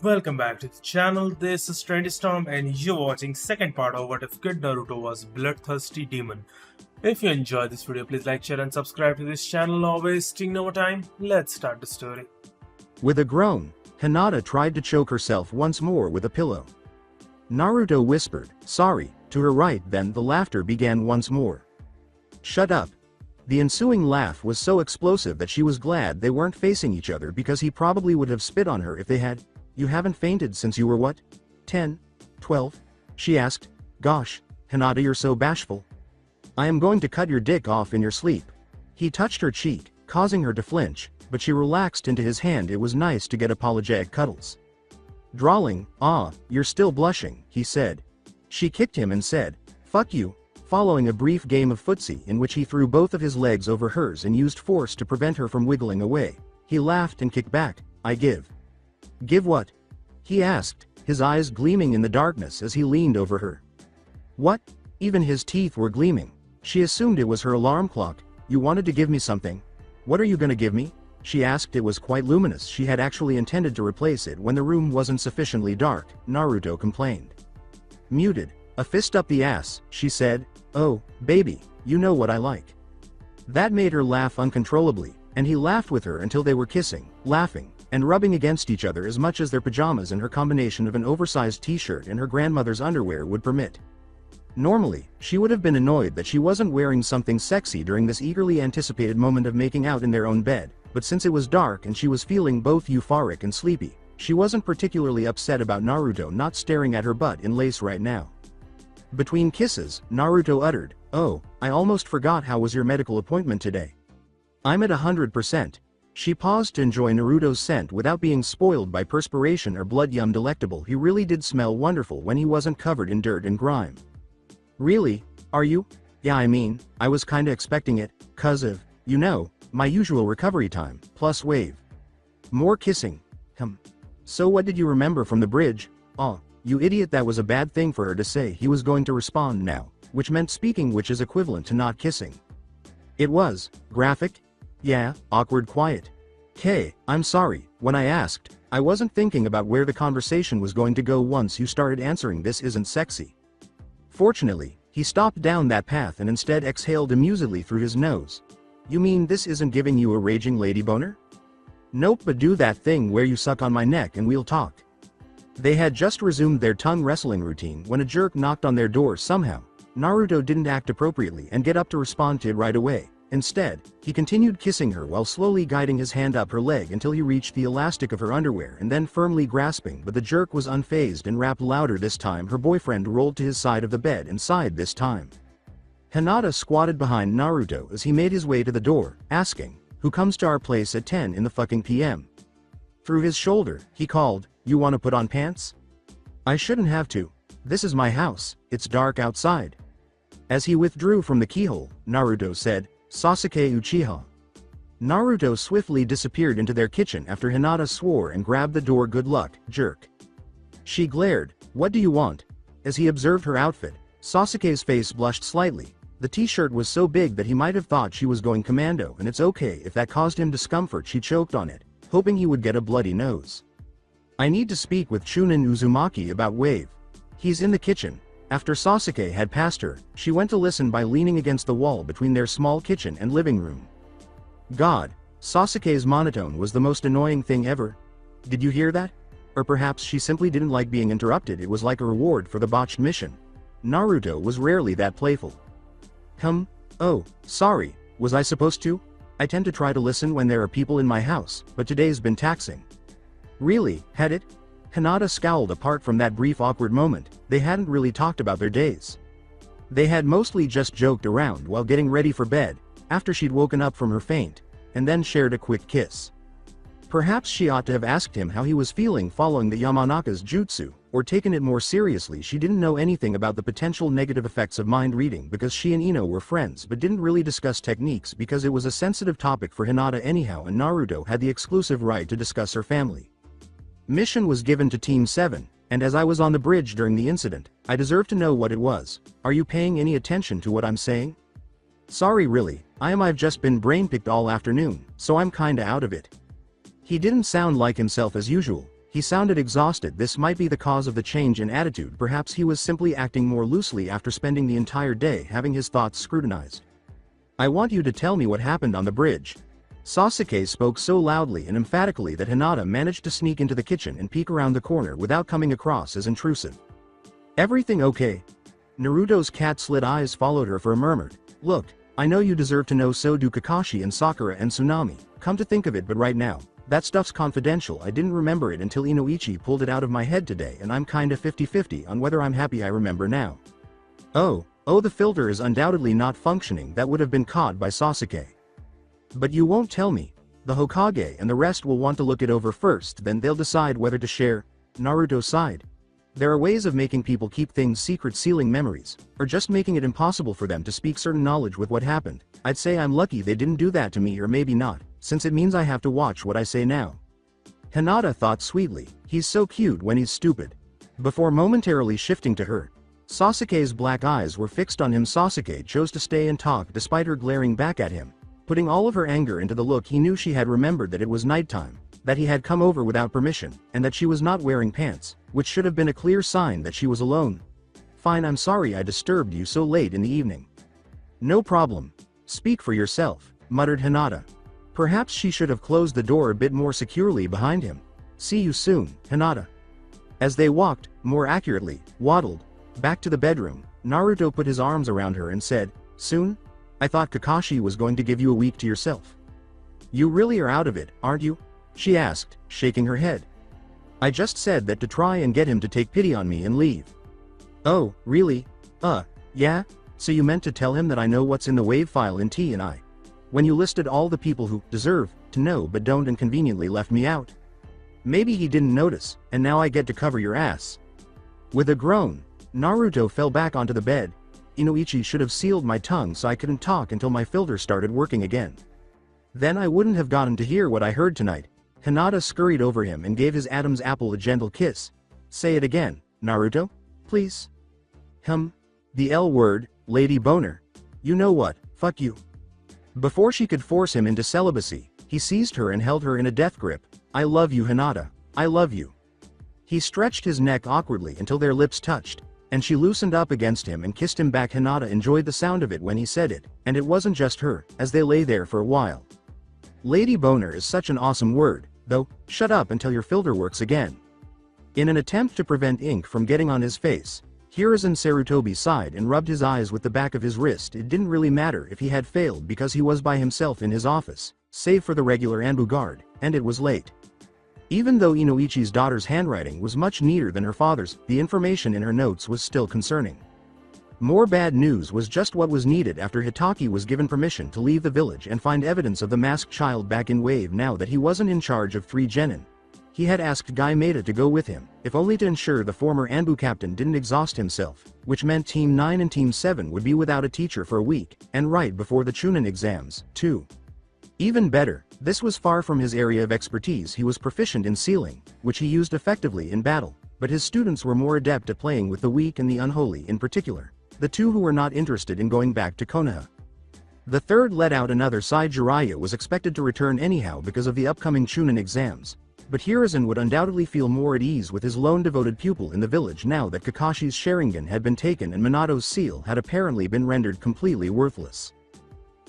Welcome back to the channel. This is Trendy Storm and you're watching second part of What If Kid Naruto Was Bloodthirsty Demon. If you enjoyed this video, please like, share and subscribe to this channel. Not wasting no more time, let's start the story. With a groan, Hinata tried to choke herself once more with a pillow. Naruto whispered, "Sorry," to her right. Then the laughter began once more. "Shut up." The ensuing laugh was so explosive that she was glad they weren't facing each other because he probably would have spit on her if they had. "You haven't fainted since you were what? 10? 12? She asked. "Gosh, Hinata, you're so bashful. I am going to cut your dick off in your sleep." He touched her cheek, causing her to flinch, but she relaxed into his hand. It was nice to get apologetic cuddles. Drawling, "Ah, you're still blushing," he said. She kicked him and said, "Fuck you," following a brief game of footsie in which he threw both of his legs over hers and used force to prevent her from wiggling away. He laughed and kicked back. "I give." "Give what?" he asked, his eyes gleaming in the darkness as he leaned over her. "What?" Even his teeth were gleaming. She assumed it was her alarm clock. "You wanted to give me something. What are you gonna give me?" she asked. It was quite luminous. She had actually intended to replace it when the room wasn't sufficiently dark, Naruto complained. Muted. "A fist up the ass," she said. "Oh, baby, you know what I like." That made her laugh uncontrollably, and he laughed with her until they were kissing, laughing, and rubbing against each other as much as their pajamas and her combination of an oversized t-shirt and her grandmother's underwear would permit. Normally, she would have been annoyed that she wasn't wearing something sexy during this eagerly anticipated moment of making out in their own bed, but since it was dark and she was feeling both euphoric and sleepy, she wasn't particularly upset about Naruto not staring at her butt in lace right now. Between kisses, Naruto uttered, "Oh, I almost forgot. How was your medical appointment today?" "I'm at 100%. She paused to enjoy Naruto's scent without being spoiled by perspiration or blood. Yum, delectable. He really did smell wonderful when he wasn't covered in dirt and grime. "Really? Are you?" "Yeah, I mean, I was kinda expecting it, 'cause of, you know, my usual recovery time, plus wave." More kissing. So what did you remember from the bridge?" "Oh, you idiot." That was a bad thing for her to say. He was going to respond now, which meant speaking, which is equivalent to not kissing. "It was graphic?" "Yeah." Awkward quiet. "I'm sorry. When I asked, I wasn't thinking about where the conversation was going to go once you started answering this isn't sexy." Fortunately, he stopped down that path and instead exhaled amusedly through his nose. "You mean this isn't giving you a raging lady boner?" "Nope, but do that thing where you suck on my neck and we'll talk." They had just resumed their tongue wrestling routine when a jerk knocked on their door somehow. Naruto didn't act appropriately and get up to respond to it right away. Instead, he continued kissing her while slowly guiding his hand up her leg until he reached the elastic of her underwear and then firmly grasping, but the jerk was unfazed and rapped louder this time. Her boyfriend rolled to his side of the bed and sighed this time. Hinata squatted behind Naruto as he made his way to the door, asking, "Who comes to our place at 10 in the fucking PM?" Through his shoulder, he called, "You wanna put on pants?" "I shouldn't have to. This is my house. It's dark outside." As he withdrew from the keyhole, Naruto said, "Sasuke Uchiha." Naruto swiftly disappeared into their kitchen after Hinata swore and grabbed the door. "Good luck, jerk." She glared, "What do you want?" As he observed her outfit, Sasuke's face blushed slightly. The t-shirt was so big that he might have thought she was going commando, and it's okay if that caused him discomfort. She choked on it, hoping he would get a bloody nose. "I need to speak with Chunin Uzumaki about Wave. He's in the kitchen." After Sasuke had passed her, she went to listen by leaning against the wall between their small kitchen and living room. God, Sasuke's monotone was the most annoying thing ever. "Did you hear that?" Or perhaps she simply didn't like being interrupted. It was like a reward for the botched mission. Naruto was rarely that playful. Oh, sorry, was I supposed to? I tend to try to listen when there are people in my house, but today's been taxing." "Really, had it?" Hinata scowled. Apart from that brief awkward moment, they hadn't really talked about their days. They had mostly just joked around while getting ready for bed, after she'd woken up from her faint, and then shared a quick kiss. Perhaps she ought to have asked him how he was feeling following the Yamanaka's jutsu, or taken it more seriously. She didn't know anything about the potential negative effects of mind reading because she and Ino were friends, but didn't really discuss techniques because it was a sensitive topic for Hinata anyhow, and Naruto had the exclusive right to discuss her family. "Mission was given to Team 7, and as I was on the bridge during the incident, I deserve to know what it was. Are you paying any attention to what I'm saying?" "Sorry, really, I've just been brain-picked all afternoon, so I'm kinda out of it." He didn't sound like himself as usual. He sounded exhausted. This might be the cause of the change in attitude. Perhaps he was simply acting more loosely after spending the entire day having his thoughts scrutinized. I want you to tell me what happened on the bridge. Sasuke spoke so loudly and emphatically that Hinata managed to sneak into the kitchen and peek around the corner without coming across as intrusive. Everything okay? Naruto's cat-slit eyes followed her for a murmured, "Look, I know you deserve to know, so do Kakashi and Sakura and Tsunami, come to think of it, but right now, that stuff's confidential. I didn't remember it until Inoichi pulled it out of my head today, and I'm kinda 50-50 on whether I'm happy I remember now." Oh, the filter is undoubtedly not functioning. That would have been caught by Sasuke. But you won't tell me. The Hokage and the rest will want to look it over first, then they'll decide whether to share. Naruto sighed. There are ways of making people keep things secret, sealing memories, or just making it impossible for them to speak certain knowledge with what happened. I'd say I'm lucky they didn't do that to me, or maybe not, since it means I have to watch what I say now. Hinata thought sweetly, he's so cute when he's stupid. Before momentarily shifting to her, Sasuke's black eyes were fixed on him. Sasuke chose to stay and talk despite her glaring back at him, putting all of her anger into the look. He knew she had remembered that it was nighttime, that he had come over without permission, and that she was not wearing pants, which should have been a clear sign that she was alone. Fine, I'm sorry I disturbed you so late in the evening. No problem. Speak for yourself, muttered Hinata. Perhaps she should have closed the door a bit more securely behind him. See you soon, Hinata. As they walked, more accurately, waddled, back to the bedroom, Naruto put his arms around her and said, "Soon? I thought Kakashi was going to give you a week to yourself." "You really are out of it, aren't you?" she asked, shaking her head. "I just said that to try and get him to take pity on me and leave." "Oh, really? Yeah? So you meant to tell him that I know what's in the wave file in T&I? When you listed all the people who deserve to know but don't and conveniently left me out? Maybe he didn't notice, and now I get to cover your ass." With a groan, Naruto fell back onto the bed. Inoichi should have sealed my tongue so I couldn't talk until my filter started working again. Then I wouldn't have gotten to hear what I heard tonight. Hinata scurried over him and gave his Adam's apple a gentle kiss. "Say it again, Naruto, please." The L word, Lady Boner. "You know what, fuck you." Before she could force him into celibacy, he seized her and held her in a death grip. "I love you, Hinata, I love you." He stretched his neck awkwardly until their lips touched, and she loosened up against him and kissed him back. Hinata enjoyed the sound of it when he said it, and it wasn't just her, as they lay there for a while. Lady Boner is such an awesome word, though. Shut up until your filter works again. In an attempt to prevent ink from getting on his face, Hiruzen Sarutobi sighed and rubbed his eyes with the back of his wrist. It didn't really matter if he had failed because he was by himself in his office, save for the regular Anbu guard, and it was late. Even though Inoichi's daughter's handwriting was much neater than her father's, the information in her notes was still concerning. More bad news was just what was needed after Hitaki was given permission to leave the village and find evidence of the masked child back in Wave. Now that he wasn't in charge of 3 genin, he had asked Guy Maeda to go with him, if only to ensure the former Anbu captain didn't exhaust himself, which meant Team 9 and Team 7 would be without a teacher for a week, and right before the Chunin exams, too. Even better, this was far from his area of expertise. He was proficient in sealing, which he used effectively in battle, but his students were more adept at playing with the weak and the unholy in particular, the two who were not interested in going back to Konoha. The third let out another sigh. Jiraiya was expected to return anyhow because of the upcoming Chunin exams, but Hiruzen would undoubtedly feel more at ease with his lone devoted pupil in the village now that Kakashi's Sharingan had been taken and Minato's seal had apparently been rendered completely worthless.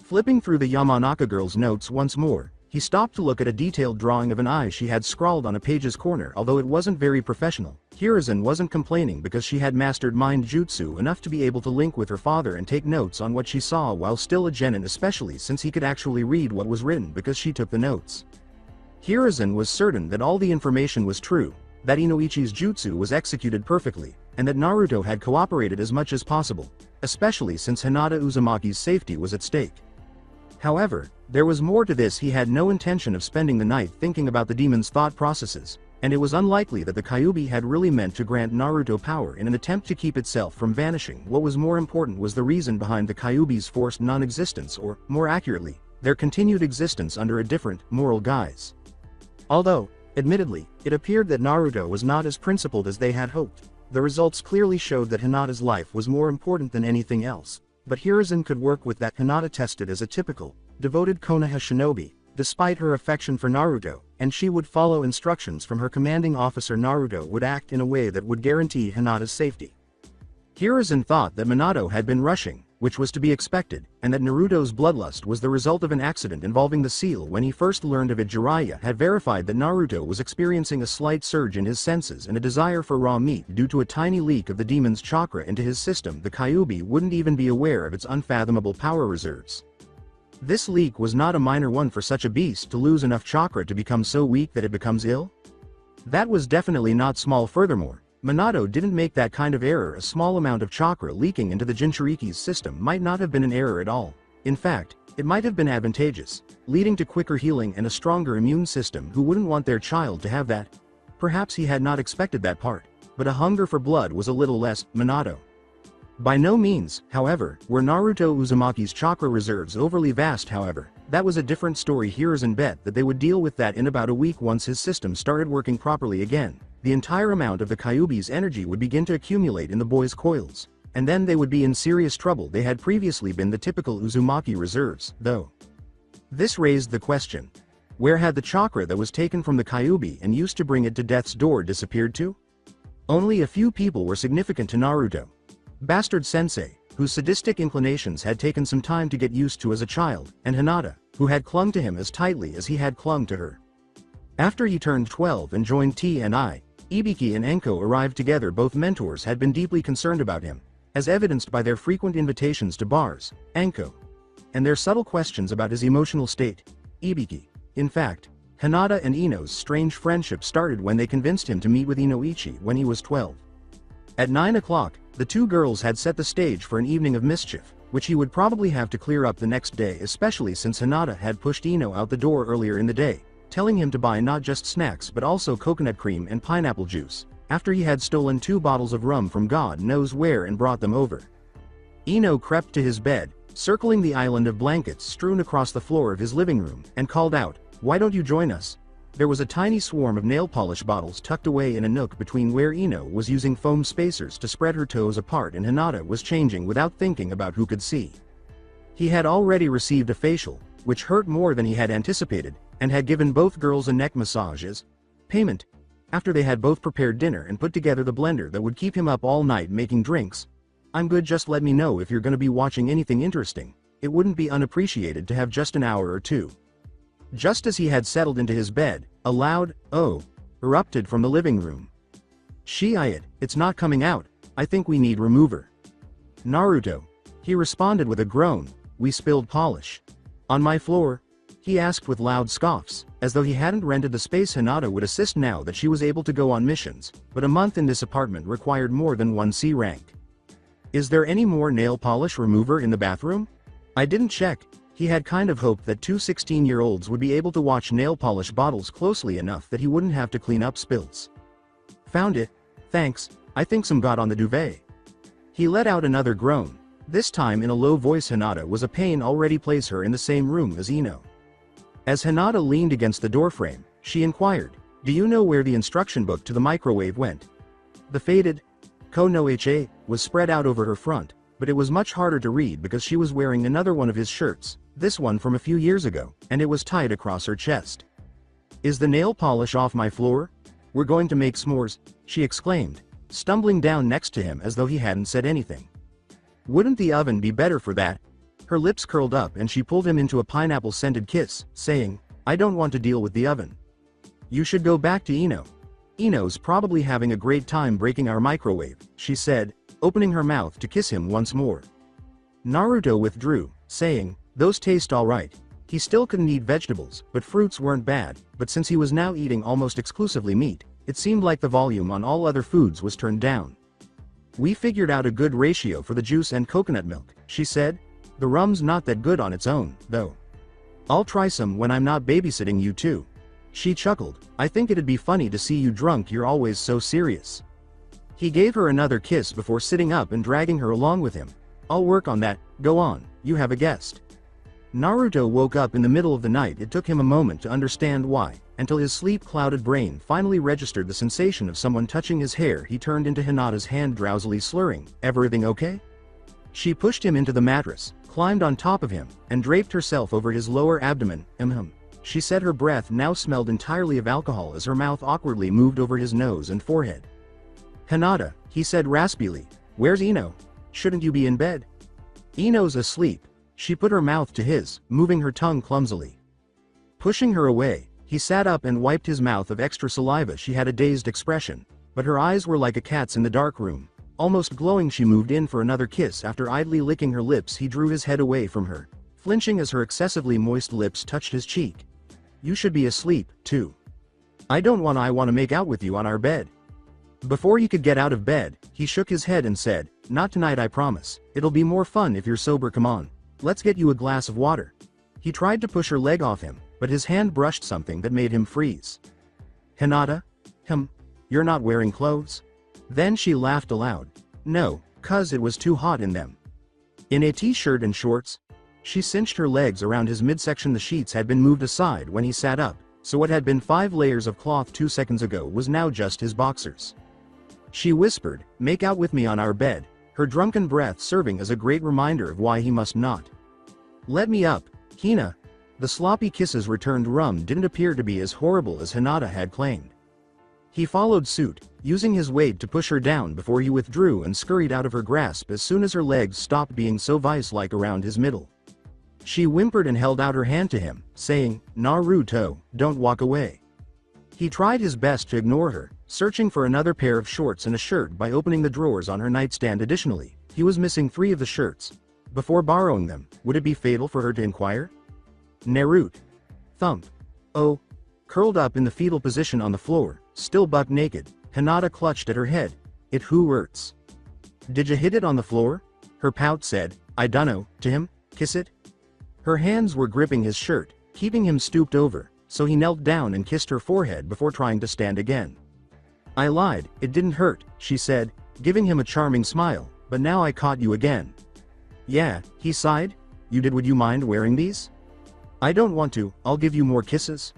Flipping through the Yamanaka girl's notes once more, he stopped to look at a detailed drawing of an eye she had scrawled on a page's corner. Although it wasn't very professional, Hiruzen wasn't complaining because she had mastered mind jutsu enough to be able to link with her father and take notes on what she saw while still a genin, especially since he could actually read what was written because she took the notes. Hiruzen was certain that all the information was true, that Inoichi's jutsu was executed perfectly, and that Naruto had cooperated as much as possible, especially since Hinata Uzumaki's safety was at stake. However, there was more to this. He had no intention of spending the night thinking about the demon's thought processes, and it was unlikely that the Kyuubi had really meant to grant Naruto power in an attempt to keep itself from vanishing. What was more important was the reason behind the Kyuubi's forced non-existence, or, more accurately, their continued existence under a different, moral guise. Although, admittedly, it appeared that Naruto was not as principled as they had hoped, the results clearly showed that Hinata's life was more important than anything else. But Hiruzen could work with that. Hinata tested as a typical, devoted Konoha shinobi, despite her affection for Naruto, and she would follow instructions from her commanding officer. Naruto would act in a way that would guarantee Hinata's safety. Hiruzen thought that Minato had been rushing, which was to be expected, and that Naruto's bloodlust was the result of an accident involving the seal. When he first learned of it, Jiraiya had verified that Naruto was experiencing a slight surge in his senses and a desire for raw meat due to a tiny leak of the demon's chakra into his system. The Kyuubi wouldn't even be aware of its unfathomable power reserves. This leak was not a minor one for such a beast to lose enough chakra to become so weak that it becomes ill. That was definitely not small. Furthermore, Minato didn't make that kind of error. A small amount of chakra leaking into the Jinchuriki's system might not have been an error at all. In fact, it might have been advantageous, leading to quicker healing and a stronger immune system. Who wouldn't want their child to have that? Perhaps he had not expected that part, but a hunger for blood was a little less. Minato. By no means, however, were Naruto Uzumaki's chakra reserves overly vast. However, that was a different story. Hiruzen bet that they would deal with that in about a week once his system started working properly again. The entire amount of the Kyuubi's energy would begin to accumulate in the boys' coils, and then they would be in serious trouble. They had previously been the typical Uzumaki reserves, though. This raised the question. Where had the chakra that was taken from the Kyuubi and used to bring it to death's door disappeared to? Only a few people were significant to Naruto. Bastard Sensei, whose sadistic inclinations had taken some time to get used to as a child, and Hinata, who had clung to him as tightly as he had clung to her. After he turned 12 and joined TNI, Ibiki and Enko arrived together. Both mentors had been deeply concerned about him, as evidenced by their frequent invitations to bars, Enko, and their subtle questions about his emotional state, Ibiki. In fact, Hinata and Ino's strange friendship started when they convinced him to meet with Inoichi when he was 12. At 9 o'clock, the two girls had set the stage for an evening of mischief, which he would probably have to clear up the next day, especially since Hinata had pushed Ino out the door earlier in the day, telling him to buy not just snacks but also coconut cream and pineapple juice, after he had stolen 2 bottles of rum from God knows where and brought them over. Ino crept to his bed, circling the island of blankets strewn across the floor of his living room, and called out, "Why don't you join us?" There was a tiny swarm of nail polish bottles tucked away in a nook between where Ino was using foam spacers to spread her toes apart and Hinata was changing without thinking about who could see. He had already received a facial, which hurt more than he had anticipated, and had given both girls a neck massage as payment, after they had both prepared dinner and put together the blender that would keep him up all night making drinks. "I'm good, just let me know if you're gonna be watching anything interesting. It wouldn't be unappreciated to have just an hour or two." Just as he had settled into his bed, a loud "oh" erupted from the living room. It's not coming out, I think we need remover." "Naruto," he responded with a groan, "we spilled polish. On my floor?" he asked with loud scoffs, as though he hadn't rented the space. Hinata would assist now that she was able to go on missions, but a month in this apartment required more than 1 C rank. "Is there any more nail polish remover in the bathroom? I didn't check." He had kind of hoped that 2 16-year-olds would be able to watch nail polish bottles closely enough that he wouldn't have to clean up spills. "Found it. Thanks, I think some got on the duvet." He let out another groan, this time in a low voice. Hinata was a pain already place her in the same room as Ino. As Hinata leaned against the doorframe, she inquired, "Do you know where the instruction book to the microwave went?" The faded Konoha was spread out over her front, but it was much harder to read because she was wearing another one of his shirts, this one from a few years ago, and it was tied across her chest. "Is the nail polish off my floor? We're going to make s'mores," she exclaimed, stumbling down next to him as though he hadn't said anything. "Wouldn't the oven be better for that?" Her lips curled up and she pulled him into a pineapple-scented kiss, saying, "I don't want to deal with the oven. You should go back to Ino. Ino's probably having a great time breaking our microwave," she said, opening her mouth to kiss him once more. Naruto withdrew, saying, "Those taste alright." He still couldn't eat vegetables, but fruits weren't bad, but since he was now eating almost exclusively meat, it seemed like the volume on all other foods was turned down. "We figured out a good ratio for the juice and coconut milk," she said. "The rum's not that good on its own, though. I'll try some when I'm not babysitting you too." She chuckled, "I think it'd be funny to see you drunk, you're always so serious." He gave her another kiss before sitting up and dragging her along with him. "I'll work on that, go on, you have a guest." Naruto woke up in the middle of the night. It took him a moment to understand why, until his sleep-clouded brain finally registered the sensation of someone touching his hair. He turned into Hinata's hand, drowsily slurring, "Everything okay?" She pushed him into the mattress, climbed on top of him, and draped herself over his lower abdomen. She said her breath now smelled entirely of alcohol as her mouth awkwardly moved over his nose and forehead. "Hinata," he said raspily, "where's Ino? Shouldn't you be in bed?" "Ino's asleep." She put her mouth to his, moving her tongue clumsily. Pushing her away, he sat up and wiped his mouth of extra saliva. She had a dazed expression, but her eyes were like a cat's in the dark room. Almost glowing, she moved in for another kiss. After idly licking her lips, he drew his head away from her, flinching as her excessively moist lips touched his cheek. "You should be asleep, too. I want to make out with you on our bed." Before he could get out of bed, he shook his head and said, "Not tonight, I promise. It'll be more fun if you're sober. Come on. Let's get you a glass of water." He tried to push her leg off him, but his hand brushed something that made him freeze. "Hinata? You're not wearing clothes?" Then she laughed aloud. "No, 'cause it was too hot in them." In a t-shirt and shorts. She cinched her legs around his midsection. The sheets had been moved aside when he sat up, so what had been 5 layers of cloth 2 seconds ago was now just his boxers. She whispered, "Make out with me on our bed," her drunken breath serving as a great reminder of why he must not. "Let me up, Hina." The sloppy kisses returned. Rum didn't appear to be as horrible as Hinata had claimed. He followed suit, using his weight to push her down before he withdrew and scurried out of her grasp as soon as her legs stopped being so vice-like around his middle. She whimpered and held out her hand to him, saying, "Naruto, don't walk away." He tried his best to ignore her, searching for another pair of shorts and a shirt by opening the drawers on her nightstand. Additionally, he was missing 3 of the shirts. Before borrowing them, would it be fatal for her to inquire? Naruto. Thump. Oh. Curled up in the fetal position on the floor, still buck naked, Hinata clutched at her head. "It hurts." "Did you hit it on the floor?" Her pout said, "I dunno," to him. "Kiss it?" Her hands were gripping his shirt, keeping him stooped over, so he knelt down and kissed her forehead before trying to stand again. "I lied, it didn't hurt," she said, giving him a charming smile, "but now I caught you again." "Yeah," he sighed. "You did. Would you mind wearing these?" "I don't want to, I'll give you more kisses."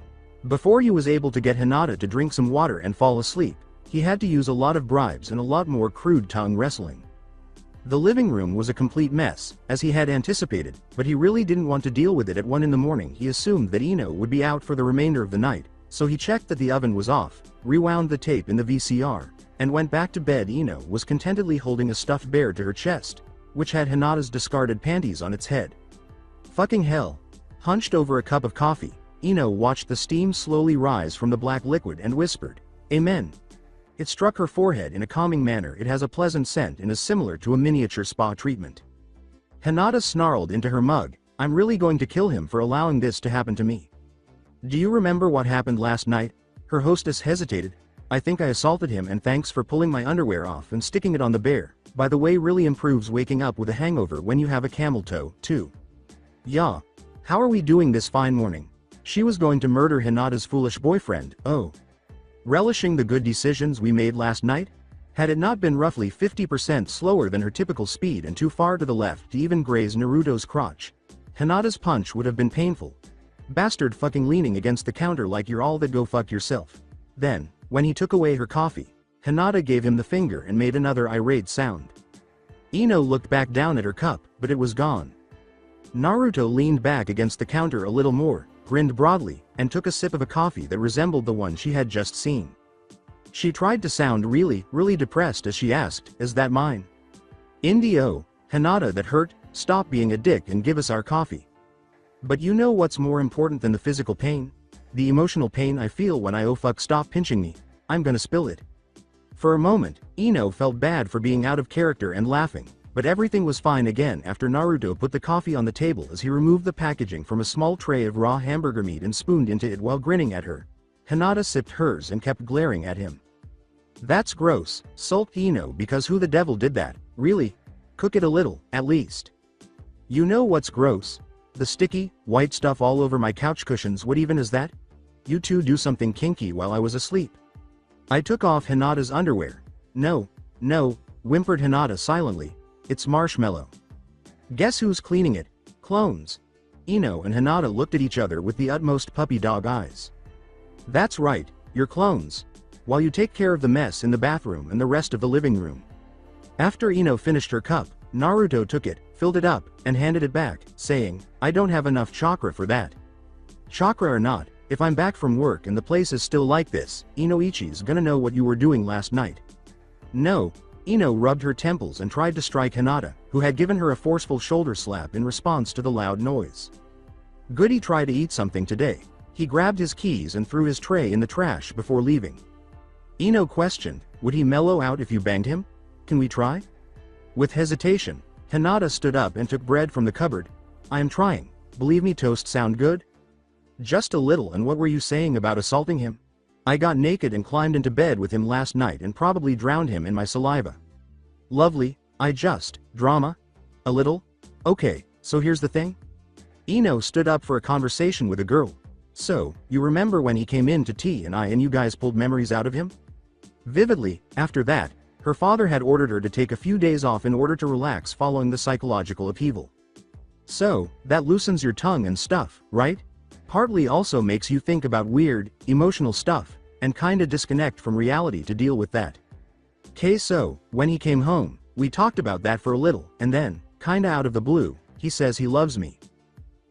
Before he was able to get Hinata to drink some water and fall asleep, he had to use a lot of bribes and a lot more crude tongue wrestling. The living room was a complete mess, as he had anticipated, but he really didn't want to deal with it. At 1 in the morning he assumed that Ino would be out for the remainder of the night, so he checked that the oven was off, rewound the tape in the VCR, and went back to bed. Ino was contentedly holding a stuffed bear to her chest, which had Hinata's discarded panties on its head. Fucking hell. Hunched over a cup of coffee, Ino watched the steam slowly rise from the black liquid and whispered, "Amen." It struck her forehead in a calming manner. It has a pleasant scent and is similar to a miniature spa treatment. Hinata snarled into her mug, "I'm really going to kill him for allowing this to happen to me." "Do you remember what happened last night?" Her hostess hesitated. "I think I assaulted him, and thanks for pulling my underwear off and sticking it on the bear. By the way, really improves waking up with a hangover when you have a camel toe, too." "Yeah. How are we doing this fine morning?" She was going to murder Hinata's foolish boyfriend. Oh. Relishing the good decisions we made last night? Had it not been roughly 50% slower than her typical speed and too far to the left to even graze Naruto's crotch, Hinata's punch would have been painful. Bastard fucking leaning against the counter like you're all that. Go fuck yourself. Then, when he took away her coffee, Hinata gave him the finger and made another irate sound. Ino looked back down at her cup, but it was gone. Naruto leaned back against the counter a little more, grinned broadly, and took a sip of a coffee that resembled the one she had just seen. She tried to sound really depressed as she asked, "Is that mine?" "Indio, Hinata, that hurt, stop being a dick and give us our coffee." "But you know what's more important than the physical pain? The emotional pain I feel when oh fuck, stop pinching me, I'm gonna spill it." For a moment, Ino felt bad for being out of character and laughing, but everything was fine again after Naruto put the coffee on the table as he removed the packaging from a small tray of raw hamburger meat and spooned into it while grinning at her. Hinata sipped hers and kept glaring at him. "That's gross," sulked Ino, "because who the devil did that? Really? Cook it a little, at least." "You know what's gross? The sticky, white stuff all over my couch cushions. What even is that? You two do something kinky while I was asleep." I took off Hinata's underwear. No, whimpered Hinata silently. "It's marshmallow." "Guess who's cleaning it? Clones." Ino and Hinata looked at each other with the utmost puppy dog eyes. "That's right, you're clones. While you take care of the mess in the bathroom and the rest of the living room." After Ino finished her cup, Naruto took it, filled it up, and handed it back, saying, "I don't have enough chakra for that." Chakra or not, if I'm back from work and the place is still like this, Inoichi's gonna know what you were doing last night. No. Ino rubbed her temples and tried to strike Hinata, who had given her a forceful shoulder slap in response to the loud noise. Goody tried to eat something today. He grabbed his keys and threw his tray in the trash before leaving. Ino questioned, would he mellow out if you banged him? Can we try? With hesitation, Hinata stood up and took bread from the cupboard. I am trying. Believe me, toast sound good? Just a little. And what were you saying about assaulting him? I got naked and climbed into bed with him last night and probably drowned him in my saliva. Lovely. Drama? A little? Okay, so here's the thing. Ino stood up for a conversation with a girl. So, you remember when he came in to tea and you guys pulled memories out of him? Vividly. After that, her father had ordered her to take a few days off in order to relax following the psychological upheaval. So, that loosens your tongue and stuff, right? Partly also makes you think about weird, emotional stuff, and kinda disconnect from reality to deal with that. So, when he came home, we talked about that for a little, and then, kinda out of the blue, he says he loves me.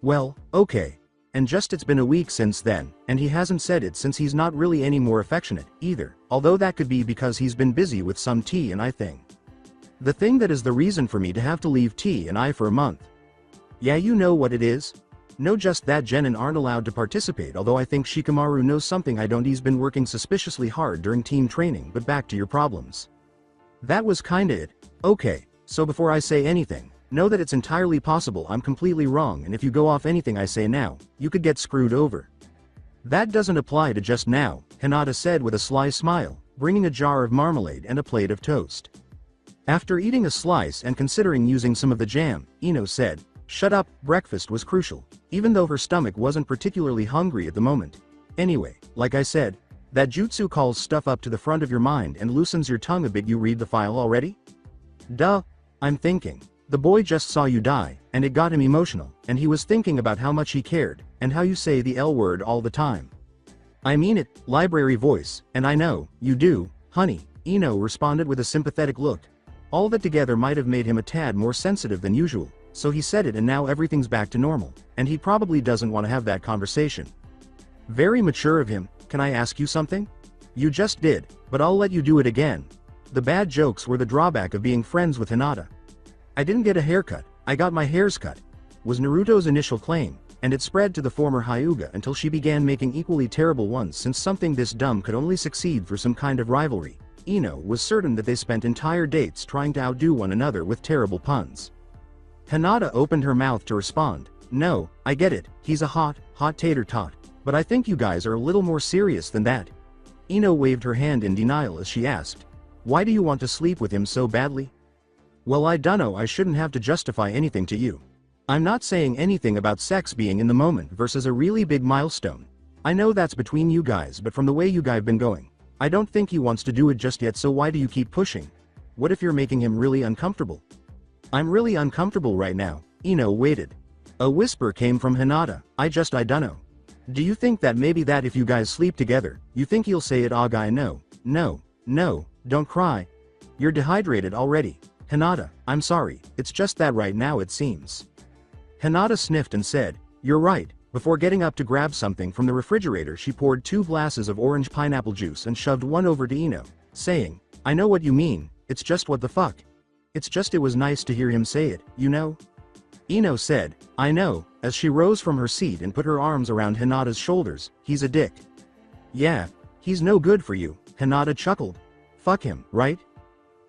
Well, okay. And just it's been a week since then, and he hasn't said it since. He's not really any more affectionate, either, although that could be because he's been busy with some T&I thing. The thing that is the reason for me to have to leave T&I for a month. Yeah, you know what it is? No, just that Genin aren't allowed to participate, although I think Shikamaru knows something I don't. He's been working suspiciously hard during team training. But back to your problems. That was kinda it. Okay, so before I say anything, know that it's entirely possible I'm completely wrong, and if you go off anything I say now, you could get screwed over. That doesn't apply to just now, Hinata said with a sly smile, bringing a jar of marmalade and a plate of toast. After eating a slice and considering using some of the jam, Ino said, shut up. Breakfast was crucial, even though her stomach wasn't particularly hungry at the moment. Anyway, like I said, that jutsu calls stuff up to the front of your mind and loosens your tongue a bit. You read the file already? Duh. I'm thinking. The boy just saw you die, and it got him emotional, and he was thinking about how much he cared, and how you say the L word all the time. I mean it, library voice, and I know, you do, honey, Ino responded with a sympathetic look. All that together might have made him a tad more sensitive than usual, so he said it, and now everything's back to normal, and he probably doesn't want to have that conversation. Very mature of him. Can I ask you something? You just did, but I'll let you do it again. The bad jokes were the drawback of being friends with Hinata. I didn't get a haircut, I got my hairs cut, was Naruto's initial claim, and it spread to the former Hyuga until she began making equally terrible ones. Since something this dumb could only succeed through some kind of rivalry, Ino was certain that they spent entire dates trying to outdo one another with terrible puns. Hinata opened her mouth to respond. No, I get it, he's a hot tater tot, but I think you guys are a little more serious than that. Ino waved her hand in denial as she asked, why do you want to sleep with him so badly? Well, I dunno, I shouldn't have to justify anything to you. I'm not saying anything about sex being in the moment versus a really big milestone. I know that's between you guys, but from the way you guys been going, I don't think he wants to do it just yet, so why do you keep pushing? What if you're making him really uncomfortable? I'm really uncomfortable right now. Ino waited. A whisper came from Hinata, I dunno. Do you think that maybe that if you guys sleep together, you think he'll say it? Guy, no, don't cry. You're dehydrated already. Hinata, I'm sorry, it's just that right now it seems. Hinata sniffed and said, you're right. Before getting up to grab something from the refrigerator, she poured 2 glasses of orange pineapple juice and shoved one over to Ino, saying, I know what you mean, it's just what the fuck. It's just it was nice to hear him say it, you know? Ino said, I know, as she rose from her seat and put her arms around Hinata's shoulders. He's a dick. Yeah, he's no good for you, Hinata chuckled. Fuck him, right?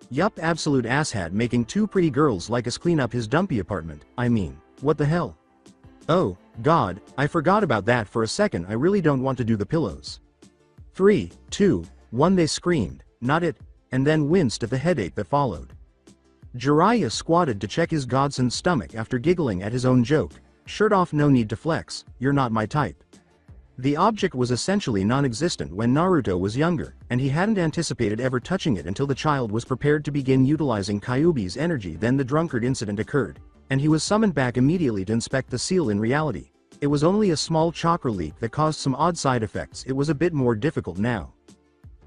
Yup, absolute asshat, making 2 pretty girls like us clean up his dumpy apartment. I mean, what the hell? Oh, God, I forgot about that for a second. I really don't want to do the pillows. 3, 2, 1, they screamed, not it, and then winced at the headache that followed. Jiraiya squatted to check his godson's stomach after giggling at his own joke. Shirt off, no need to flex, you're not my type. The object was essentially non-existent when Naruto was younger, and he hadn't anticipated ever touching it until the child was prepared to begin utilizing Kyuubi's energy. Then the drunkard incident occurred, and he was summoned back immediately to inspect the seal. In reality, it was only a small chakra leak that caused some odd side effects. It was a bit more difficult now.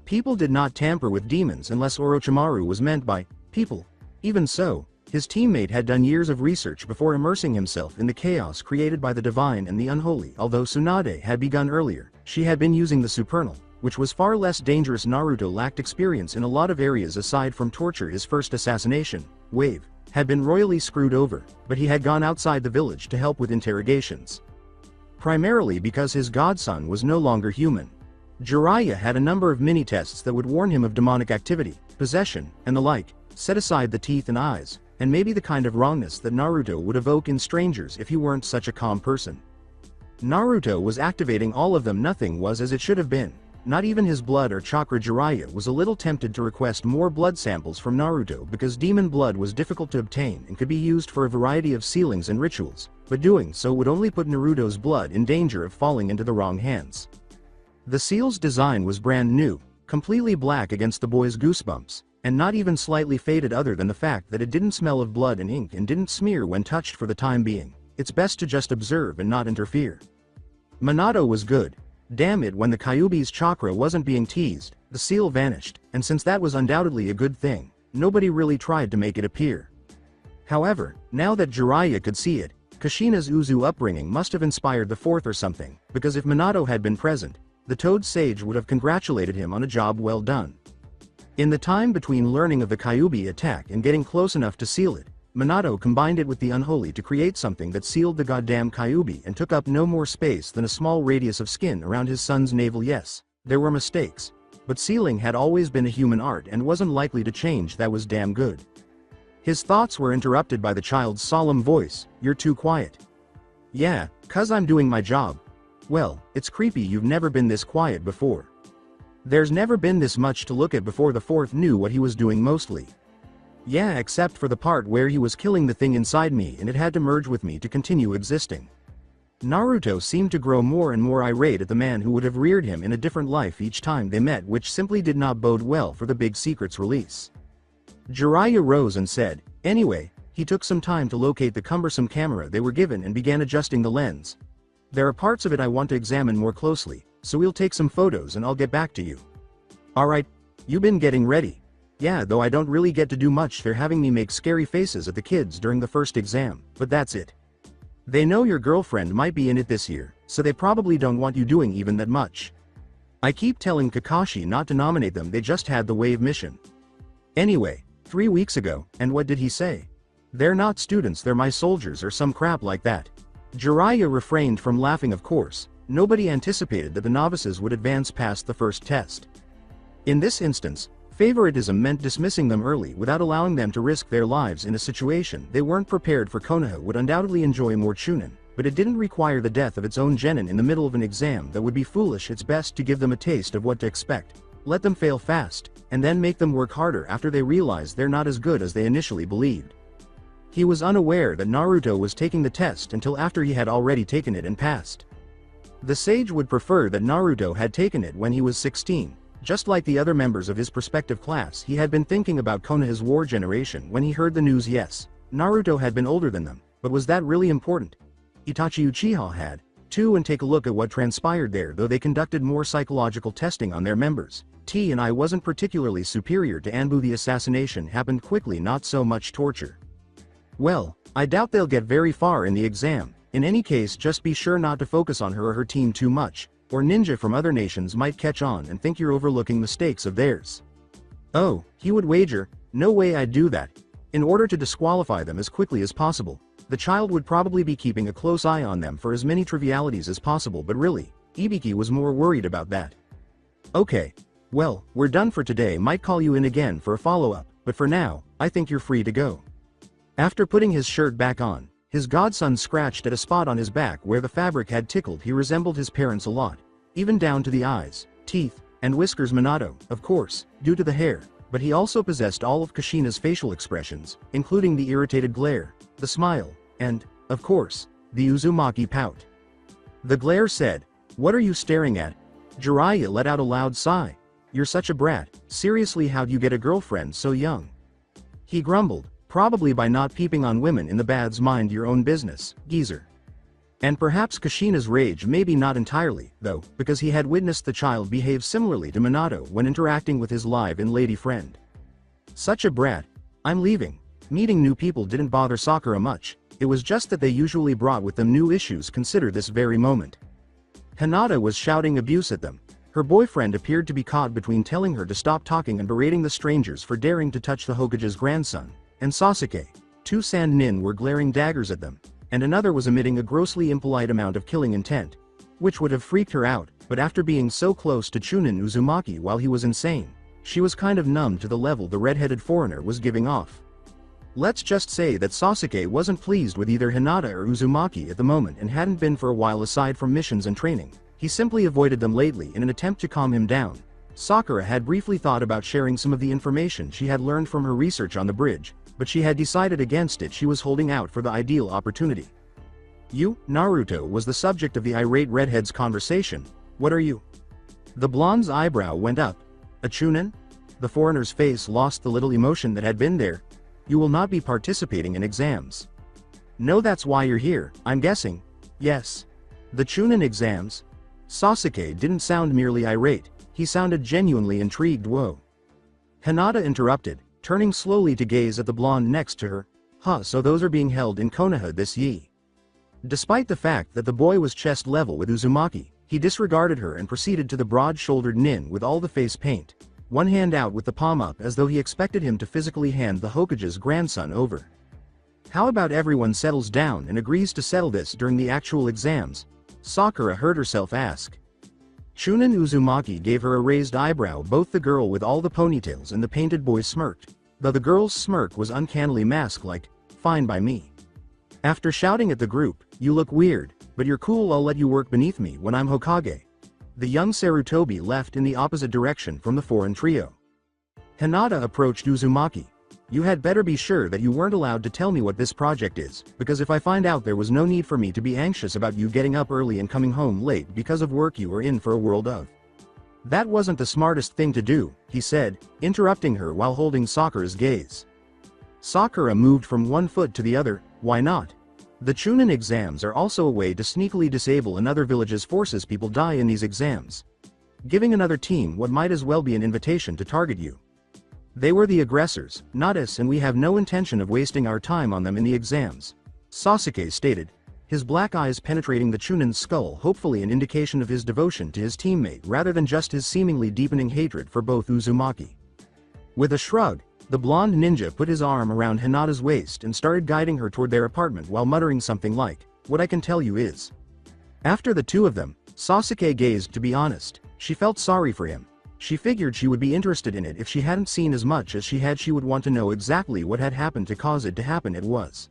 People did not tamper with demons unless Orochimaru was meant by people. Even so, His teammate had done years of research before immersing himself in the chaos created by the divine and the unholy. Although Tsunade had begun earlier, she had been using the supernal, which was far less dangerous. Naruto lacked experience in a lot of areas aside from torture. His first assassination wave had been royally screwed over, but he had gone outside the village to help with interrogations. Primarily because his godson was no longer human. Jiraiya had a number of mini-tests that would warn him of demonic activity, possession, and the like. Set aside the teeth and eyes, and maybe the kind of wrongness that Naruto would evoke in strangers if he weren't such a calm person. Naruto was activating all of them. Nothing was as it should have been. Not even his blood or chakra. Jiraiya was a little tempted to request more blood samples from Naruto because demon blood was difficult to obtain and could be used for a variety of sealings and rituals, but doing so would only put Naruto's blood in danger of falling into the wrong hands. The seal's design was brand new, completely black against the boy's goosebumps, and not even slightly faded other than the fact that it didn't smell of blood and ink and didn't smear when touched. For the time being, it's best to just observe and not interfere. Minato was good. Damn it, when the Kyuubi's chakra wasn't being teased, the seal vanished, and since that was undoubtedly a good thing, nobody really tried to make it appear. However, now that Jiraiya could see it, Kushina's Uzu upbringing must have inspired the fourth or something, because if Minato had been present, the Toad Sage would have congratulated him on a job well done. In the time between learning of the Kyuubi attack and getting close enough to seal it, Minato combined it with the unholy to create something that sealed the goddamn Kyuubi and took up no more space than a small radius of skin around his son's navel. Yes, there were mistakes, but sealing had always been a human art and wasn't likely to change. That was damn good. His thoughts were interrupted by the child's solemn voice. "You're too quiet." "Yeah, 'cause I'm doing my job." "Well, it's creepy. You've never been this quiet before." "There's never been this much to look at before." The fourth knew what he was doing mostly. "Yeah, except for the part where he was killing the thing inside me and it had to merge with me to continue existing." Naruto seemed to grow more and more irate at the man who would have reared him in a different life each time they met, which simply did not bode well for the big secret's release. Jiraiya rose and said, "Anyway," he took some time to locate the cumbersome camera they were given and began adjusting the lens. "There are parts of it I want to examine more closely, so we'll take some photos and I'll get back to you." "Alright, you been getting ready?" "Yeah, though I don't really get to do much. They're having me make scary faces at the kids during the first exam, but that's it. They know your girlfriend might be in it this year, so they probably don't want you doing even that much. I keep telling Kakashi not to nominate them. They just had the wave mission. Anyway, 3 weeks ago, and what did he say? They're not students, they're my soldiers or some crap like that." Jiraiya refrained from laughing. Of course, nobody anticipated that the novices would advance past the first test. In this instance, favoritism meant dismissing them early without allowing them to risk their lives in a situation they weren't prepared for. Konoha would undoubtedly enjoy more Chunin, but it didn't require the death of its own genin in the middle of an exam. That would be foolish. It's best to give them a taste of what to expect, let them fail fast, and then make them work harder after they realize they're not as good as they initially believed. He was unaware that Naruto was taking the test until after he had already taken it and passed. The sage would prefer that Naruto had taken it when he was 16. Just like the other members of his prospective class, he had been thinking about Konoha's war generation when he heard the news. Yes, Naruto had been older than them, but was that really important? Itachi Uchiha had, too, and take a look at what transpired there. Though they conducted more psychological testing on their members, T and I wasn't particularly superior to Anbu. The assassination happened quickly, not so much torture. Well, I doubt they'll get very far in the exam. In any case, just be sure not to focus on her or her team too much, or ninja from other nations might catch on and think you're overlooking mistakes of theirs. Oh, he would wager, no way I'd do that. In order to disqualify them as quickly as possible, the child would probably be keeping a close eye on them for as many trivialities as possible. But really, Ibiki was more worried about that. "Okay. Well, we're done for today. Might call you in again for a follow-up, but for now, I think you're free to go." After putting his shirt back on, his godson scratched at a spot on his back where the fabric had tickled. He resembled his parents a lot, even down to the eyes, teeth, and whiskers. Minato, of course, due to the hair, but he also possessed all of Kushina's facial expressions, including the irritated glare, the smile, and, of course, the Uzumaki pout. The glare said, "What are you staring at?" Jiraiya let out a loud sigh. "You're such a brat. Seriously, how'd you get a girlfriend so young?" He grumbled, "Probably by not peeping on women in the baths. Mind your own business, geezer." And perhaps Kushina's rage, maybe not entirely, though, because he had witnessed the child behave similarly to Minato when interacting with his live-in lady friend. "Such a brat. I'm leaving." Meeting new people didn't bother Sakura much, it was just that they usually brought with them new issues. Consider this very moment. Hinata was shouting abuse at them. Her boyfriend appeared to be caught between telling her to stop talking and berating the strangers for daring to touch the Hokage's grandson, and Sasuke. Two sand nin were glaring daggers at them, and another was emitting a grossly impolite amount of killing intent, which would have freaked her out, but after being so close to Chunin Uzumaki while he was insane, she was kind of numb to the level the red-headed foreigner was giving off. Let's just say that Sasuke wasn't pleased with either Hinata or Uzumaki at the moment and hadn't been for a while aside from missions and training. He simply avoided them lately in an attempt to calm him down. Sakura had briefly thought about sharing some of the information she had learned from her research on the bridge, but she had decided against it. She was holding out for the ideal opportunity. "You, Naruto," was the subject of the irate redhead's conversation. "What are you?" The blonde's eyebrow went up. "A chunin?" The foreigner's face lost the little emotion that had been there. "You will not be participating in exams." "No, that's why you're here, I'm guessing." "Yes." "The chunin exams?" Sasuke didn't sound merely irate, he sounded genuinely intrigued. "Whoa." Hinata interrupted, turning slowly to gaze at the blonde next to her. "Huh, so those are being held in Konoha this ye." Despite the fact that the boy was chest level with Uzumaki, he disregarded her and proceeded to the broad-shouldered nin with all the face paint, one hand out with the palm up as though he expected him to physically hand the Hokage's grandson over. "How about everyone settles down and agrees to settle this during the actual exams?" Sakura heard herself ask. Chunin Uzumaki gave her a raised eyebrow. Both the girl with all the ponytails and the painted boy smirked, though the girl's smirk was uncannily mask-like. "Fine by me." After shouting at the group, "You look weird, but you're cool, I'll let you work beneath me when I'm Hokage." The young Sarutobi left in the opposite direction from the foreign trio. Hinata approached Uzumaki. "You had better be sure that you weren't allowed to tell me what this project is, because if I find out, there was no need for me to be anxious about you getting up early and coming home late because of work you were in for a world of." "That wasn't the smartest thing to do," he said, interrupting her while holding Sakura's gaze. Sakura moved from one foot to the other. "Why not? The Chunin exams are also a way to sneakily disable another village's forces. People die in these exams. Giving another team what might as well be an invitation to target you. They were the aggressors, not us, and we have no intention of wasting our time on them in the exams," Sasuke stated, his black eyes penetrating the Chunin's skull, hopefully an indication of his devotion to his teammate rather than just his seemingly deepening hatred for both Uzumaki. With a shrug, the blonde ninja put his arm around Hinata's waist and started guiding her toward their apartment while muttering something like, "What I can tell you is." After the two of them, Sasuke gazed. To be honest, she felt sorry for him. She figured she would be interested in it if she hadn't seen as much as she had. She would want to know exactly what had happened to cause it to happen. It was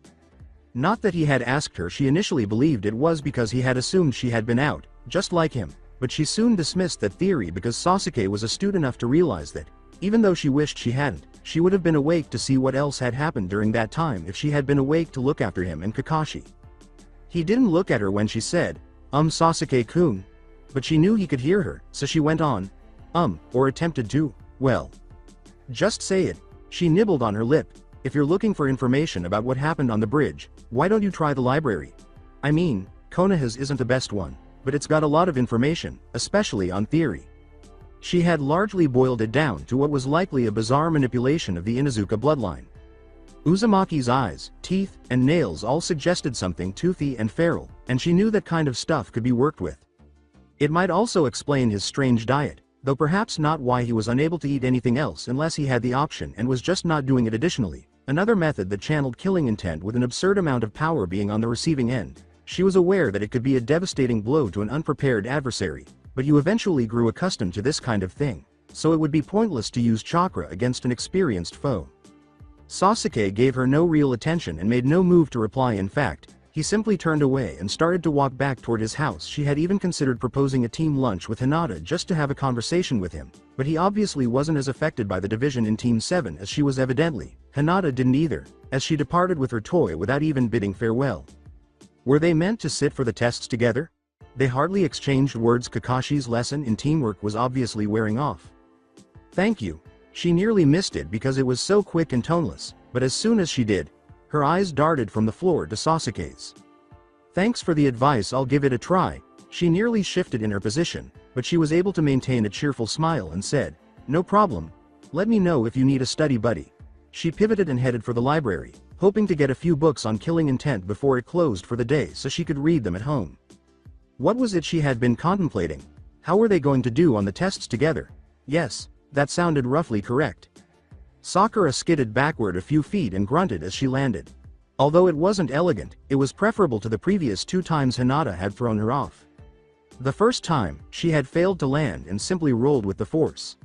not that he had asked her. She initially believed it was because he had assumed she had been out, just like him, but she soon dismissed that theory because Sasuke was astute enough to realize that, even though she wished she hadn't, she would have been awake to see what else had happened during that time if she had been awake to look after him and Kakashi. He didn't look at her when she said, Sasuke-kun," but she knew he could hear her, so she went on, or attempted to. "Well, just say it." She nibbled on her lip. "If you're looking for information about what happened on the bridge, why don't you try the library? I mean, Konoha's isn't the best one, but it's got a lot of information, especially on theory." She had largely boiled it down to what was likely a bizarre manipulation of the Inuzuka bloodline. Uzumaki's eyes, teeth, and nails all suggested something toothy and feral, and she knew that kind of stuff could be worked with. It might also explain his strange diet, though perhaps not why he was unable to eat anything else unless he had the option and was just not doing it. Additionally, another method that channeled killing intent with an absurd amount of power being on the receiving end. She was aware that it could be a devastating blow to an unprepared adversary, but you eventually grew accustomed to this kind of thing, so it would be pointless to use chakra against an experienced foe. Sasuke gave her no real attention and made no move to reply. In fact, he simply turned away and started to walk back toward his house. She had even considered proposing a team lunch with Hinata just to have a conversation with him, but he obviously wasn't as affected by the division in Team 7 as she was. Evidently, Hinata didn't either, as she departed with her toy without even bidding farewell. Were they meant to sit for the tests together? They hardly exchanged words. Kakashi's lesson in teamwork was obviously wearing off. "Thank you." She nearly missed it because it was so quick and toneless, but as soon as she did, her eyes darted from the floor to Sasuke's. "Thanks for the advice, I'll give it a try." She nearly shifted in her position, but she was able to maintain a cheerful smile and said, "No problem. Let me know if you need a study buddy." She pivoted and headed for the library, hoping to get a few books on killing intent before it closed for the day so she could read them at home. What was it she had been contemplating? How were they going to do on the tests together? Yes, that sounded roughly correct. Sakura skidded backward a few feet and grunted as she landed. Although it wasn't elegant, it was preferable to the previous 2 times Hinata had thrown her off. The first time, she had failed to land and simply rolled with the force.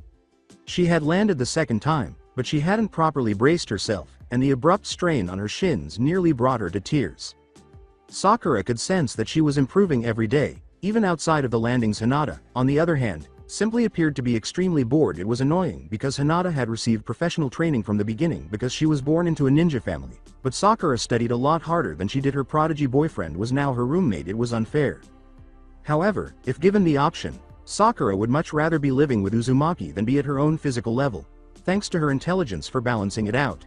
She had landed the second time, but she hadn't properly braced herself, and the abrupt strain on her shins nearly brought her to tears. Sakura could sense that she was improving every day, even outside of the landings. Hinata, on the other hand, simply appeared to be extremely bored. It was annoying because Hinata had received professional training from the beginning because she was born into a ninja family, but Sakura studied a lot harder than she did. Her prodigy boyfriend was now her roommate. It was unfair. However, if given the option, Sakura would much rather be living with Uzumaki than be at her own physical level, thanks to her intelligence for balancing it out.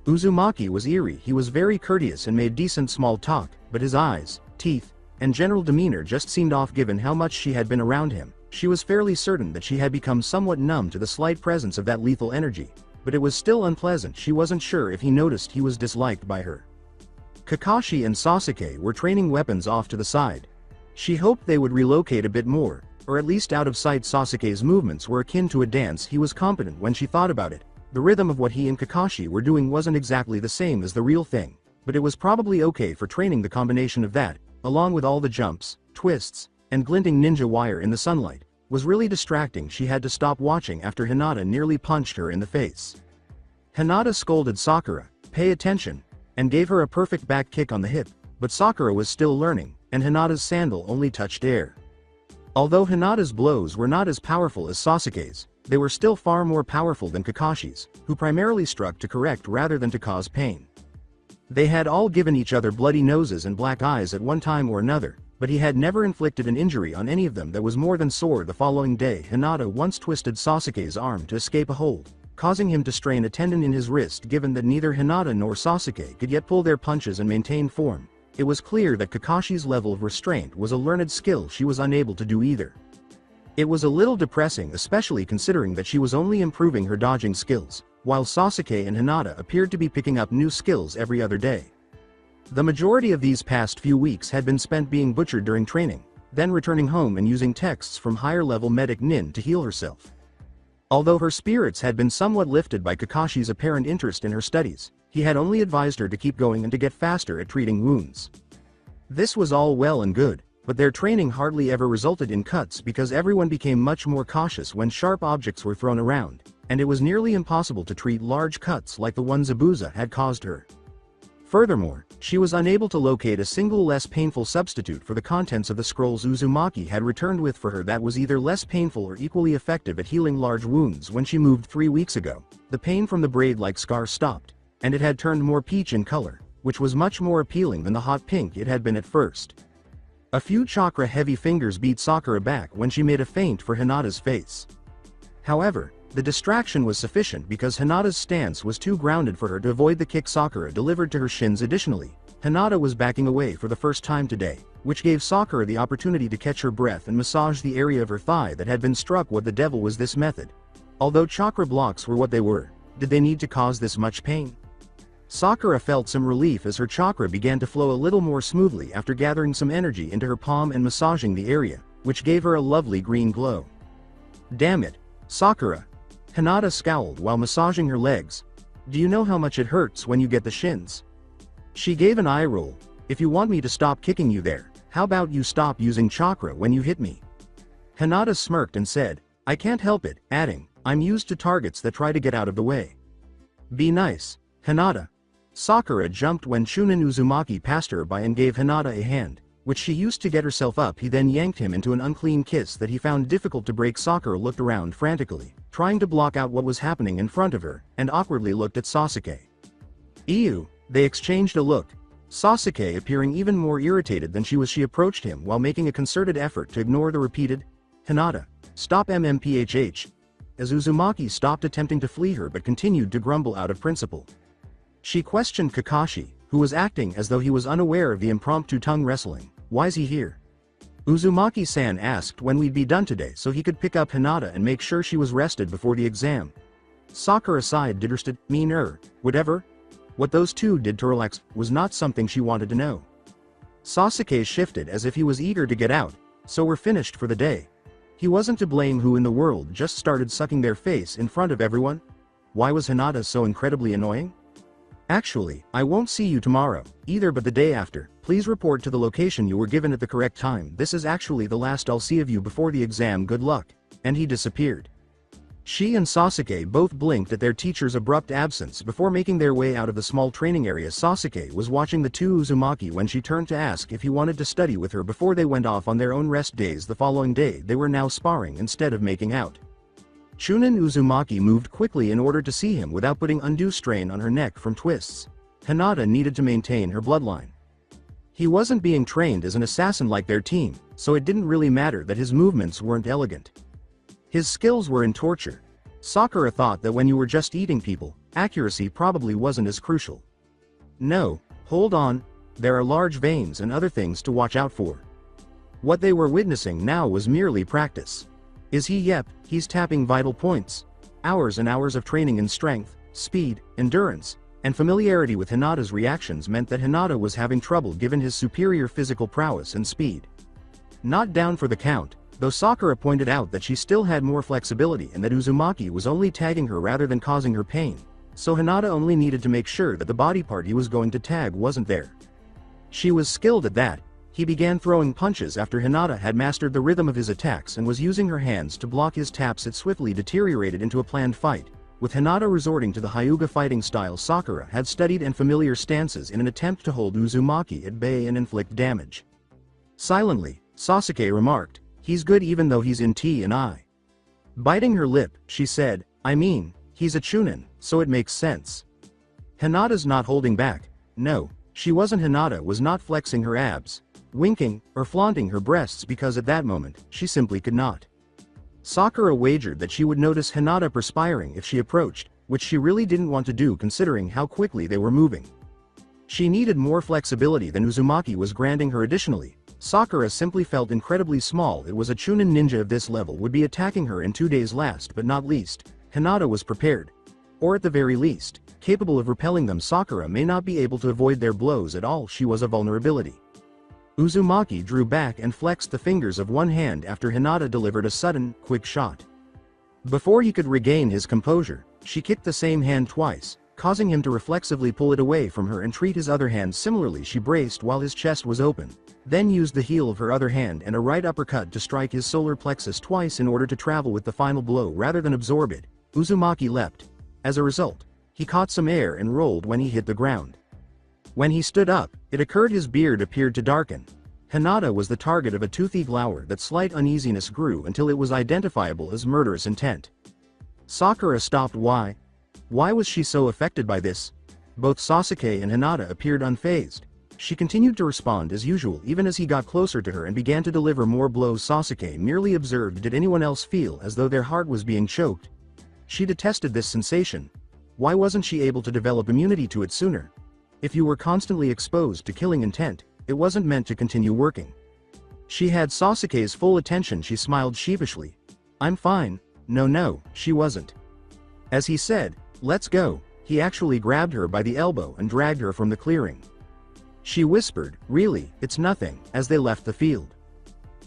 Uzumaki was eerie. He was very courteous and made decent small talk, but his eyes, teeth, and general demeanor just seemed off. Given how much she had been around him, she was fairly certain that she had become somewhat numb to the slight presence of that lethal energy, but it was still unpleasant. She wasn't sure if he noticed he was disliked by her. Kakashi and Sasuke were training weapons off to the side. She hoped they would relocate a bit more, or at least out of sight. Sasuke's movements were akin to a dance. He was competent when she thought about it. The rhythm of what he and Kakashi were doing wasn't exactly the same as the real thing, but it was probably okay for training. The combination of that, along with all the jumps, twists, and glinting ninja wire in the sunlight, was really distracting. She had to stop watching after Hinata nearly punched her in the face. Hinata scolded Sakura, "Pay attention," and gave her a perfect back kick on the hip, but Sakura was still learning, and Hinata's sandal only touched air. Although Hinata's blows were not as powerful as Sasuke's, they were still far more powerful than Kakashi's, who primarily struck to correct rather than to cause pain. They had all given each other bloody noses and black eyes at one time or another, but he had never inflicted an injury on any of them that was more than sore. The following day, Hinata once twisted Sasuke's arm to escape a hold, causing him to strain a tendon in his wrist. Given that neither Hinata nor Sasuke could yet pull their punches and maintain form, it was clear that Kakashi's level of restraint was a learned skill she was unable to do either. It was a little depressing, especially considering that she was only improving her dodging skills, while Sasuke and Hinata appeared to be picking up new skills every other day. The majority of these past few weeks had been spent being butchered during training, then returning home and using texts from higher-level medic Nin to heal herself. Although her spirits had been somewhat lifted by Kakashi's apparent interest in her studies, he had only advised her to keep going and to get faster at treating wounds. This was all well and good, but their training hardly ever resulted in cuts because everyone became much more cautious when sharp objects were thrown around, and it was nearly impossible to treat large cuts like the one Zabuza had caused her. Furthermore, she was unable to locate a single less painful substitute for the contents of the scrolls Uzumaki had returned with for her that was either less painful or equally effective at healing large wounds. When she moved 3 weeks ago, the pain from the braid-like scar stopped, and it had turned more peach in color, which was much more appealing than the hot pink it had been at first. A few chakra-heavy fingers beat Sakura back when she made a feint for Hinata's face. However, the distraction was sufficient because Hinata's stance was too grounded for her to avoid the kick Sakura delivered to her shins. Additionally, Hinata was backing away for the first time today, which gave Sakura the opportunity to catch her breath and massage the area of her thigh that had been struck. What the devil was this method? Although chakra blocks were what they were, did they need to cause this much pain? Sakura felt some relief as her chakra began to flow a little more smoothly after gathering some energy into her palm and massaging the area, which gave her a lovely green glow. Damn it, Sakura! Hinata scowled while massaging her legs. Do you know how much it hurts when you get the shins? She gave an eye roll. If you want me to stop kicking you there, how about you stop using chakra when you hit me? Hinata smirked and said, I can't help it, adding, I'm used to targets that try to get out of the way. Be nice, Hinata. Sakura jumped when Chunin Uzumaki passed her by and gave Hinata a hand, which she used to get herself up. He then yanked him into an unclean kiss that he found difficult to break. Sakura looked around frantically, trying to block out what was happening in front of her, and awkwardly looked at Sasuke. Ew, they exchanged a look. Sasuke appearing even more irritated than she was. She approached him while making a concerted effort to ignore the repeated, Hinata, stop MMPHH, as Uzumaki stopped attempting to flee her but continued to grumble out of principle. She questioned Kakashi, who was acting as though he was unaware of the impromptu tongue wrestling. Why's he here? Uzumaki-san asked when we'd be done today so he could pick up Hinata and make sure she was rested before the exam. Sakura sighed disgusted, whatever? What those two did to relax was not something she wanted to know. Sasuke shifted as if he was eager to get out, so we're finished for the day. He wasn't to blame. Who in the world just started sucking their face in front of everyone? Why was Hinata so incredibly annoying? Actually, I won't see you tomorrow, either, but the day after. Please report to the location you were given at the correct time. This is actually the last I'll see of you before the exam. Good luck. And he disappeared. She and Sasuke both blinked at their teacher's abrupt absence before making their way out of the small training area. Sasuke was watching the two Uzumaki when she turned to ask if he wanted to study with her before they went off on their own rest days. The following day they were now sparring instead of making out. Chunin Uzumaki moved quickly in order to see him without putting undue strain on her neck from twists. Hinata needed to maintain her bloodline. He wasn't being trained as an assassin like their team, so it didn't really matter that his movements weren't elegant. His skills were in torture. Sakura thought that when you were just eating people, accuracy probably wasn't as crucial. No, hold on, there are large veins and other things to watch out for. What they were witnessing now was merely practice. Is he? Yep, he's tapping vital points. Hours and hours of training in strength, speed, endurance, and familiarity with Hinata's reactions meant that Hinata was having trouble given his superior physical prowess and speed. Not down for the count, though Sakura pointed out that she still had more flexibility and that Uzumaki was only tagging her rather than causing her pain, so Hinata only needed to make sure that the body part he was going to tag wasn't there. She was skilled at that. He began throwing punches after Hinata had mastered the rhythm of his attacks and was using her hands to block his taps. It swiftly deteriorated into a planned fight, with Hinata resorting to the Hyuga fighting style Sakura had studied and familiar stances in an attempt to hold Uzumaki at bay and inflict damage. Silently, Sasuke remarked, "He's good even though he's in T&I." Biting her lip, she said, "I mean, he's a Chunin, so it makes sense." Hinata's not holding back. No, she wasn't. Hinata was not flexing her abs, winking, or flaunting her breasts because at that moment, she simply could not. Sakura wagered that she would notice Hinata perspiring if she approached, which she really didn't want to do considering how quickly they were moving. She needed more flexibility than Uzumaki was granting her. Additionally, Sakura simply felt incredibly small. It was a Chunin ninja of this level would be attacking her in 2 days. Last but not least, Hinata was prepared. Or at the very least, capable of repelling them. Sakura may not be able to avoid their blows at all. She was a vulnerability. Uzumaki drew back and flexed the fingers of one hand after Hinata delivered a sudden, quick shot. Before he could regain his composure, she kicked the same hand twice, causing him to reflexively pull it away from her and treat his other hand. Similarly, she braced while his chest was open, then used the heel of her other hand and a right uppercut to strike his solar plexus twice in order to travel with the final blow rather than absorb it. Uzumaki leapt. As a result, he caught some air and rolled when he hit the ground. When he stood up, it occurred his beard appeared to darken. Hinata was the target of a toothy glower. That slight uneasiness grew until it was identifiable as murderous intent. Sakura stopped. Why? Why was she so affected by this? Both Sasuke and Hinata appeared unfazed. She continued to respond as usual even as he got closer to her and began to deliver more blows. Sasuke merely observed. Did anyone else feel as though their heart was being choked? She detested this sensation. Why wasn't she able to develop immunity to it sooner? If you were constantly exposed to killing intent, it wasn't meant to continue working. She had Sasuke's full attention. She smiled sheepishly. "I'm fine." No, she wasn't. As he said, "Let's go," he actually grabbed her by the elbow and dragged her from the clearing. She whispered, "Really, it's nothing," as they left the field.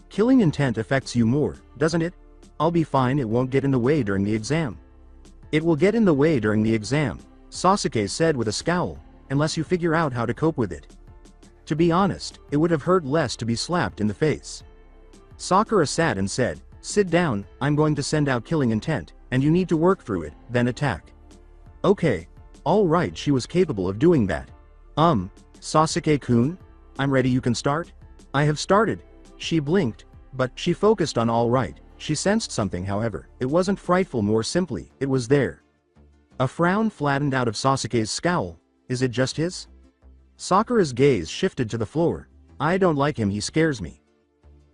Killing intent affects you more, doesn't it? I'll be fine. It won't get in the way during the exam. It will get in the way during the exam, Sasuke said with a scowl, unless you figure out how to cope with it. To be honest, it would have hurt less to be slapped in the face. Sakura sat and said, "Sit down, I'm going to send out killing intent, and you need to work through it, then attack." Okay. All right, she was capable of doing that. Sasuke-kun? I'm ready, you can start? I have started. She blinked, but she focused on all right. She sensed something, however. It wasn't frightful, more simply, it was there. A frown flattened out of Sasuke's scowl. Is it just his? Sakura's gaze shifted to the floor. I don't like him, he scares me.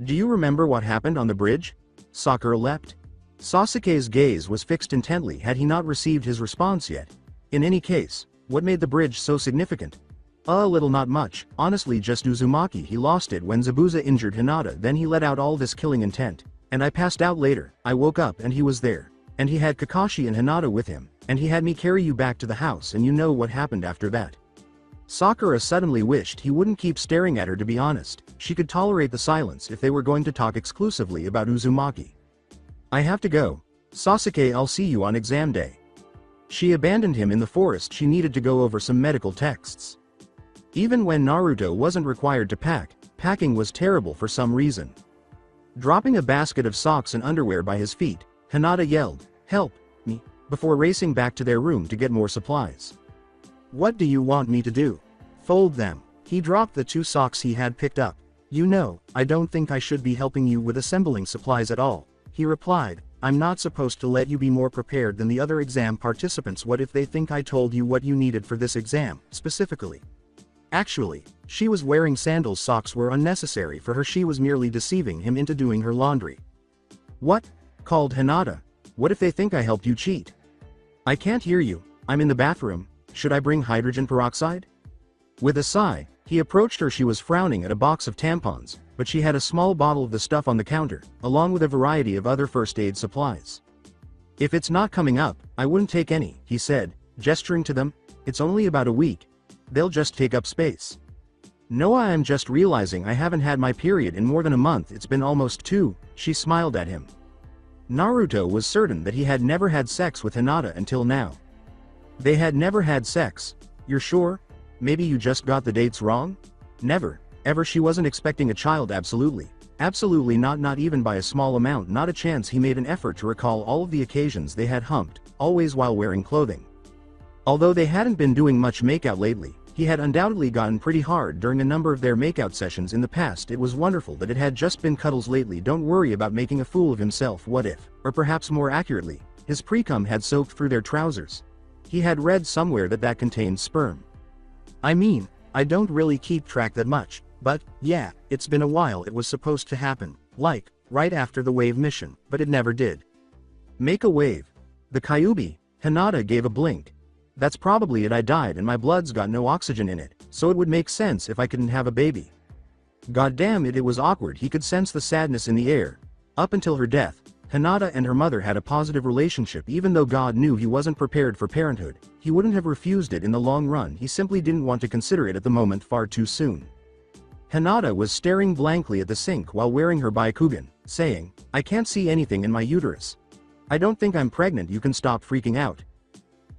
Do you remember what happened on the bridge? Sakura leapt. Sasuke's gaze was fixed intently. Had he not received his response yet? In any case, what made the bridge so significant? A little, not much, honestly, just Uzumaki. He lost it when Zabuza injured Hinata, then he let out all this killing intent. And I passed out later. I woke up and he was there. And he had Kakashi and Hinata with him. and he had me carry you back to the house, and you know what happened after that. Sakura suddenly wished he wouldn't keep staring at her. To be honest, she could tolerate the silence if they were going to talk exclusively about Uzumaki. I have to go. Sasuke, I'll see you on exam day. She abandoned him in the forest. She needed to go over some medical texts. Even when Naruto wasn't required to pack, packing was terrible for some reason. Dropping a basket of socks and underwear by his feet, Hinata yelled, "Help me," before racing back to their room to get more supplies. What do you want me to do? Fold them. He dropped the 2 socks he had picked up. You know, I don't think I should be helping you with assembling supplies at all. He replied, I'm not supposed to let you be more prepared than the other exam participants. What if they think I told you what you needed for this exam, specifically? Actually, she was wearing sandals. Socks were unnecessary for her. She was merely deceiving him into doing her laundry. What? Called Hinata. What if they think I helped you cheat? I can't hear you. I'm in the bathroom. Should I bring hydrogen peroxide? With a sigh, he approached her. She was frowning at a box of tampons, but she had a small bottle of the stuff on the counter, along with a variety of other first aid supplies. If it's not coming up, I wouldn't take any, he said, gesturing to them. It's only about a week. They'll just take up space. Noah, I'm just realizing I haven't had my period in more than a month. It's been almost 2, she smiled at him. Naruto was certain that he had never had sex with Hinata until now. They had never had sex. You're sure? Maybe you just got the dates wrong? Never, ever. She wasn't expecting a child. Absolutely. Absolutely not, not even by a small amount, not a chance. He made an effort to recall all of the occasions they had humped, always while wearing clothing. Although they hadn't been doing much makeout lately, he had undoubtedly gotten pretty hard during a number of their makeout sessions in the past. It was wonderful that it had just been cuddles lately. Don't worry about making a fool of himself. What if, or perhaps more accurately, his pre-cum had soaked through their trousers? He had read somewhere that contained sperm. I mean, I don't really keep track that much, but, yeah, it's been a while. It was supposed to happen, like, right after the wave mission, but it never did. Make a wave. The Kyuubi. Hinata gave a blink. That's probably it. I died and my blood's got no oxygen in it, so it would make sense if I couldn't have a baby. Goddamn it, it was awkward. He could sense the sadness in the air. Up until her death, Hinata and her mother had a positive relationship. Even though God knew he wasn't prepared for parenthood, he wouldn't have refused it in the long run. He simply didn't want to consider it at the moment, far too soon. Hinata was staring blankly at the sink while wearing her Byakugan, saying, I can't see anything in my uterus. I don't think I'm pregnant. You can stop freaking out.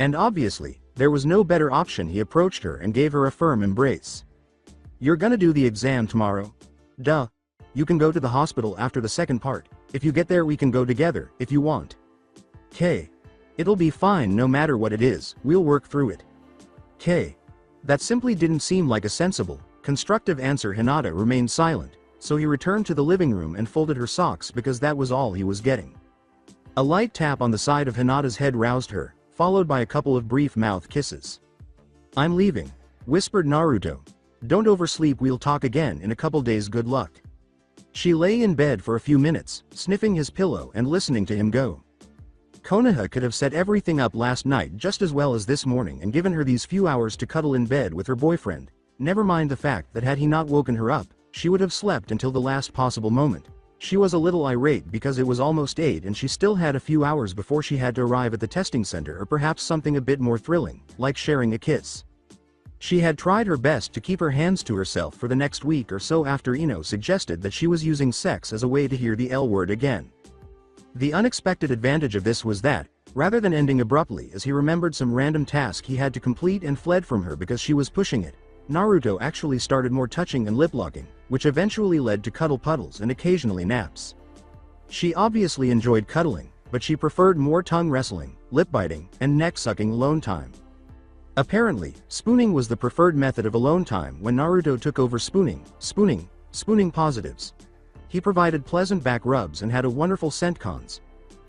And obviously, there was no better option. He approached her and gave her a firm embrace. You're gonna do the exam tomorrow? Duh. You can go to the hospital after the second part. If you get there, we can go together, if you want. K. It'll be fine no matter what it is, we'll work through it. K. That simply didn't seem like a sensible, constructive answer. Hinata remained silent, so he returned to the living room and folded her socks because that was all he was getting. A light tap on the side of Hinata's head roused her, followed by a couple of brief mouth kisses. I'm leaving, whispered Naruto. Don't oversleep. We'll talk again in a couple days. Good luck. She lay in bed for a few minutes, sniffing his pillow and listening to him go. Konoha could have set everything up last night just as well as this morning and given her these few hours to cuddle in bed with her boyfriend. Never mind the fact that had he not woken her up, she would have slept until the last possible moment. She was a little irate because it was almost 8 and she still had a few hours before she had to arrive at the testing center, or perhaps something a bit more thrilling, like sharing a kiss. She had tried her best to keep her hands to herself for the next week or so after Ino suggested that she was using sex as a way to hear the L word again. The unexpected advantage of this was that, rather than ending abruptly as he remembered some random task he had to complete and fled from her because she was pushing it, Naruto actually started more touching and lip-locking, which eventually led to cuddle puddles and occasionally naps. She obviously enjoyed cuddling, but she preferred more tongue wrestling, lip-biting, and neck-sucking alone time. Apparently, spooning was the preferred method of alone time when Naruto took over spooning positives. He provided pleasant back rubs and had a wonderful scent. Cons.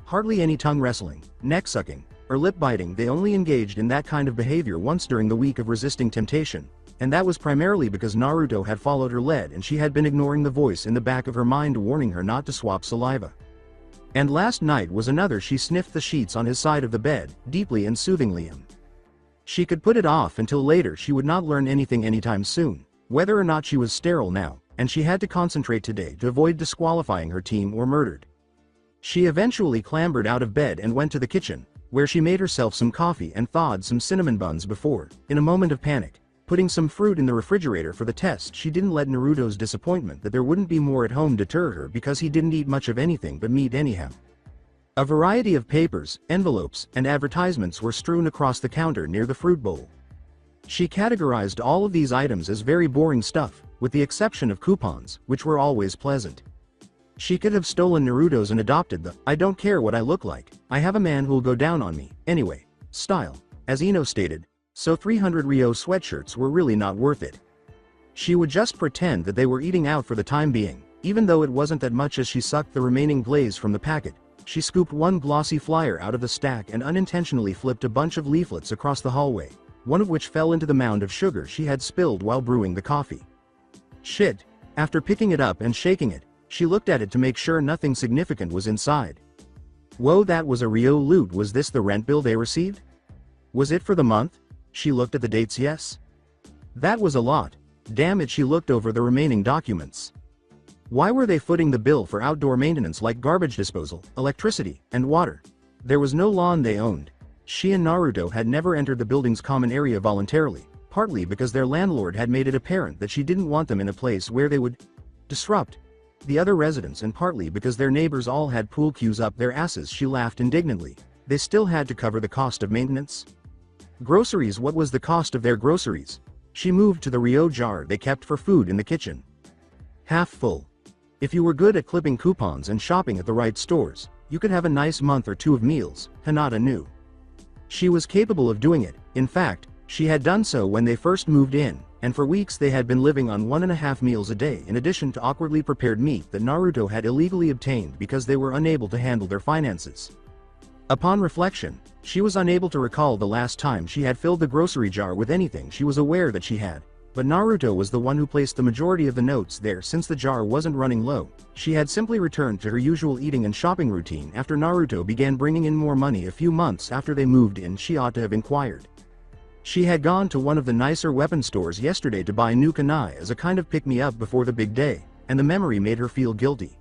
Hardly any tongue wrestling, neck sucking, or lip biting. They only engaged in that kind of behavior once during the week of resisting temptation, and that was primarily because Naruto had followed her lead and she had been ignoring the voice in the back of her mind warning her not to swap saliva. And last night was another. She sniffed the sheets on his side of the bed, deeply and soothingly. She could put it off until later. She would not learn anything anytime soon, whether or not she was sterile now, and she had to concentrate today to avoid disqualifying her team or murdered. She eventually clambered out of bed and went to the kitchen, where she made herself some coffee and thawed some cinnamon buns before, in a moment of panic, putting some fruit in the refrigerator for the test. She didn't let Naruto's disappointment that there wouldn't be more at home deter her because he didn't eat much of anything but meat anyhow. A variety of papers, envelopes, and advertisements were strewn across the counter near the fruit bowl. She categorized all of these items as very boring stuff, with the exception of coupons, which were always pleasant. She could have stolen Naruto's and adopted the "I don't care what I look like, I have a man who'll go down on me, anyway" style, as Ino stated, so 300 Ryo sweatshirts were really not worth it. She would just pretend that they were eating out for the time being, even though it wasn't that much. As she sucked the remaining glaze from the packet, she scooped one glossy flyer out of the stack and unintentionally flipped a bunch of leaflets across the hallway, one of which fell into the mound of sugar she had spilled while brewing the coffee. Shit. After picking it up and shaking it, she looked at it to make sure nothing significant was inside. Whoa, that was a Ryo loot. Was this the rent bill they received? Was it for the month? She looked at the dates. Yes. That was a lot. Damn it. She looked over the remaining documents. Why were they footing the bill for outdoor maintenance like garbage disposal, electricity, and water? There was no lawn they owned. She and Naruto had never entered the building's common area voluntarily, partly because their landlord had made it apparent that she didn't want them in a place where they would disrupt the other residents, and partly because their neighbors all had pool cues up their asses. She laughed indignantly. They still had to cover the cost of maintenance? Groceries. What was the cost of their groceries? She moved to the Ryo jar they kept for food in the kitchen. Half full. If you were good at clipping coupons and shopping at the right stores, you could have a nice month or two of meals, Hinata knew. She was capable of doing it. In fact, she had done so when they first moved in, and for weeks they had been living on 1.5 meals a day in addition to awkwardly prepared meat that Naruto had illegally obtained because they were unable to handle their finances. Upon reflection, she was unable to recall the last time she had filled the grocery jar with anything. She was aware that she had, but Naruto was the one who placed the majority of the notes there. Since the jar wasn't running low, she had simply returned to her usual eating and shopping routine. After Naruto began bringing in more money a few months after they moved in, she ought to have inquired. She had gone to one of the nicer weapon stores yesterday to buy new kunai as a kind of pick-me-up before the big day, and the memory made her feel guilty.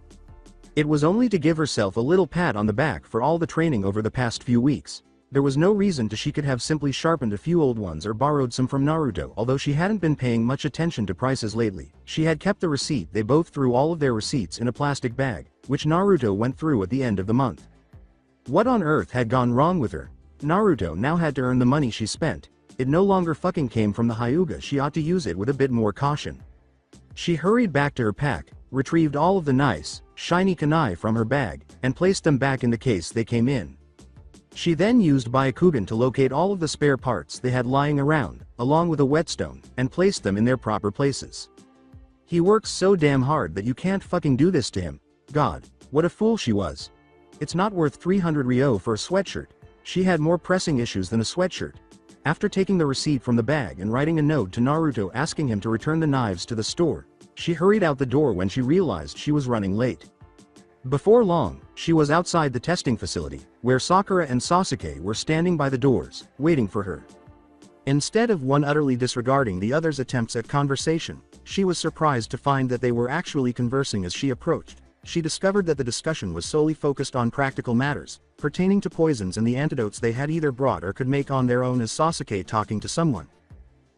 It was only to give herself a little pat on the back for all the training over the past few weeks. There was no reason to. She could have simply sharpened a few old ones or borrowed some from Naruto. Although she hadn't been paying much attention to prices lately, she had kept the receipt. They both threw all of their receipts in a plastic bag, which Naruto went through at the end of the month. What on earth had gone wrong with her? Naruto now had to earn the money she spent. It no longer fucking came from the Hyuga. She ought to use it with a bit more caution. She hurried back to her pack, retrieved all of the nice, shiny kunai from her bag, and placed them back in the case they came in. She then used Byakugan to locate all of the spare parts they had lying around, along with a whetstone, and placed them in their proper places. He works so damn hard that you can't fucking do this to him. God, what a fool she was. It's not worth 300 Ryo for a sweatshirt. She had more pressing issues than a sweatshirt. After taking the receipt from the bag and writing a note to Naruto asking him to return the knives to the store, she hurried out the door when she realized she was running late. Before long, she was outside the testing facility, where Sakura and Sasuke were standing by the doors, waiting for her. Instead of one utterly disregarding the other's attempts at conversation, she was surprised to find that they were actually conversing. As she approached, she discovered that the discussion was solely focused on practical matters, pertaining to poisons and the antidotes they had either brought or could make on their own. As Sasuke talking to someone.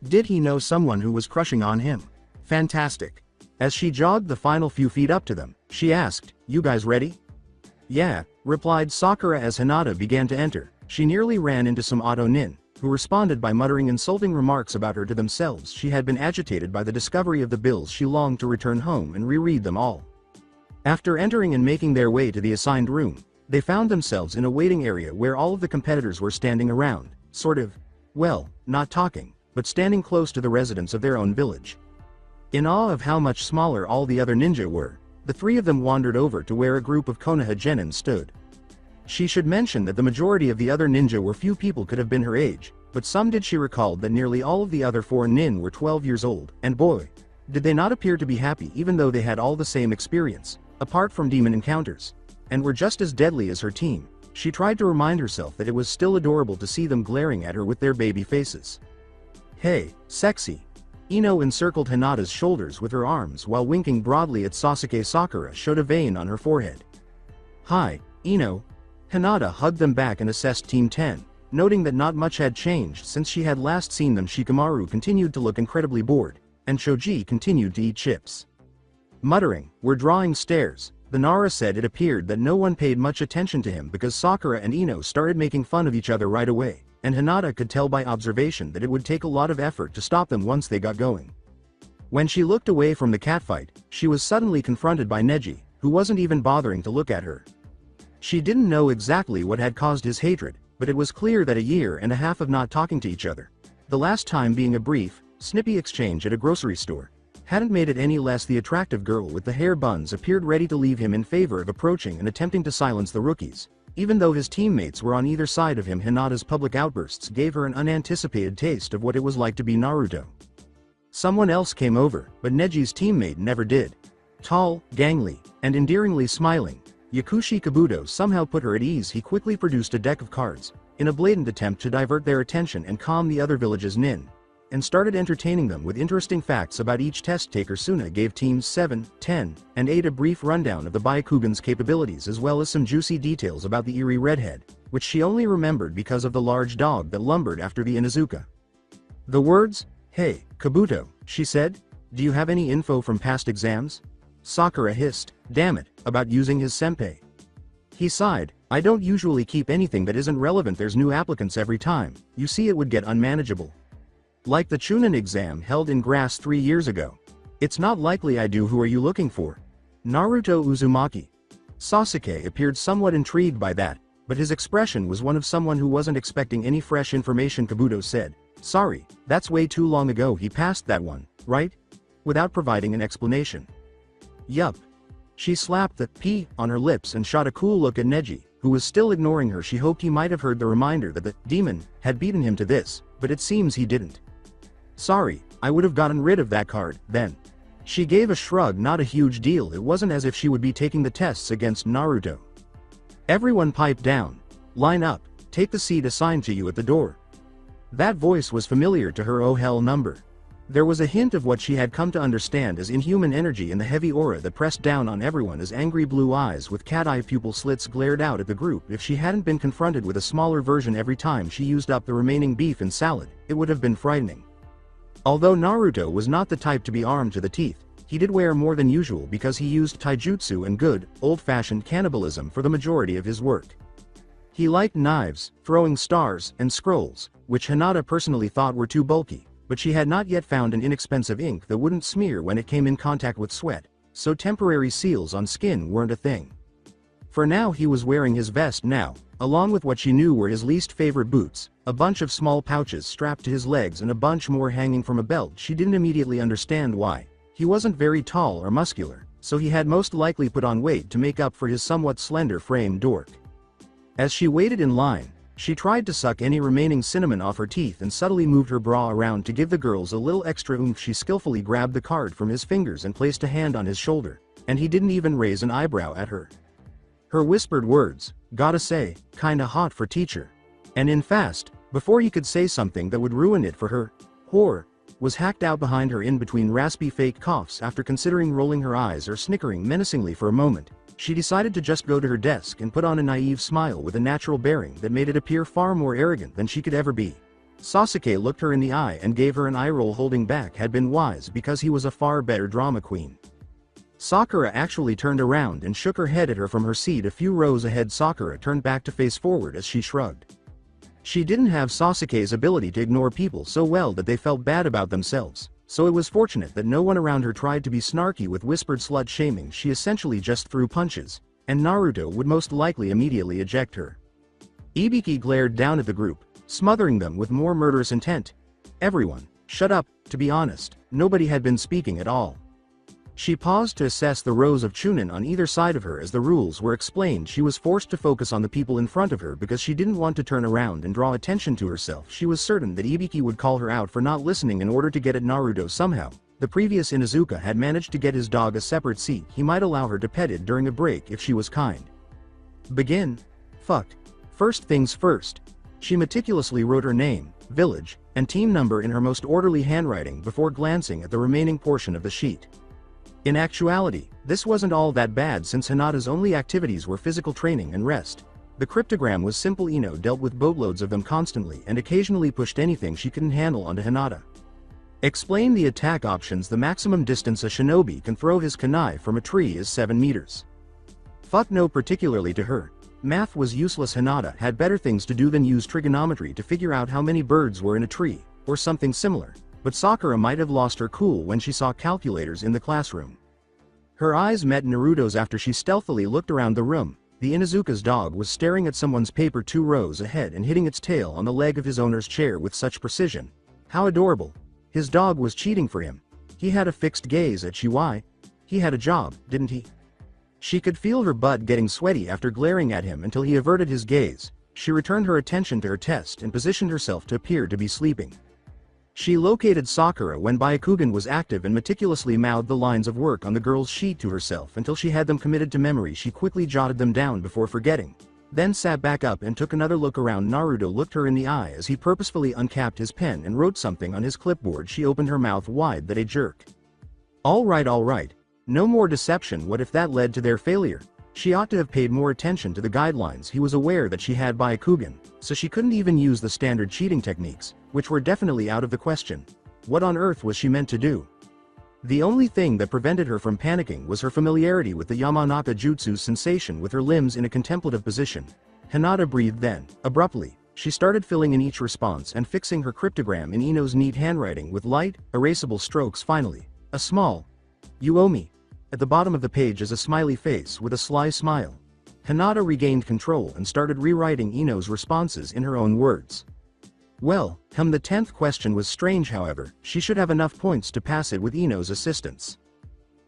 Did he know someone who was crushing on him? Fantastic. As she jogged the final few feet up to them, she asked, "You guys ready?" "Yeah," replied Sakura as Hinata began to enter. She nearly ran into some Auto Nin, who responded by muttering insulting remarks about her to themselves. She had been agitated by the discovery of the bills. She longed to return home and reread them all. After entering and making their way to the assigned room, they found themselves in a waiting area where all of the competitors were standing around, sort of, well, not talking, but standing close to the residents of their own village. In awe of how much smaller all the other ninja were, the three of them wandered over to where a group of Konoha genin stood. She should mention that the majority of the other ninja were few people could have been her age, but some did. She recalled that nearly all of the other four nin were 12 years old, and boy, did they not appear to be happy, even though they had all the same experience, apart from demon encounters, and were just as deadly as her team. She tried to remind herself that it was still adorable to see them glaring at her with their baby faces. "Hey, sexy." Ino encircled Hinata's shoulders with her arms while winking broadly at Sasuke. Sakura showed a vein on her forehead. "Hi, Ino." Hinata hugged them back and assessed Team 10, noting that not much had changed since she had last seen them. Shikamaru continued to look incredibly bored, and Shoji continued to eat chips. Muttering, "We're drawing stairs," the Nara said it appeared that no one paid much attention to him because Sakura and Ino started making fun of each other right away, and Hinata could tell by observation that it would take a lot of effort to stop them once they got going. When she looked away from the catfight, she was suddenly confronted by Neji, who wasn't even bothering to look at her. She didn't know exactly what had caused his hatred, but it was clear that a year and a half of not talking to each other, the last time being a brief, snippy exchange at a grocery store, hadn't made it any less. The attractive girl with the hair buns appeared ready to leave him in favor of approaching and attempting to silence the rookies. Even though his teammates were on either side of him, Hinata's public outbursts gave her an unanticipated taste of what it was like to be Naruto. Someone else came over, but Neji's teammate never did. Tall, gangly, and endearingly smiling, Yakushi Kabuto somehow put her at ease. He quickly produced a deck of cards, in a blatant attempt to divert their attention and calm the other village's nin, and started entertaining them with interesting facts about each test taker. Suna gave teams 7, 10, and 8 a brief rundown of the Byakugan's capabilities as well as some juicy details about the eerie redhead, which she only remembered because of the large dog that lumbered after the Inuzuka. The words, "Hey, Kabuto," she said, "do you have any info from past exams?" Sakura hissed, "Damn it, about using his senpai." He sighed, "I don't usually keep anything that isn't relevant. There's new applicants every time. You see, it would get unmanageable. Like the Chunin exam held in grass 3 years ago. It's not likely I do. Who are you looking for?" "Naruto Uzumaki." Sasuke appeared somewhat intrigued by that, but his expression was one of someone who wasn't expecting any fresh information. Kabuto said, "Sorry, that's way too long ago. He passed that one, right?" Without providing an explanation. "Yup." She slapped the P on her lips and shot a cool look at Neji, who was still ignoring her. She hoped he might have heard the reminder that the demon had beaten him to this, but it seems he didn't. "Sorry, I would have gotten rid of that card, then." She gave a shrug. Not a huge deal. It wasn't as if she would be taking the tests against Naruto. Everyone piped down. "Line up, take the seat assigned to you at the door." That voice was familiar to her. Oh hell number. There was a hint of what she had come to understand as inhuman energy in the heavy aura that pressed down on everyone as angry blue eyes with cat-eye pupil slits glared out at the group. If she hadn't been confronted with a smaller version every time she used up the remaining beef and salad, it would have been frightening. Although Naruto was not the type to be armed to the teeth, he did wear more than usual because he used taijutsu and good, old-fashioned cannibalism for the majority of his work. He liked knives, throwing stars, and scrolls, which Hinata personally thought were too bulky, but she had not yet found an inexpensive ink that wouldn't smear when it came in contact with sweat, so temporary seals on skin weren't a thing. For now he was wearing his vest now, along with what she knew were his least favorite boots, a bunch of small pouches strapped to his legs and a bunch more hanging from a belt. She didn't immediately understand why. He wasn't very tall or muscular, so he had most likely put on weight to make up for his somewhat slender frame. Dork. As she waited in line, she tried to suck any remaining cinnamon off her teeth and subtly moved her bra around to give the girls a little extra oomph. She skillfully grabbed the card from his fingers and placed a hand on his shoulder, and he didn't even raise an eyebrow at her. Her whispered words, "Gotta say, kinda hot for teacher." And in fast, before he could say something that would ruin it for her, whore, was hacked out behind her in between raspy fake coughs. After considering rolling her eyes or snickering menacingly for a moment, she decided to just go to her desk and put on a naive smile with a natural bearing that made it appear far more arrogant than she could ever be. Sasuke looked her in the eye and gave her an eye roll. Holding back had been wise because he was a far better drama queen. Sakura actually turned around and shook her head at her from her seat a few rows ahead. Sakura turned back to face forward as she shrugged. She didn't have Sasuke's ability to ignore people so well that they felt bad about themselves, so it was fortunate that no one around her tried to be snarky with whispered slut shaming. She essentially just threw punches, and Naruto would most likely immediately eject her. Ibiki glared down at the group, smothering them with more murderous intent. Everyone, shut up. To be honest, nobody had been speaking at all. She paused to assess the rows of Chunin on either side of her. As the rules were explained, she was forced to focus on the people in front of her because she didn't want to turn around and draw attention to herself. She was certain that Ibiki would call her out for not listening in order to get at Naruto somehow. The previous Inuzuka had managed to get his dog a separate seat. He might allow her to pet it during a break if she was kind. Begin? Fucked. First things first. She meticulously wrote her name, village, and team number in her most orderly handwriting before glancing at the remaining portion of the sheet. In actuality, this wasn't all that bad since Hinata's only activities were physical training and rest. The cryptogram was simple. Ino dealt with boatloads of them constantly and occasionally pushed anything she couldn't handle onto Hinata. Explain the attack options. The maximum distance a shinobi can throw his kunai from a tree is 7 meters. Fuck no, particularly to her. Math was useless. Hinata had better things to do than use trigonometry to figure out how many birds were in a tree, or something similar, but Sakura might have lost her cool when she saw calculators in the classroom. Her eyes met Naruto's after she stealthily looked around the room. The Inuzuka's dog was staring at someone's paper 2 rows ahead and hitting its tail on the leg of his owner's chair with such precision. How adorable. His dog was cheating for him. He had a fixed gaze at Shiwai. He had a job, didn't he? She could feel her butt getting sweaty after glaring at him until he averted his gaze. She returned her attention to her test and positioned herself to appear to be sleeping. She located Sakura when Byakugan was active and meticulously mouthed the lines of work on the girl's sheet to herself until she had them committed to memory. She quickly jotted them down before forgetting, then sat back up and took another look around. Naruto looked her in the eye as he purposefully uncapped his pen and wrote something on his clipboard. She opened her mouth wide. That a jerk. All right. No more deception. What if that led to their failure? She ought to have paid more attention to the guidelines. He was aware that she had Byakugan, so she couldn't even use the standard cheating techniques, which were definitely out of the question. What on earth was she meant to do? The only thing that prevented her from panicking was her familiarity with the Yamanaka Jutsu's sensation with her limbs in a contemplative position. Hinata breathed. Then, abruptly, she started filling in each response and fixing her cryptogram in Ino's neat handwriting with light, erasable strokes. Finally, a small "You owe me" at the bottom of the page is a smiley face with a sly smile. Hinata regained control and started rewriting Ino's responses in her own words. Well, the 10th question was strange. However, she should have enough points to pass it with Ino's assistance.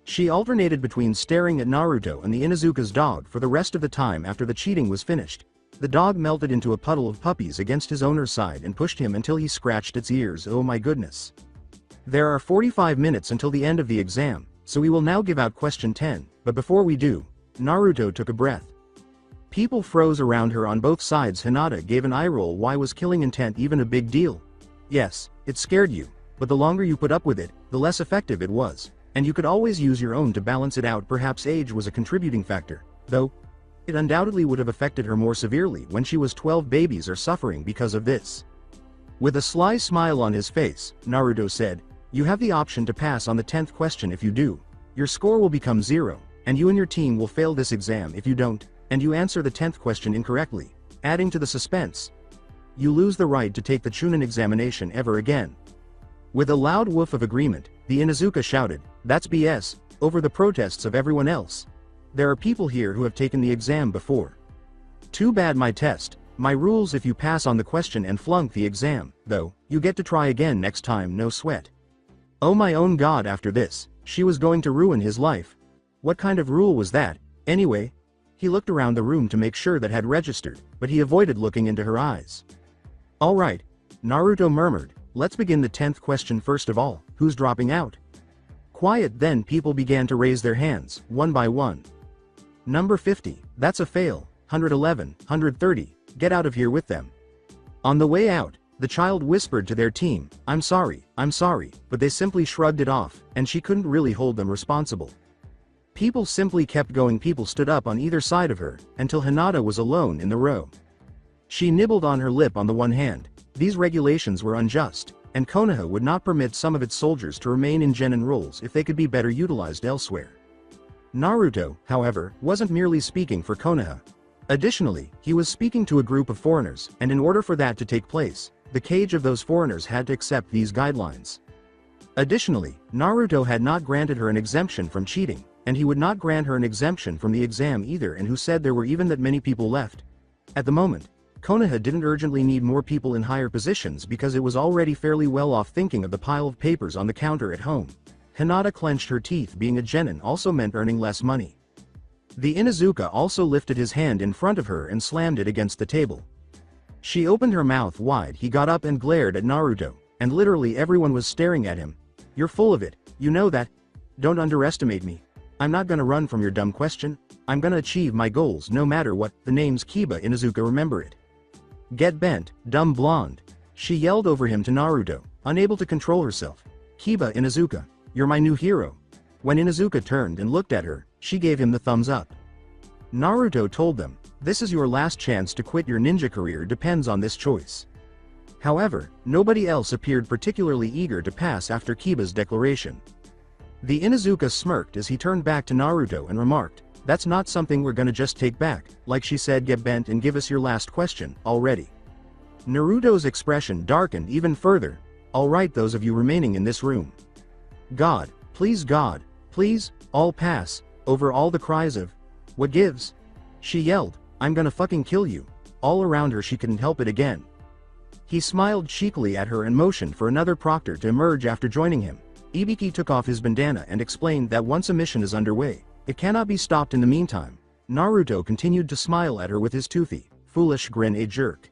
She alternated between staring at Naruto and the Inuzuka's dog for the rest of the time. After the cheating was finished, the dog melted into a puddle of puppies against his owner's side and pushed him until he scratched its ears. Oh my goodness. There are 45 minutes until the end of the exam, so we will now give out question 10, but before we do, Naruto took a breath. People froze around her on both sides. Hinata gave an eye roll. Why was killing intent even a big deal? Yes, it scared you, but the longer you put up with it, the less effective it was, and you could always use your own to balance it out. Perhaps age was a contributing factor, though. It undoubtedly would have affected her more severely when she was 12. Babies are suffering because of this. With a sly smile on his face, Naruto said, "You have the option to pass on the 10th question. If you do, your score will become 0, and you and your team will fail this exam. If you don't, and you answer the 10th question incorrectly, adding to the suspense, you lose the right to take the Chunin examination ever again." With a loud woof of agreement, the Inuzuka shouted, "That's BS," over the protests of everyone else. "There are people here who have taken the exam before. Too bad. My test, my rules: if you pass on the question and flunk the exam, though, you get to try again next time. No sweat." Oh my own god. After this, she was going to ruin his life. What kind of rule was that, anyway? He looked around the room to make sure that had registered, but he avoided looking into her eyes. "All right," Naruto murmured, "let's begin the 10th question first of all. Who's dropping out?" Quiet. Then people began to raise their hands, one by one. Number 50, that's a fail. 111, 130, get out of here with them. On the way out, the child whispered to their team, I'm sorry, but they simply shrugged it off, and she couldn't really hold them responsible. People simply kept going. People stood up on either side of her, until Hinata was alone in the row. She nibbled on her lip. On the one hand, these regulations were unjust, and Konoha would not permit some of its soldiers to remain in genin roles if they could be better utilized elsewhere. Naruto, however, wasn't merely speaking for Konoha. Additionally, he was speaking to a group of foreigners, and in order for that to take place, the cage of those foreigners had to accept these guidelines. Additionally, Naruto had not granted her an exemption from cheating, and he would not grant her an exemption from the exam either. And who said there were even that many people left? At the moment, Konoha didn't urgently need more people in higher positions because it was already fairly well off. Thinking of the pile of papers on the counter at home, Hinata clenched her teeth. Being a genin also meant earning less money. The Inuzuka also lifted his hand in front of her and slammed it against the table. She opened her mouth wide. He got up and glared at Naruto, and literally everyone was staring at him. You're full of it, you know that? Don't underestimate me. I'm not gonna run from your dumb question. I'm gonna achieve my goals no matter what. The name's Kiba Inuzuka, remember it. Get bent, dumb blonde. She yelled over him to Naruto, unable to control herself. Kiba Inuzuka, you're my new hero. When Inuzuka turned and looked at her, she gave him the thumbs up. Naruto told them, This is your last chance to quit your ninja career depends on this choice. However, nobody else appeared particularly eager to pass after Kiba's declaration. The Inuzuka smirked as he turned back to Naruto and remarked, "That's not something we're gonna just take back, like she said, get bent and give us your last question, already." Naruto's expression darkened even further. "Alright, those of you remaining in this room. God, please, all pass," over all the cries of, "What gives?" She yelled, "I'm gonna fucking kill you." All around her she couldn't help it again. He smiled cheekily at her and motioned for another proctor to emerge after joining him. Ibiki took off his bandana and explained that once a mission is underway, it cannot be stopped in the meantime. Naruto continued to smile at her with his toothy, foolish grin, a jerk.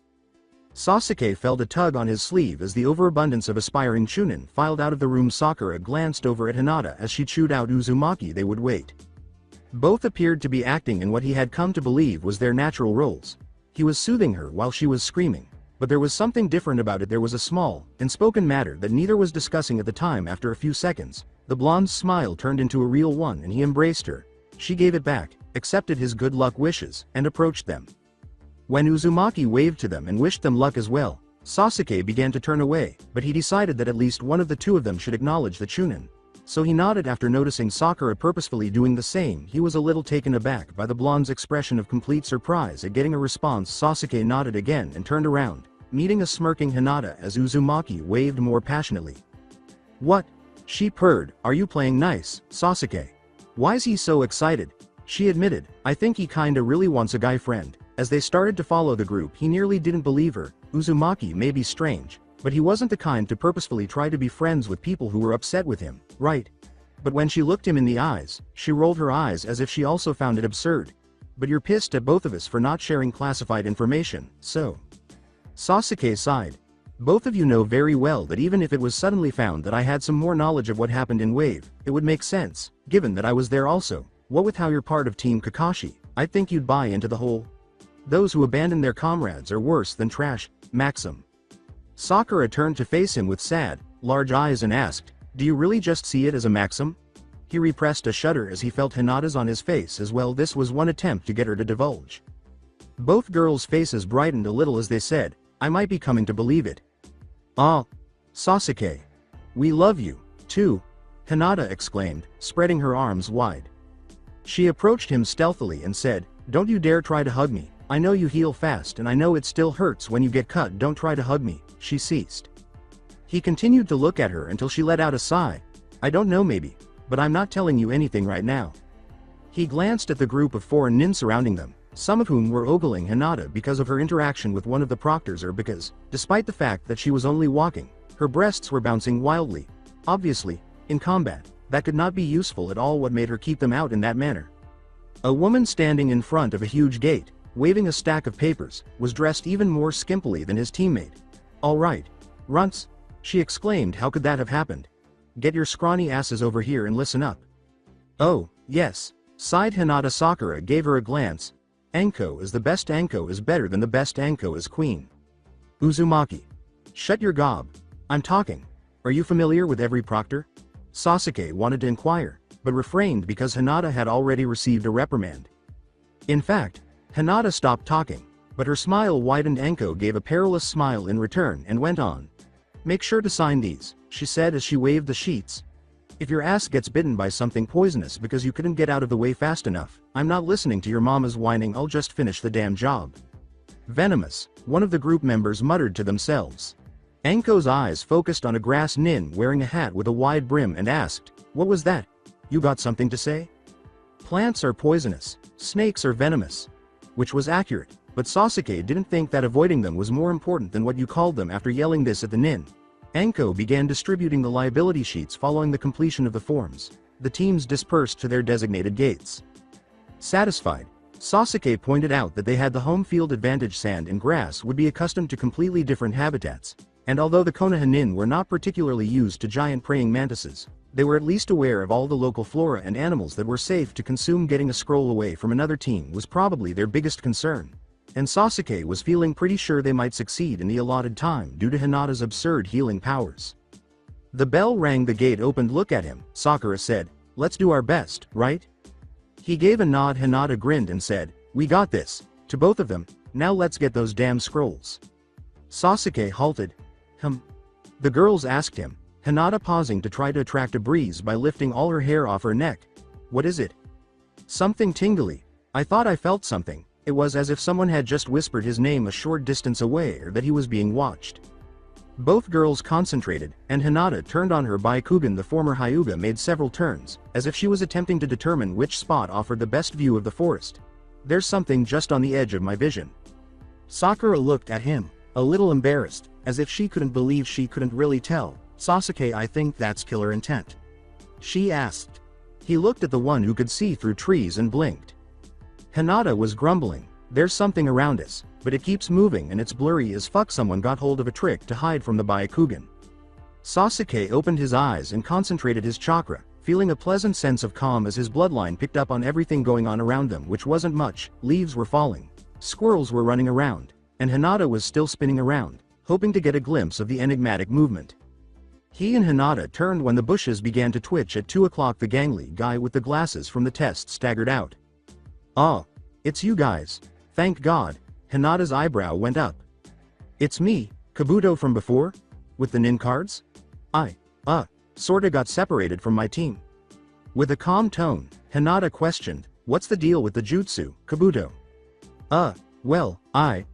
Sasuke felt a tug on his sleeve as the overabundance of aspiring chunin filed out of the room. Sakura glanced over at Hinata as she chewed out Uzumaki. They would wait. Both appeared to be acting in what he had come to believe was their natural roles. He was soothing her while she was screaming. But there was something different about it. There was a small, unspoken matter that neither was discussing at the time. After a few seconds, the blonde's smile turned into a real one and he embraced her. She gave it back, accepted his good luck wishes, and approached them. When Uzumaki waved to them and wished them luck as well, Sasuke began to turn away, but he decided that at least one of the two of them should acknowledge the chunin. So he nodded after noticing Sakura purposefully doing the same. He was a little taken aback by the blonde's expression of complete surprise at getting a response. Sasuke nodded again and turned around, meeting a smirking Hinata as Uzumaki waved more passionately. "What?" she purred. "Are you playing nice, Sasuke? Why's he so excited?" She admitted, "I think he kinda really wants a guy friend." As they started to follow the group, he nearly didn't believe her. Uzumaki may be strange, but he wasn't the kind to purposefully try to be friends with people who were upset with him, right? But when she looked him in the eyes, she rolled her eyes as if she also found it absurd. "But you're pissed at both of us for not sharing classified information, so..." Sasuke sighed. "Both of you know very well that even if it was suddenly found that I had some more knowledge of what happened in Wave, it would make sense, given that I was there also. What with how you're part of Team Kakashi, I'd think you'd buy into the whole 'those who abandon their comrades are worse than trash' maxim." Sakura turned to face him with sad, large eyes and asked, "Do you really just see it as a maxim?" He repressed a shudder as he felt Hinata's on his face as well. This was one attempt to get her to divulge. Both girls' faces brightened a little as they said, "I might be coming to believe it." "Ah, Sasuke. We love you, too," Hinata exclaimed, spreading her arms wide. She approached him stealthily and said, "Don't you dare try to hug me. I know you heal fast and I know it still hurts when you get cut. Don't try to hug me." She ceased. He continued to look at her until she let out a sigh. "I don't know, maybe, but I'm not telling you anything right now." He glanced at the group of foreign nin surrounding them, some of whom were ogling Hinata because of her interaction with one of the proctors or because, despite the fact that she was only walking, her breasts were bouncing wildly. Obviously, in combat, that could not be useful at all. What made her keep them out in that manner? A woman standing in front of a huge gate, waving a stack of papers, was dressed even more skimpily than his teammate. "All right, runts," she exclaimed. "How could that have happened? Get your scrawny asses over here and listen up." "Oh, yes," sighed Hinata. Sakura gave her a glance. "Anko is the best. Anko is better than the best. Anko is queen." Uzumaki. "Shut your gob. I'm talking. Are you familiar with every proctor?" Sasuke wanted to inquire, but refrained because Hinata had already received a reprimand. In fact, Hinata stopped talking, but her smile widened. Anko gave a perilous smile in return and went on. "Make sure to sign these," she said as she waved the sheets. "If your ass gets bitten by something poisonous because you couldn't get out of the way fast enough, I'm not listening to your mama's whining. I'll just finish the damn job." "Venomous," one of the group members muttered to themselves. Anko's eyes focused on a grass nin wearing a hat with a wide brim and asked, "What was that? You got something to say?" "Plants are poisonous, snakes are venomous." Which was accurate, but Sasuke didn't think that avoiding them was more important than what you called them. After yelling this at the nin, Anko began distributing the liability sheets. Following the completion of the forms, the teams dispersed to their designated gates. Satisfied, Sasuke pointed out that they had the home field advantage. Sand and grass would be accustomed to completely different habitats, and although the Konoha nin were not particularly used to giant praying mantises, they were at least aware of all the local flora and animals that were safe to consume. Getting a scroll away from another team was probably their biggest concern, and Sasuke was feeling pretty sure they might succeed in the allotted time due to Hinata's absurd healing powers. The bell rang. The gate opened. "Look at him," Sakura said. "Let's do our best, right?" He gave a nod. Hinata grinned and said, "We got this," To both of them, now let's get those damn scrolls. Sasuke halted. The girls asked him, Hinata pausing to try to attract a breeze by lifting all her hair off her neck. What is it? Something tingly. I thought I felt something. It was as if someone had just whispered his name a short distance away or that he was being watched. Both girls concentrated, and Hinata turned on her Byakugan. The former Hyuga made several turns, as if she was attempting to determine which spot offered the best view of the forest. There's something just on the edge of my vision. Sakura looked at him, a little embarrassed, as if she couldn't believe she couldn't really tell. Sasuke, I think that's killer intent. She asked. He looked at the one who could see through trees and blinked. Hinata was grumbling, there's something around us, but it keeps moving and it's blurry as fuck. Someone got hold of a trick to hide from the Byakugan. Sasuke opened his eyes and concentrated his chakra, feeling a pleasant sense of calm as his bloodline picked up on everything going on around them, which wasn't much. Leaves were falling, squirrels were running around, and Hinata was still spinning around, hoping to get a glimpse of the enigmatic movement. He and Hinata turned when the bushes began to twitch. At 2 o'clock, the gangly guy with the glasses from the test staggered out. "Ah, it's you guys. Thank God." Hinata's eyebrow went up. "It's me, Kabuto from before? With the nin cards? I, sorta got separated from my team." With a calm tone, Hinata questioned, "What's the deal with the jutsu, Kabuto?" Well, I,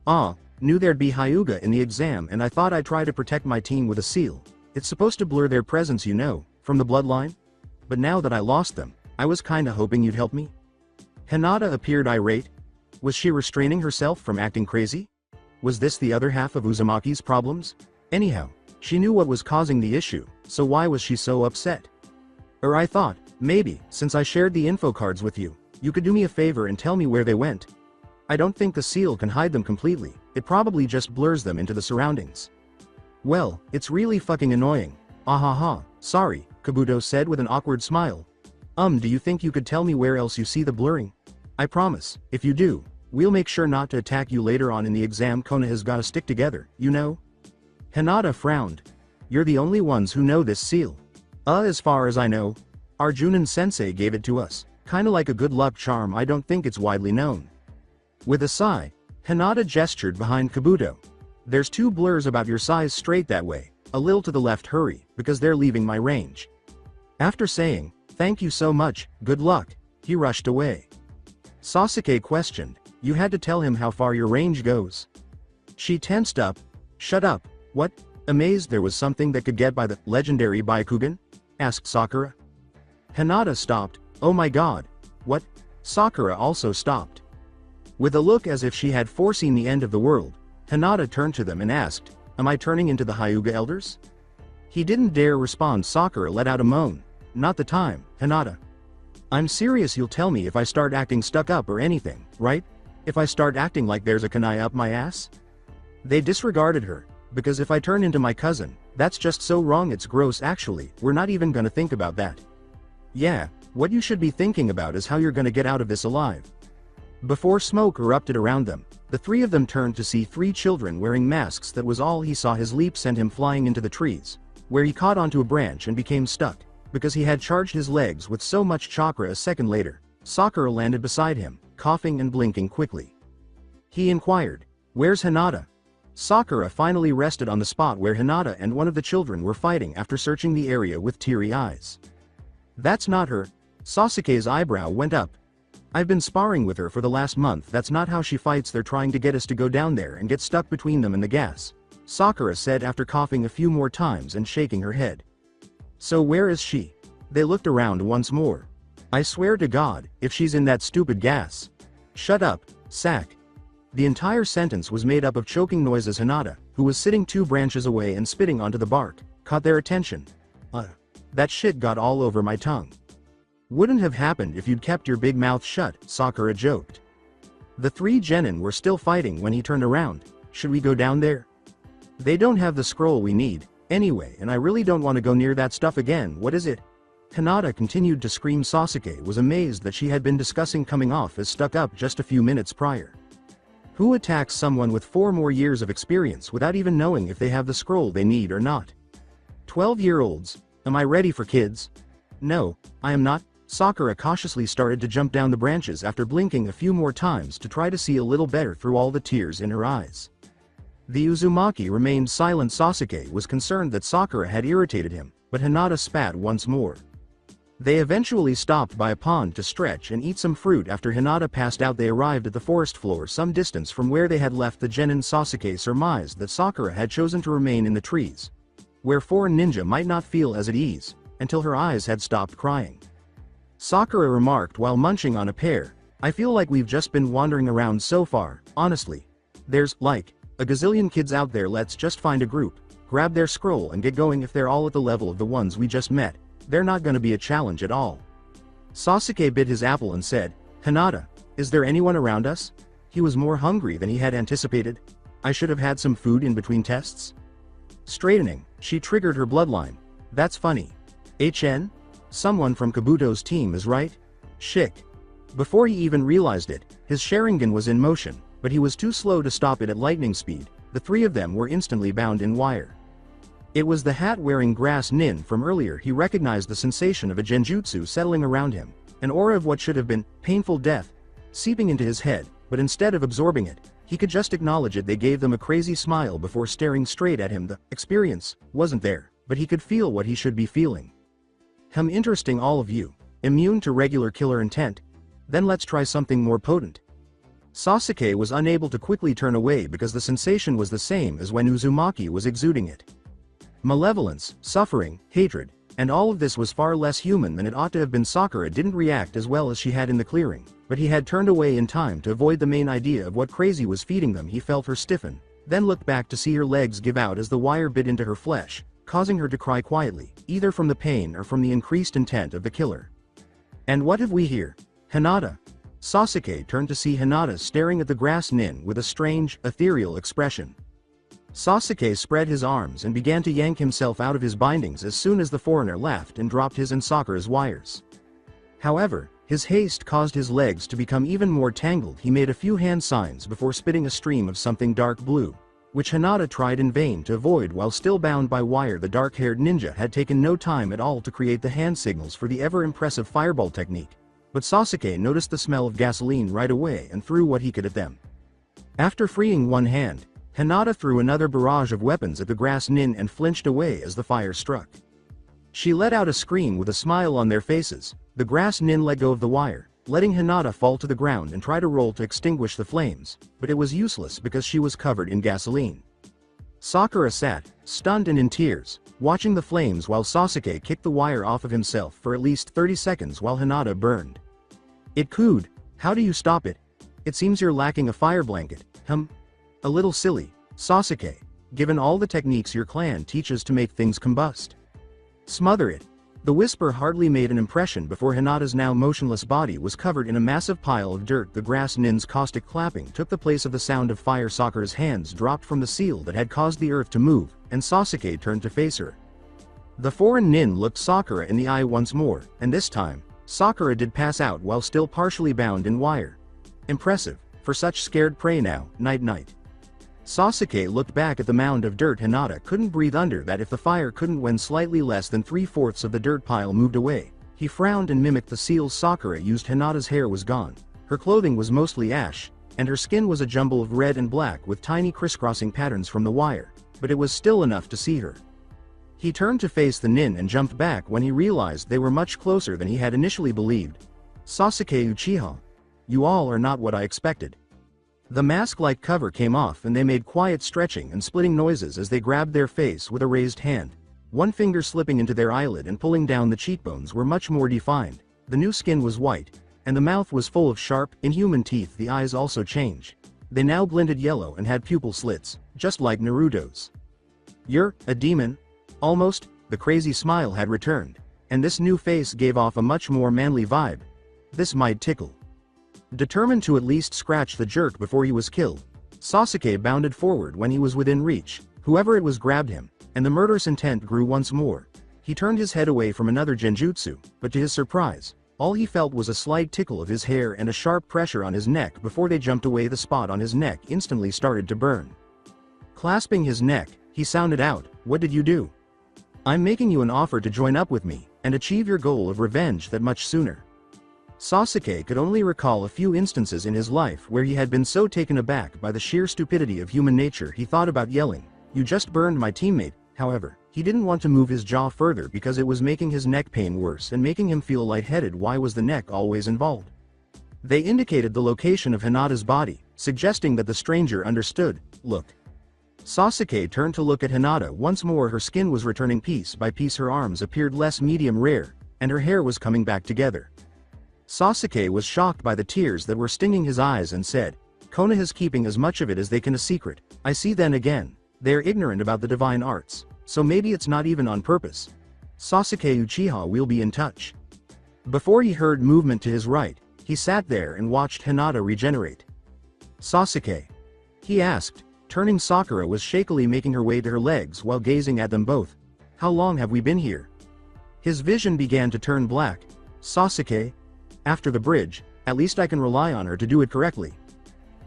knew there'd be Hyuga in the exam and I thought I'd try to protect my team with a seal. It's supposed to blur their presence, you know, from the bloodline. But now that I lost them, I was kinda hoping you'd help me." Hinata appeared irate. Was she restraining herself from acting crazy? Was this the other half of Uzumaki's problems? Anyhow, she knew what was causing the issue, so why was she so upset? I thought, maybe, since I shared the info cards with you, you could do me a favor and tell me where they went. I don't think the seal can hide them completely, it probably just blurs them into the surroundings. Well, it's really fucking annoying. Sorry, Kabuto said with an awkward smile. Do you think you could tell me where else you see the blurring? I promise, if you do, we'll make sure not to attack you later on in the exam. Kona has gotta stick together, you know? Hinata frowned. You're the only ones who know this seal. As far as I know, Arjunin-sensei gave it to us, kinda like a good luck charm. I don't think it's widely known. With a sigh, Hinata gestured behind Kabuto. There's 2 blurs about your size straight that way, a little to the left. Hurry, because they're leaving my range. After saying, thank you so much, good luck, he rushed away. Sasuke questioned, you had to tell him how far your range goes. She tensed up. Shut up, what? Amazed there was something that could get by the legendary Byakugan? Asked Sakura. Hinata stopped. Oh my god. What? Sakura also stopped. With a look as if she had foreseen the end of the world, Hinata turned to them and asked, am I turning into the Hyuga elders? He didn't dare respond. Sakura let out a moan. Not the time, Hinata. I'm serious. You'll tell me if I start acting stuck up or anything, right? If I start acting like there's a kunai up my ass? They disregarded her, because if I turn into my cousin, that's just so wrong. It's gross. Actually, we're not even gonna think about that. Yeah, what you should be thinking about is how you're gonna get out of this alive. Before smoke erupted around them, the 3 of them turned to see 3 children wearing masks. That was all he saw. His leap sent him flying into the trees, where he caught onto a branch and became stuck, because he had charged his legs with so much chakra. A second later, Sakura landed beside him, coughing and blinking quickly. He inquired, where's Hinata? Sakura finally rested on the spot where Hinata and one of the children were fighting after searching the area with teary eyes. That's not her. Sasuke's eyebrow went up. I've been sparring with her for the last month. That's not how she fights. They're trying to get us to go down there and get stuck between them and the gas, Sakura said after coughing a few more times and shaking her head. So where is she? They looked around once more. I swear to God, if she's in that stupid gas. Shut up, sack. The entire sentence was made up of choking noises. Hinata, who was sitting 2 branches away and spitting onto the bark, caught their attention. That shit got all over my tongue. Wouldn't have happened if you'd kept your big mouth shut, Sakura joked. The 3 genin were still fighting when he turned around. Should we go down there? They don't have the scroll we need, anyway, and I really don't want to go near that stuff again. What is it? Hinata continued to scream. Sasuke was amazed that she had been discussing coming off as stuck up just a few minutes prior. Who attacks someone with 4 more years of experience without even knowing if they have the scroll they need or not? 12-year-olds, am I ready for kids? No, I am not, Sakura cautiously started to jump down the branches after blinking a few more times to try to see a little better through all the tears in her eyes. The Uzumaki remained silent. Sasuke was concerned that Sakura had irritated him, but Hinata spat once more. They eventually stopped by a pond to stretch and eat some fruit. After Hinata passed out, they arrived at the forest floor some distance from where they had left the genin. Sasuke surmised that Sakura had chosen to remain in the trees, where foreign ninja might not feel as at ease, until her eyes had stopped crying. Sakura remarked while munching on a pear, "I feel like we've just been wandering around so far, honestly. There's, like, a gazillion kids out there. Let's just find a group, grab their scroll and get going. If they're all at the level of the ones we just met, they're not gonna be a challenge at all." Sasuke bit his apple and said, "Hinata, is there anyone around us?" He was more hungry than he had anticipated. "I should have had some food in between tests." Straightening, she triggered her bloodline. "That's funny. HN? Someone from Kabuto's team is right? Shik." Before he even realized it, his Sharingan was in motion, but he was too slow to stop it at lightning speed. The three of them were instantly bound in wire. It was the hat-wearing grass nin from earlier. He recognized the sensation of a genjutsu settling around him, an aura of what should have been painful death seeping into his head, but instead of absorbing it, he could just acknowledge it. They gave them a crazy smile before staring straight at him. The experience wasn't there, but he could feel what he should be feeling. Interesting. All of you immune to regular killer intent? Then let's try something more potent." Sasuke was unable to quickly turn away because the sensation was the same as when Uzumaki was exuding it. Malevolence, suffering, hatred, and all of this was far less human than it ought to have been. Sakura didn't react as well as she had in the clearing, but he had turned away in time to avoid the main idea of what crazy was feeding them. He felt her stiffen, then looked back to see her legs give out as the wire bit into her flesh, causing her to cry quietly, either from the pain or from the increased intent of the killer. "And what have we here? Hinata?" Sasuke turned to see Hinata staring at the grass nin with a strange, ethereal expression. Sasuke spread his arms and began to yank himself out of his bindings as soon as the foreigner laughed and dropped his and Sakura's wires. However, his haste caused his legs to become even more tangled. He made a few hand signs before spitting a stream of something dark blue, which Hinata tried in vain to avoid while still bound by wire. The dark-haired ninja had taken no time at all to create the hand signals for the ever-impressive fireball technique, but Sasuke noticed the smell of gasoline right away and threw what he could at them. After freeing one hand, Hinata threw another barrage of weapons at the grass nin and flinched away as the fire struck. She let out a scream with a smile on their faces. The grass nin let go of the wire, letting Hinata fall to the ground and try to roll to extinguish the flames, but it was useless because she was covered in gasoline. Sakura sat, stunned and in tears, watching the flames while Sasuke kicked the wire off of himself for at least 30 seconds while Hinata burned. "It cooed. How do you stop it? It seems you're lacking a fire blanket." A little silly, Sasuke, given all the techniques your clan teaches to make things combust. "Smother it." The whisper hardly made an impression before Hinata's now motionless body was covered in a massive pile of dirt. The grass nin's caustic clapping took the place of the sound of fire. Sakura's hands dropped from the seal that had caused the earth to move, and Sasuke turned to face her. The foreign nin looked Sakura in the eye once more, and this time, Sakura did pass out while still partially bound in wire. Impressive, for such scared prey. Now, night-night. Sasuke looked back at the mound of dirt. Hinata couldn't breathe under that if the fire couldn't. When slightly less than 3/4 of the dirt pile moved away, he frowned and mimicked the seals Sakura used. Hinata's hair was gone, her clothing was mostly ash, and her skin was a jumble of red and black with tiny crisscrossing patterns from the wire, but it was still enough to see her. He turned to face the nin and jumped back when he realized they were much closer than he had initially believed. "Sasuke Uchiha. You all are not what I expected." The mask-like cover came off and they made quiet stretching and splitting noises as they grabbed their face with a raised hand. One finger slipping into their eyelid and pulling down. The cheekbones were much more defined, the new skin was white, and the mouth was full of sharp, inhuman teeth. The eyes also changed. They now glinted yellow and had pupil slits, just like Naruto's. "You're a demon?" Almost, the crazy smile had returned, and this new face gave off a much more manly vibe. This might tickle. Determined to at least scratch the jerk before he was killed, Sasuke bounded forward when he was within reach. Whoever it was grabbed him, and the murderous intent grew once more. He turned his head away from another genjutsu, but to his surprise, all he felt was a slight tickle of his hair and a sharp pressure on his neck. Before they jumped away, the spot on his neck instantly started to burn. Clasping his neck, he sounded out, "What did you do?" I'm making you an offer to join up with me, and achieve your goal of revenge that much sooner. Sasuke could only recall a few instances in his life where he had been so taken aback by the sheer stupidity of human nature he thought about yelling, "You just burned my teammate." However, he didn't want to move his jaw further because it was making his neck pain worse and making him feel lightheaded. Why was the neck always involved? They indicated the location of Hinata's body, suggesting that the stranger understood. Look. Sasuke turned to look at Hinata once more. Her skin was returning piece by piece, her arms appeared less medium rare, and her hair was coming back together. Sasuke was shocked by the tears that were stinging his eyes and said, "Konoha's keeping as much of it as they can a secret. I see. Then again, they're ignorant about the divine arts, so maybe it's not even on purpose. Sasuke Uchiha will be in touch." Before he heard movement to his right, he sat there and watched Hinata regenerate. "Sasuke?" he asked, turning. Sakura was shakily making her way to her legs while gazing at them both. "How long have we been here?" His vision began to turn black. "Sasuke? After the bridge, at least I can rely on her to do it correctly."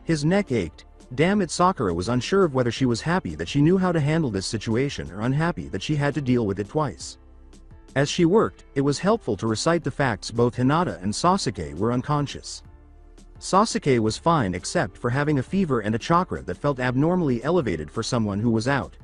His neck ached. Damn it, Sakura was unsure of whether she was happy that she knew how to handle this situation or unhappy that she had to deal with it twice. As she worked, it was helpful to recite the facts. Both Hinata and Sasuke were unconscious. Sasuke was fine except for having a fever and a chakra that felt abnormally elevated for someone who was out.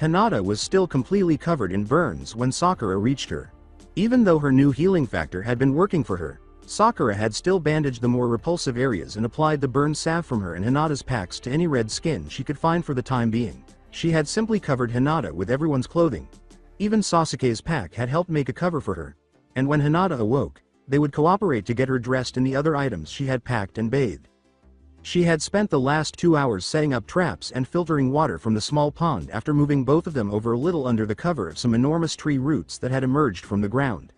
Hinata was still completely covered in burns when Sakura reached her. Even though her new healing factor had been working for her, Sakura had still bandaged the more repulsive areas and applied the burn salve from her and Hinata's packs to any red skin she could find. For the time being, she had simply covered Hinata with everyone's clothing. Even Sasuke's pack had helped make a cover for her, and when Hinata awoke, they would cooperate to get her dressed in the other items she had packed and bathed. She had spent the last 2 hours setting up traps and filtering water from the small pond after moving both of them over a little under the cover of some enormous tree roots that had emerged from the ground.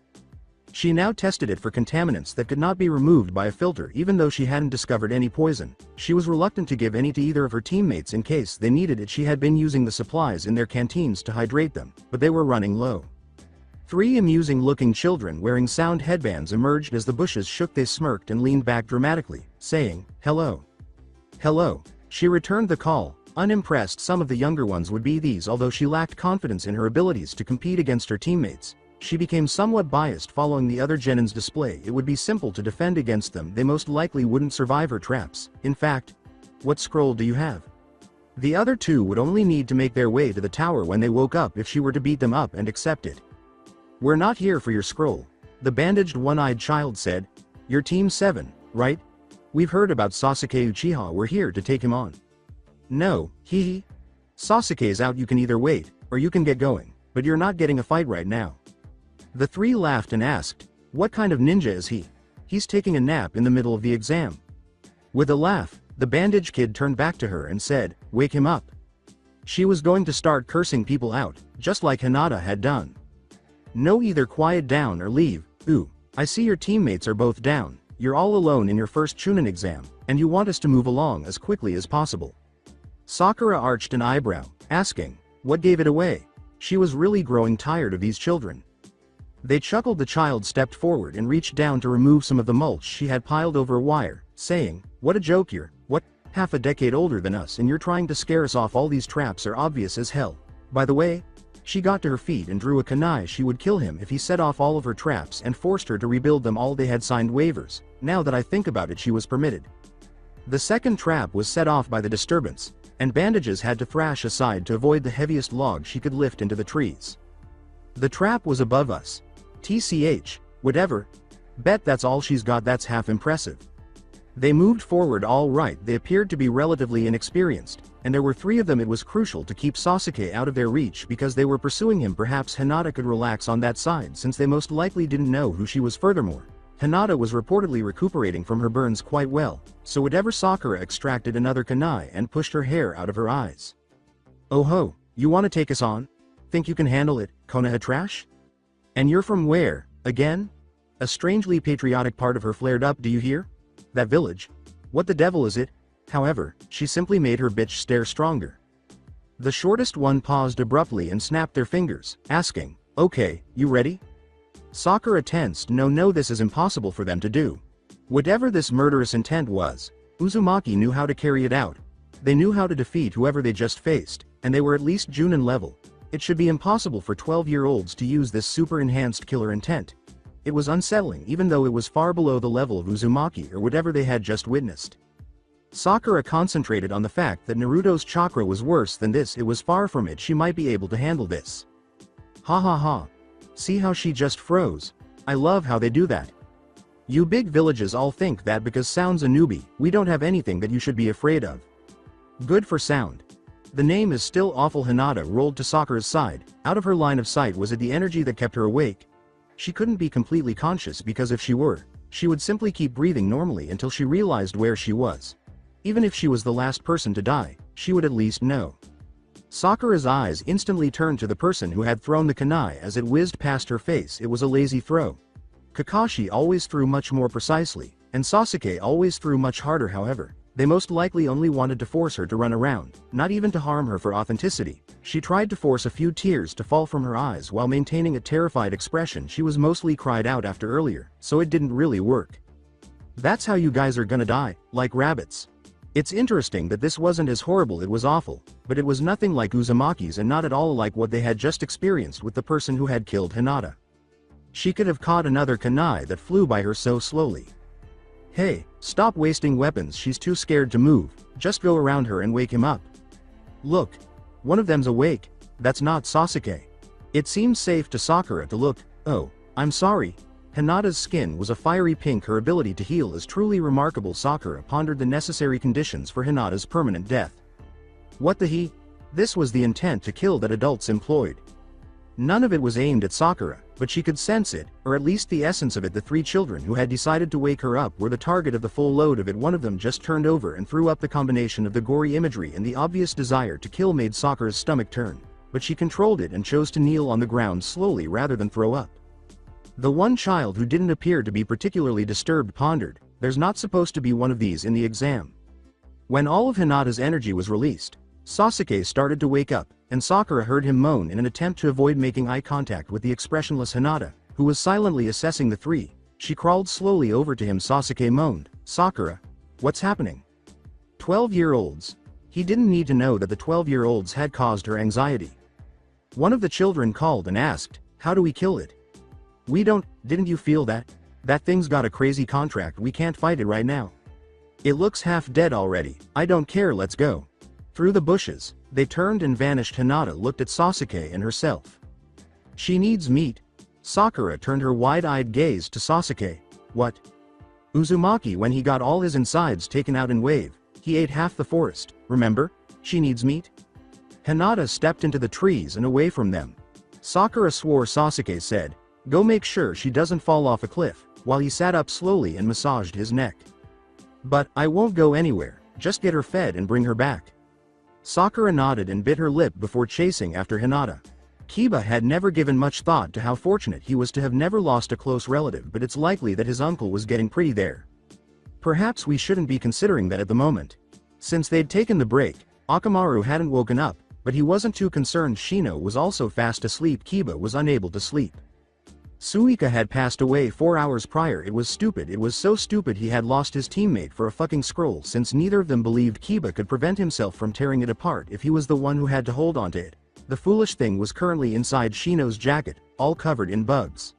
She now tested it for contaminants that could not be removed by a filter. Even though she hadn't discovered any poison, she was reluctant to give any to either of her teammates in case they needed it. She had been using the supplies in their canteens to hydrate them, but they were running low. 3 amusing-looking children wearing sound headbands emerged as the bushes shook. They smirked and leaned back dramatically, saying, "Hello. Hello." She returned the call, unimpressed some of the younger ones would be these. Although she lacked confidence in her abilities to compete against her teammates, she became somewhat biased following the other genins display. It would be simple to defend against them. They most likely wouldn't survive her traps. In fact, what scroll do you have? The other 2 would only need to make their way to the tower when they woke up if she were to beat them up and accept it. "We're not here for your scroll," the bandaged one-eyed child said. "You're Team 7, right? We've heard about Sasuke Uchiha. We're here to take him on." "No, he. Sasuke's out. You can either wait, or you can get going, but you're not getting a fight right now." The 3 laughed and asked, "What kind of ninja is he? He's taking a nap in the middle of the exam." With a laugh, the bandage kid turned back to her and said, "Wake him up." She was going to start cursing people out, just like Hinata had done. "No, either quiet down or leave." "Ooh, I see your teammates are both down. You're all alone in your first Chunin exam, and you want us to move along as quickly as possible." Sakura arched an eyebrow, asking, "What gave it away?" She was really growing tired of these children. They chuckled. The child stepped forward and reached down to remove some of the mulch she had piled over a wire, saying, "What a joke. You're, what, half a decade older than us and you're trying to scare us off. All these traps are obvious as hell. By the way," she got to her feet and drew a kunai. She would kill him if he set off all of her traps and forced her to rebuild them all. They had signed waivers. Now that I think about it, she was permitted. The second trap was set off by the disturbance, and bandages had to thrash aside to avoid the heaviest log she could lift into the trees. "The trap was above us. TCH, whatever. Bet that's all she's got. That's half impressive." They moved forward all right. They appeared to be relatively inexperienced, and there were 3 of them. It was crucial to keep Sasuke out of their reach because they were pursuing him. Perhaps Hinata could relax on that side since they most likely didn't know who she was. Furthermore, Hinata was reportedly recuperating from her burns quite well, so whatever. Sakura extracted another kunai and pushed her hair out of her eyes. "Oh ho, you want to take us on? Think you can handle it, Konoha trash? And you're from where, again?" A strangely patriotic part of her flared up. "Do you hear? That village? What the devil is it?" However, she simply made her bitch stare stronger. The shortest one paused abruptly and snapped their fingers, asking, "Okay, you ready?" Sakura tensed. No, this is impossible for them to do. Whatever this murderous intent was, Uzumaki knew how to carry it out. They knew how to defeat whoever they just faced, and they were at least Junin level. It should be impossible for 12-year-olds to use this super-enhanced killer intent. It was unsettling even though it was far below the level of Uzumaki or whatever they had just witnessed. Sakura concentrated on the fact that Naruto's chakra was worse than this. It was far from it. She might be able to handle this. Ha ha ha. See how she just froze. I love how they do that. You big villages all think that because Sound's a newbie, we don't have anything that you should be afraid of. Good for Sound. The name is still awful. Hinata rolled to Sakura's side. Out of her line of sight was it the energy that kept her awake. She couldn't be completely conscious because if she were, she would simply keep breathing normally until she realized where she was. Even if she was the last person to die, she would at least know. Sakura's eyes instantly turned to the person who had thrown the kunai as it whizzed past her face. It was a lazy throw. Kakashi always threw much more precisely, and Sasuke always threw much harder. However, they most likely only wanted to force her to run around, not even to harm her for authenticity. She tried to force a few tears to fall from her eyes while maintaining a terrified expression. She was mostly cried out after earlier, so it didn't really work. That's how you guys are gonna die, like rabbits. It's interesting that this wasn't as horrible. It was awful, but it was nothing like Uzumaki's and not at all like what they had just experienced with the person who had killed Hinata. She could have caught another kunai that flew by her so slowly. Hey, stop wasting weapons. She's too scared to move. Just go around her and wake him up. Look. One of them's awake. That's not Sasuke. It seems safe to Sakura to look. Oh, I'm sorry. Hinata's skin was a fiery pink. Her ability to heal is truly remarkable. Sakura pondered the necessary conditions for Hinata's permanent death. What the he? This was the intent to kill that adults employed. None of it was aimed at Sakura, but she could sense it, or at least the essence of it. The three children who had decided to wake her up were the target of the full load of it. One of them just turned over and threw up. The combination of the gory imagery and the obvious desire to kill made Sakura's stomach turn, but she controlled it and chose to kneel on the ground slowly rather than throw up. The one child who didn't appear to be particularly disturbed pondered, there's not supposed to be one of these in the exam. When all of Hinata's energy was released, Sasuke started to wake up, and Sakura heard him moan in an attempt to avoid making eye contact with the expressionless Hinata, who was silently assessing the three. She crawled slowly over to him. Sasuke moaned, "Sakura, what's happening?" 12-year-olds. He didn't need to know that the 12-year-olds had caused her anxiety. One of the children called and asked, "How do we kill it?" Didn't you feel that? That thing's got a crazy contract. We can't fight it right now. It looks half dead already. I don't care, let's go. Through the bushes, they turned and vanished. Hinata looked at Sasuke and herself. She needs meat. Sakura turned her wide-eyed gaze to Sasuke. What? Uzumaki, when he got all his insides taken out in Wave, he ate half the forest, remember? She needs meat. Hinata stepped into the trees and away from them. Sakura swore. Sasuke said, "Go make sure she doesn't fall off a cliff," while he sat up slowly and massaged his neck. "But I won't go anywhere, just get her fed and bring her back." Sakura nodded and bit her lip before chasing after Hinata. Kiba had never given much thought to how fortunate he was to have never lost a close relative, but it's likely that his uncle was getting pretty there. Perhaps we shouldn't be considering that at the moment. Since they'd taken the break, Akamaru hadn't woken up, but he wasn't too concerned. Shino was also fast asleep. Kiba was unable to sleep. Suika had passed away 4 hours prior. It was stupid. It was so stupid he had lost his teammate for a fucking scroll, since neither of them believed Kiba could prevent himself from tearing it apart if he was the one who had to hold onto it. The foolish thing was currently inside Shino's jacket, all covered in bugs.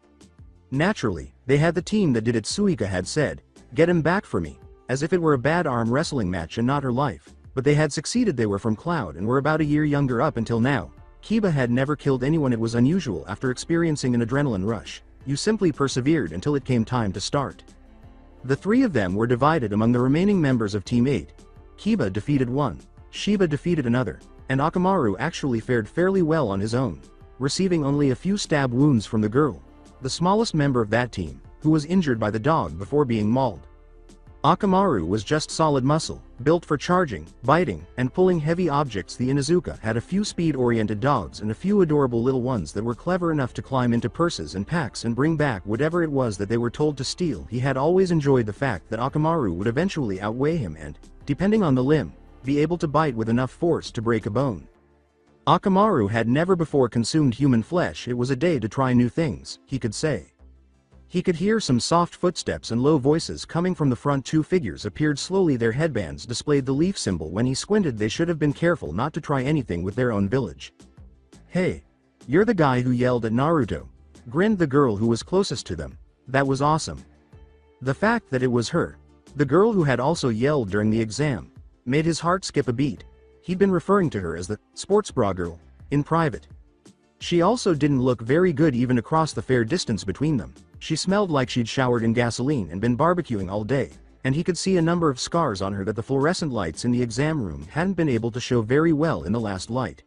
Naturally, they had the team that did it. Suika had said, "Get him back for me," as if it were a bad arm wrestling match and not her life, but they had succeeded. They were from Cloud and were about a year younger up until now. Kiba had never killed anyone. It was unusual after experiencing an adrenaline rush. You simply persevered until it came time to start. The three of them were divided among the remaining members of Team 8. Kiba defeated one, Shiba defeated another, and Akamaru actually fared fairly well on his own, receiving only a few stab wounds from the girl, the smallest member of that team, who was injured by the dog before being mauled. Akamaru was just solid muscle, built for charging, biting, and pulling heavy objects. The Inuzuka had a few speed-oriented dogs and a few adorable little ones that were clever enough to climb into purses and packs and bring back whatever it was that they were told to steal. He had always enjoyed the fact that Akamaru would eventually outweigh him and, depending on the limb, be able to bite with enough force to break a bone. Akamaru had never before consumed human flesh. It was a day to try new things, he could say. He could hear some soft footsteps and low voices coming from the front. Two figures appeared slowly. Their headbands displayed the leaf symbol. When he squinted, they should have been careful not to try anything with their own village. Hey. You're the guy who yelled at Naruto. Grinned the girl who was closest to them. That was awesome. The fact that it was her, the girl who had also yelled during the exam, made his heart skip a beat. He'd been referring to her as the sports bra girl in private. She also didn't look very good even across the fair distance between them. She smelled like she'd showered in gasoline and been barbecuing all day, and he could see a number of scars on her that the fluorescent lights in the exam room hadn't been able to show very well in the last light.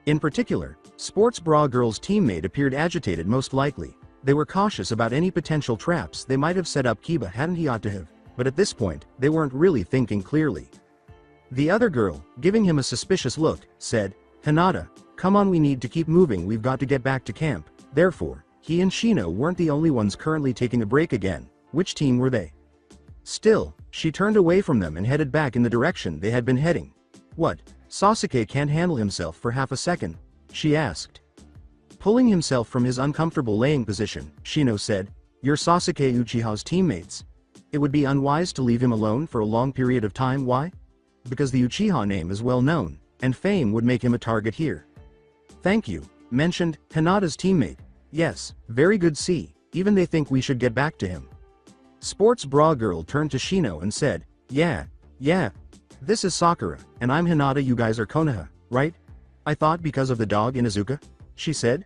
In particular, sports bra girl's teammate appeared agitated. Most likely, they were cautious about any potential traps they might have set up. Kiba hadn't he ought to have, but at this point, they weren't really thinking clearly. The other girl, giving him a suspicious look, said, Hinata, come on, we need to keep moving, we've got to get back to camp. Therefore, he and Shino weren't the only ones currently taking a break again. Which team were they? Still, she turned away from them and headed back in the direction they had been heading. What, Sasuke can't handle himself for half a second? She asked. Pulling himself from his uncomfortable laying position, Shino said, You're Sasuke Uchiha's teammates. It would be unwise to leave him alone for a long period of time. Why? Because the Uchiha name is well known, and fame would make him a target here. Thank you, mentioned Hinata's teammate. Yes, very good. See, even they think we should get back to him. Sports bra girl turned to Shino and said, Yeah. This is Sakura, and I'm Hinata. You guys are Konoha, right? I thought because of the dog Inuzuka, she said.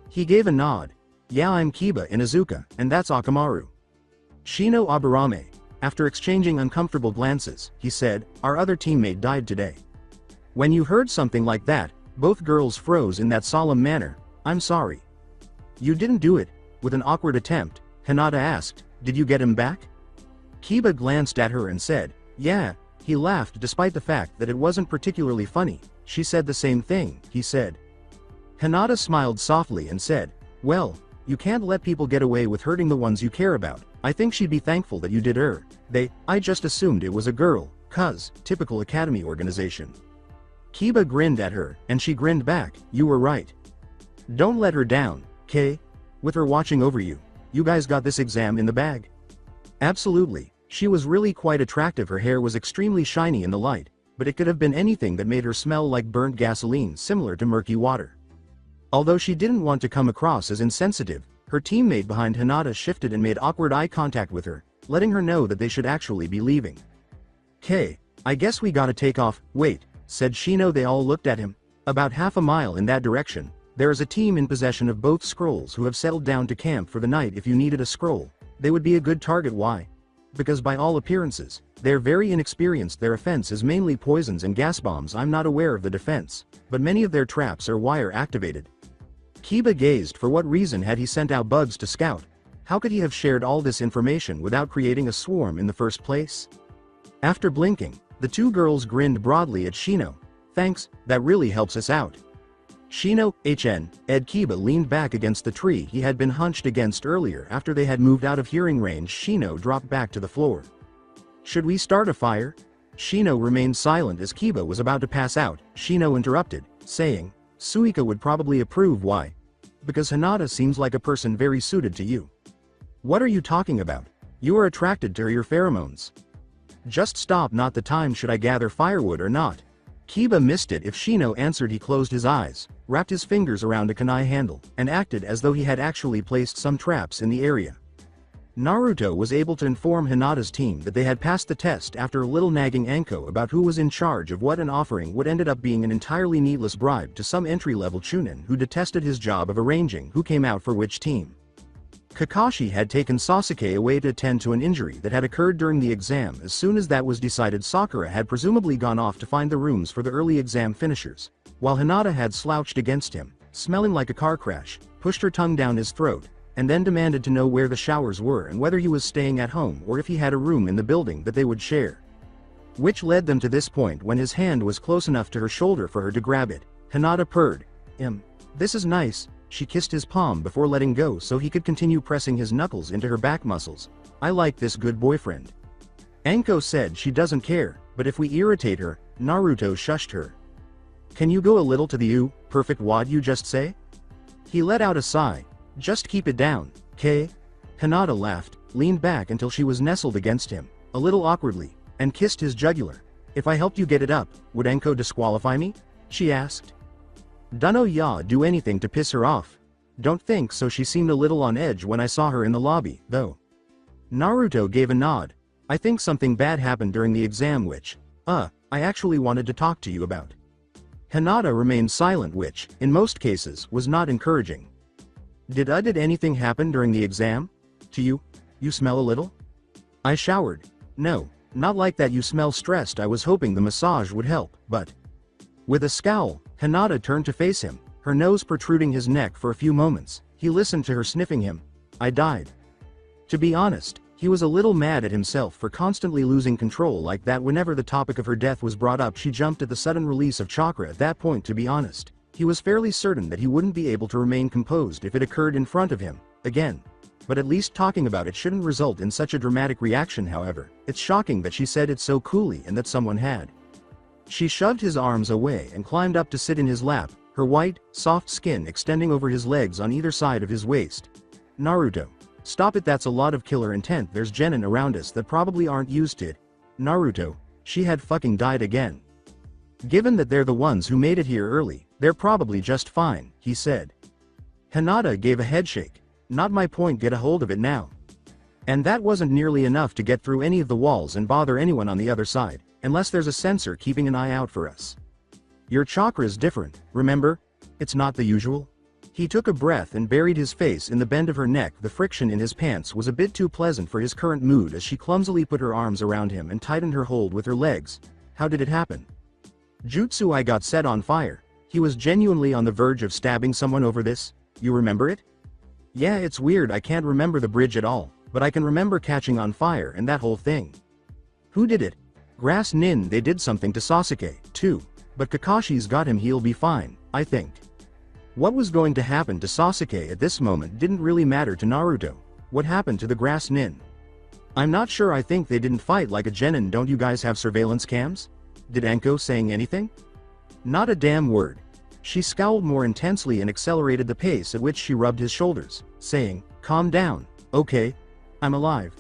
He gave a nod. Yeah, I'm Kiba Inuzuka, and that's Akamaru. Shino Aburame. After exchanging uncomfortable glances, he said, Our other teammate died today. When you heard something like that, both girls froze in that solemn manner. I'm sorry. You didn't do it. With an awkward attempt, Hinata asked, Did you get him back? Kiba glanced at her and said, Yeah. He laughed despite the fact that it wasn't particularly funny. She said the same thing, he said. Hinata smiled softly and said, Well, you can't let people get away with hurting the ones you care about. I think she'd be thankful that you did her. I just assumed it was a girl, cuz, typical academy organization. Kiba grinned at her, and she grinned back, You were right. Don't let her down, Kay. With her watching over you, you guys got this exam in the bag. Absolutely, she was really quite attractive. Her hair was extremely shiny in the light, but it could have been anything that made her smell like burnt gasoline, similar to murky water. Although she didn't want to come across as insensitive, her teammate behind Hinata shifted and made awkward eye contact with her, letting her know that they should actually be leaving. Kay, I guess we gotta take off. Wait, said Shino. They all looked at him. About half a mile in that direction, there is a team in possession of both scrolls who have settled down to camp for the night. If you needed a scroll, they would be a good target. Why? Because by all appearances, they're very inexperienced. Their offense is mainly poisons and gas bombs. I'm not aware of the defense, but many of their traps are wire activated. Kiba gazed. For what reason had he sent out bugs to scout? How could he have shared all this information without creating a swarm in the first place? After blinking, the two girls grinned broadly at Shino. Thanks, that really helps us out. Shino, Ed Kiba leaned back against the tree he had been hunched against earlier. After they had moved out of hearing range, Shino dropped back to the floor. Should we start a fire? Shino remained silent as Kiba was about to pass out. Shino interrupted, saying, Suika would probably approve. Why? Because Hinata seems like a person very suited to you. What are you talking about? You are attracted to her. Your pheromones. Just stop. Not the time. Should I gather firewood or not? Kiba missed it. If Shino answered, he closed his eyes, wrapped his fingers around a kunai handle, and acted as though he had actually placed some traps in the area. Naruto was able to inform Hinata's team that they had passed the test after a little nagging Anko about who was in charge of what, and offering what ended up being an entirely needless bribe to some entry-level chunin who detested his job of arranging who came out for which team. Kakashi had taken Sasuke away to attend to an injury that had occurred during the exam. As soon as that was decided, Sakura had presumably gone off to find the rooms for the early exam finishers, while Hinata had slouched against him, smelling like a car crash, pushed her tongue down his throat, and then demanded to know where the showers were and whether he was staying at home or if he had a room in the building that they would share. Which led them to this point when his hand was close enough to her shoulder for her to grab it. Hinata purred. This is nice. She kissed his palm before letting go so he could continue pressing his knuckles into her back muscles. I like this good boyfriend. Anko said she doesn't care, but if we irritate her, Naruto shushed her. Can you go a little to the perfect wad you just say? He let out a sigh. Just keep it down, Kay. Hinata laughed, leaned back until she was nestled against him, a little awkwardly, and kissed his jugular. If I helped you get it up, would Anko disqualify me? She asked. Dunno ya do anything to piss her off. Don't think so. She seemed a little on edge when I saw her in the lobby, though. Naruto gave a nod. I think something bad happened during the exam which, I actually wanted to talk to you about. Hinata remained silent which, in most cases, was not encouraging. Did anything happen during the exam? To you? You smell a little? I showered. No, not like that. You smell stressed. I was hoping the massage would help, but... With a scowl, Hinata turned to face him, her nose protruding his neck for a few moments. He listened to her sniffing him. I died. To be honest, he was a little mad at himself for constantly losing control like that. Whenever the topic of her death was brought up, she jumped at the sudden release of chakra. At that point, to be honest, he was fairly certain that he wouldn't be able to remain composed if it occurred in front of him, again. But at least talking about it shouldn't result in such a dramatic reaction. However, it's shocking that she said it so coolly and that someone had. She shoved his arms away and climbed up to sit in his lap, her white, soft skin extending over his legs on either side of his waist. Naruto. Stop it, that's a lot of killer intent. There's genin around us that probably aren't used to it. Naruto. She had fucking died again. Given that they're the ones who made it here early, they're probably just fine, he said. Hinata gave a headshake. Not my point, get a hold of it now. And that wasn't nearly enough to get through any of the walls and bother anyone on the other side, unless there's a sensor keeping an eye out for us. Your chakra's different, remember? It's not the usual. He took a breath and buried his face in the bend of her neck. The friction in his pants was a bit too pleasant for his current mood as she clumsily put her arms around him and tightened her hold with her legs. How did it happen? Jutsu, I got set on fire. He was genuinely on the verge of stabbing someone over this. You remember it? Yeah, it's weird, I can't remember the bridge at all, but I can remember catching on fire and that whole thing. Who did it? Grass Nin. They did something to Sasuke, too. But Kakashi's got him, he'll be fine, I think. What was going to happen to Sasuke at this moment didn't really matter to Naruto. What happened to the Grass Nin? I'm not sure, I think they didn't fight like a genin. Don't you guys have surveillance cams? Did Anko saying anything? Not a damn word. She scowled more intensely and accelerated the pace at which she rubbed his shoulders, saying, calm down, okay? I'm alive.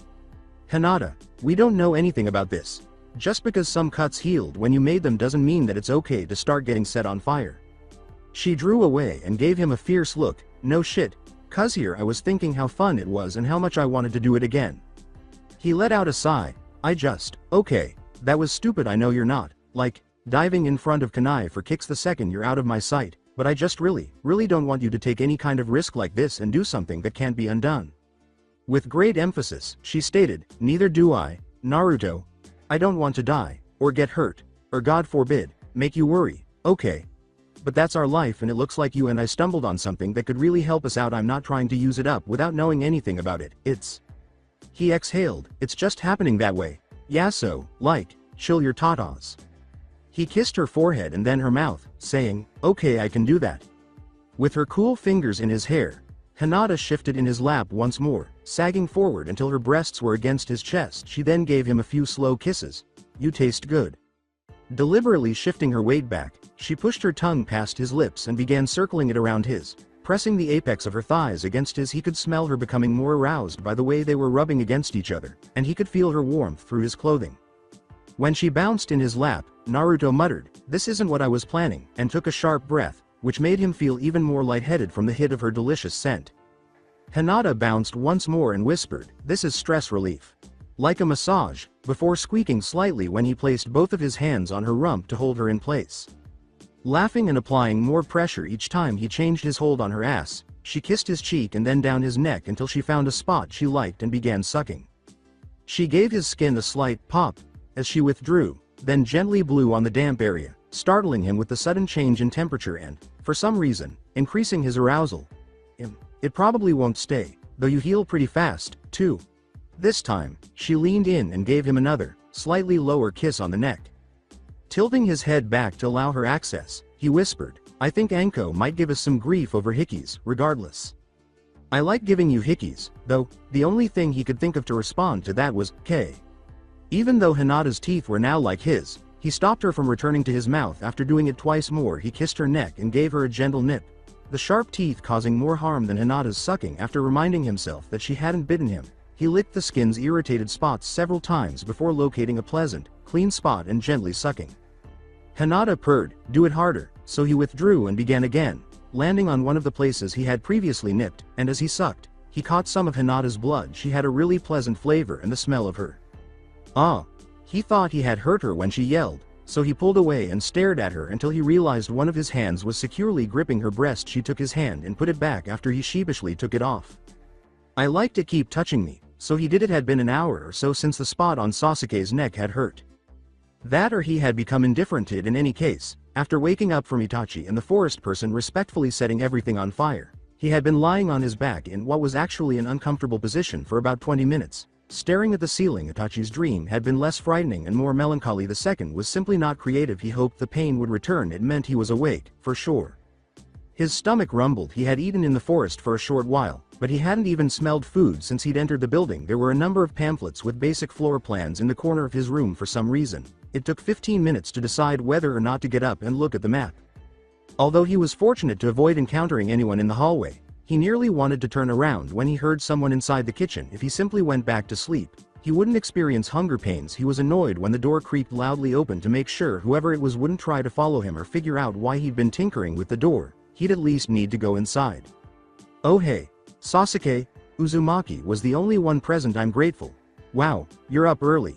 Hinata, we don't know anything about this. Just because some cuts healed when you made them doesn't mean that it's okay to start getting set on fire. She drew away and gave him a fierce look. No shit, cuz here I was thinking how fun it was and how much I wanted to do it again. He let out a sigh. Okay, that was stupid. I know you're not, like, diving in front of Kunai for kicks the second you're out of my sight, but I just really don't want you to take any kind of risk like this and do something that can't be undone. With great emphasis, she stated, neither do I, Naruto. I don't want to die, or get hurt, or God forbid, make you worry, okay? But that's our life and it looks like you and I stumbled on something that could really help us out. I'm not trying to use it up without knowing anything about it. He exhaled, it's just happening that way. Yeah, so, like, chill your tatas. He kissed her forehead and then her mouth, saying, okay, I can do that. With her cool fingers in his hair, Hinata shifted in his lap once more, sagging forward until her breasts were against his chest. She then gave him a few slow kisses. You taste good. Deliberately shifting her weight back, she pushed her tongue past his lips and began circling it around his, pressing the apex of her thighs against his. He could smell her becoming more aroused by the way they were rubbing against each other, and he could feel her warmth through his clothing. When she bounced in his lap, Naruto muttered, this isn't what I was planning, and took a sharp breath, which made him feel even more lightheaded from the hit of her delicious scent. Hinata bounced once more and whispered, this is stress relief. Like a massage, before squeaking slightly when he placed both of his hands on her rump to hold her in place. Laughing and applying more pressure each time he changed his hold on her ass, she kissed his cheek and then down his neck until she found a spot she liked and began sucking. She gave his skin a slight pop as she withdrew, then gently blew on the damp area, startling him with the sudden change in temperature and, for some reason, increasing his arousal. It probably won't stay, though you heal pretty fast, too. This time, she leaned in and gave him another, slightly lower kiss on the neck. Tilting his head back to allow her access, he whispered, I think Anko might give us some grief over hickeys, regardless. I like giving you hickeys, though, the only thing he could think of to respond to that was, K. Even though Hinata's teeth were now like his, he stopped her from returning to his mouth. After doing it twice more, he kissed her neck and gave her a gentle nip, the sharp teeth causing more harm than Hinata's sucking. After reminding himself that she hadn't bitten him, he licked the skin's irritated spots several times before locating a pleasant, clean spot and gently sucking. Hinata purred, do it harder, so he withdrew and began again, landing on one of the places he had previously nipped, and as he sucked, he caught some of Hinata's blood. She had a really pleasant flavor and the smell of her. Ah! He thought he had hurt her when she yelled, so he pulled away and stared at her until he realized one of his hands was securely gripping her breast. She took his hand and put it back after he sheepishly took it off. I like to keep touching me, so he did. It had been an hour or so since the spot on Sasuke's neck had hurt. That or he had become indifferent to it in any case. After waking up from Itachi and the forest person respectfully setting everything on fire, he had been lying on his back in what was actually an uncomfortable position for about 20 minutes, staring at the ceiling. Itachi's dream had been less frightening and more melancholy. The second was simply not creative. He hoped the pain would return. It meant he was awake, for sure. His stomach rumbled. He had eaten in the forest for a short while, but he hadn't even smelled food since he'd entered the building. There were a number of pamphlets with basic floor plans in the corner of his room. For some reason, it took 15 minutes to decide whether or not to get up and look at the map. Although he was fortunate to avoid encountering anyone in the hallway, he nearly wanted to turn around when he heard someone inside the kitchen. If he simply went back to sleep, he wouldn't experience hunger pains. He was annoyed when the door creaked loudly open to make sure whoever it was wouldn't try to follow him or figure out why he'd been tinkering with the door. He'd at least need to go inside. Oh hey, Sasuke, Uzumaki was the only one present. I'm grateful. Wow, you're up early.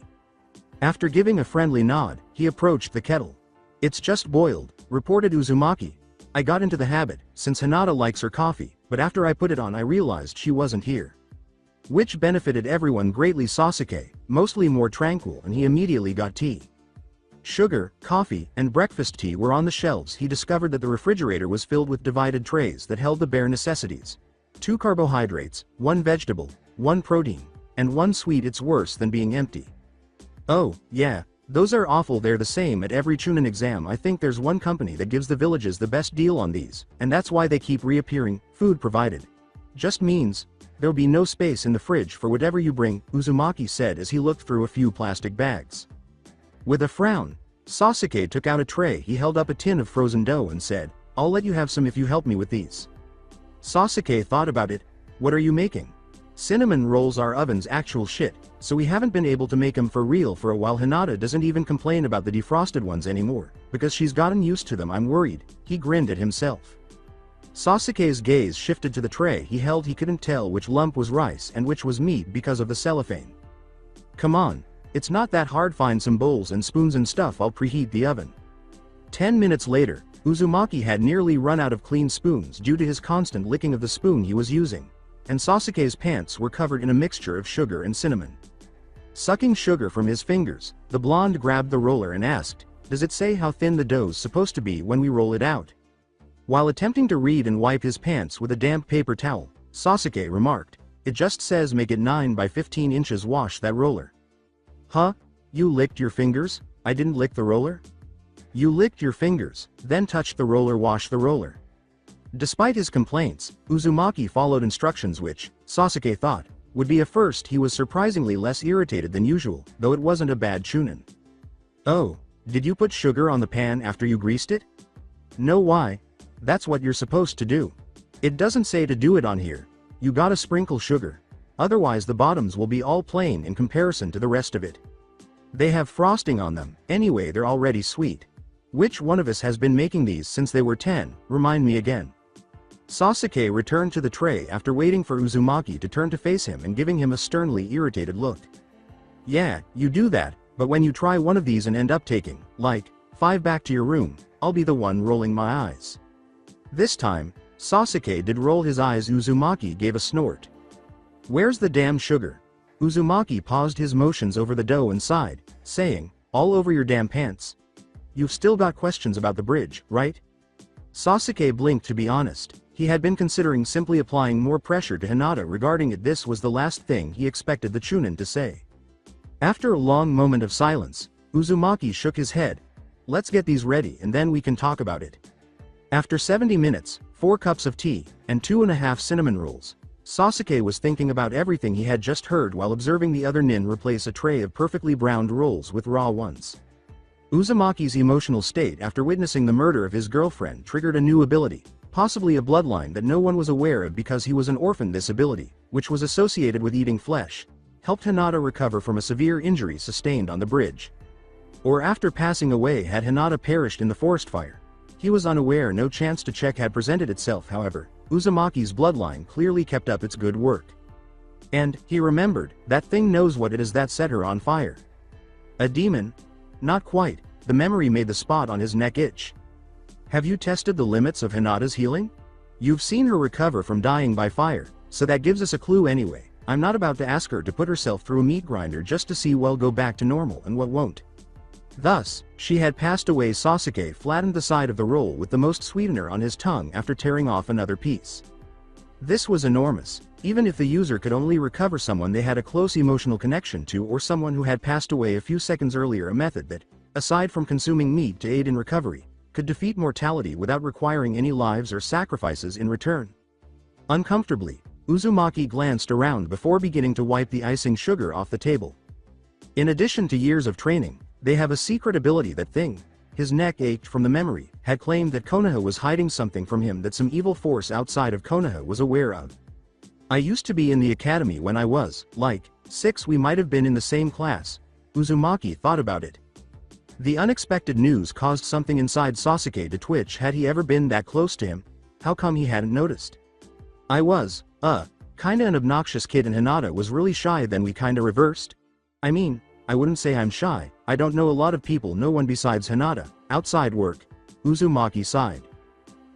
After giving a friendly nod, he approached the kettle. It's just boiled, reported Uzumaki. I got into the habit, since Hinata likes her coffee, but after I put it on I realized she wasn't here. Which benefited everyone greatly. Sasuke, mostly more tranquil, and he immediately got tea. Sugar, coffee, and breakfast tea were on the shelves. He discovered that the refrigerator was filled with divided trays that held the bare necessities. 2 carbohydrates, 1 vegetable, 1 protein, and 1 sweet. It's worse than being empty. Oh, yeah, those are awful. They're the same at every Chunin exam. I think there's one company that gives the villages the best deal on these, and that's why they keep reappearing. Food provided. Just means there'll be no space in the fridge for whatever you bring, Uzumaki said as he looked through a few plastic bags. With a frown, Sasuke took out a tray. He held up a tin of frozen dough and said, I'll let you have some if you help me with these. Sasuke thought about it. What are you making? Cinnamon rolls. Our oven's actual shit, so we haven't been able to make them for real for a while. Hinata doesn't even complain about the defrosted ones anymore, because she's gotten used to them. I'm worried. He grinned at himself. Sasuke's gaze shifted to the tray he held. He couldn't tell which lump was rice and which was meat because of the cellophane. Come on, it's not that hard. Find some bowls and spoons and stuff. I'll preheat the oven. 10 minutes later, Uzumaki had nearly run out of clean spoons due to his constant licking of the spoon he was using, and Sasuke's pants were covered in a mixture of sugar and cinnamon. Sucking sugar from his fingers, the blonde grabbed the roller and asked, does it say how thin the dough's supposed to be when we roll it out? While attempting to read and wipe his pants with a damp paper towel, Sasuke remarked, it just says make it 9 by 15 inches. Wash that roller. Huh? You licked your fingers? I didn't lick the roller? You licked your fingers, then touched the roller. Wash the roller. Despite his complaints, Uzumaki followed instructions which, Sasuke thought, would be a first. He was surprisingly less irritated than usual, though it wasn't a bad Chunin. Oh, did you put sugar on the pan after you greased it? No. Why? That's what you're supposed to do. It doesn't say to do it on here. You gotta sprinkle sugar. Otherwise the bottoms will be all plain in comparison to the rest of it. They have frosting on them. Anyway, they're already sweet. Which one of us has been making these since they were 10? Remind me again. Sasuke returned to the tray after waiting for Uzumaki to turn to face him and giving him a sternly irritated look. Yeah, you do that, but when you try one of these and end up taking, like, 5 back to your room, I'll be the one rolling my eyes. This time, Sasuke did roll his eyes. Uzumaki gave a snort. Where's the damn sugar? Uzumaki paused his motions over the dough and sighed, saying, all over your damn pants. You've still got questions about the bridge, right? Sasuke blinked. To be honest, he had been considering simply applying more pressure to Hinata regarding it. This was the last thing he expected the Chunin to say. After a long moment of silence, Uzumaki shook his head. Let's get these ready and then we can talk about it. After 70 minutes, 4 cups of tea, and 2.5 cinnamon rolls, Sasuke was thinking about everything he had just heard while observing the other nin replace a tray of perfectly browned rolls with raw ones. Uzumaki's emotional state after witnessing the murder of his girlfriend triggered a new ability, possibly a bloodline that no one was aware of because he was an orphan. This ability, which was associated with eating flesh, helped Hinata recover from a severe injury sustained on the bridge. Or after passing away had Hinata perished in the forest fire. He was unaware no chance to check had presented itself. However, Uzumaki's bloodline clearly kept up its good work. And, he remembered, that thing knows what it is that set her on fire. A demon? Not quite. The memory made the spot on his neck itch. Have you tested the limits of Hinata's healing? You've seen her recover from dying by fire, so that gives us a clue anyway. I'm not about to ask her to put herself through a meat grinder just to see what go back to normal and what won't. Thus, she had passed away. Sasuke flattened the side of the roll with the most sweetener on his tongue after tearing off another piece. This was enormous. Even if the user could only recover someone they had a close emotional connection to or someone who had passed away a few seconds earlier, a method that, aside from consuming meat to aid in recovery, could defeat mortality without requiring any lives or sacrifices in return. Uncomfortably, Uzumaki glanced around before beginning to wipe the icing sugar off the table. In addition to years of training, they have a secret ability. That thing, his neck ached from the memory, had claimed that Konoha was hiding something from him that some evil force outside of Konoha was aware of. I used to be in the academy when I was, like, 6. We might have been in the same class. Uzumaki thought about it. The unexpected news caused something inside Sasuke to twitch. Had he ever been that close to him? How come he hadn't noticed? I was, kinda an obnoxious kid and Hinata was really shy. Then we kinda reversed. I mean, I wouldn't say I'm shy. I don't know a lot of people. No one besides Hinata. Outside work. Uzumaki sighed.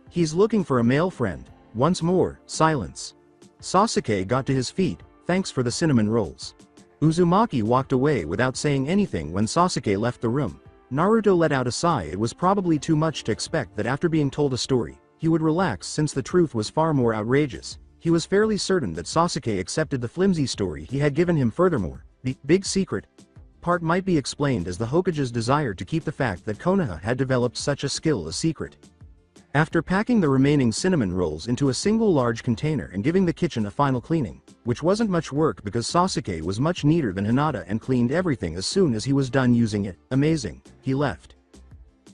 He's looking for a male friend. Once more, silence. Sasuke got to his feet. Thanks for the cinnamon rolls. Uzumaki walked away without saying anything when Sasuke left the room. Naruto let out a sigh. It was probably too much to expect that after being told a story, he would relax since the truth was far more outrageous. He was fairly certain that Sasuke accepted the flimsy story he had given him. Furthermore, the big secret part might be explained as the Hokage's desire to keep the fact that Konoha had developed such a skill a secret. After packing the remaining cinnamon rolls into a single large container and giving the kitchen a final cleaning, which wasn't much work because Sasuke was much neater than Hinata and cleaned everything as soon as he was done using it, amazing, he left.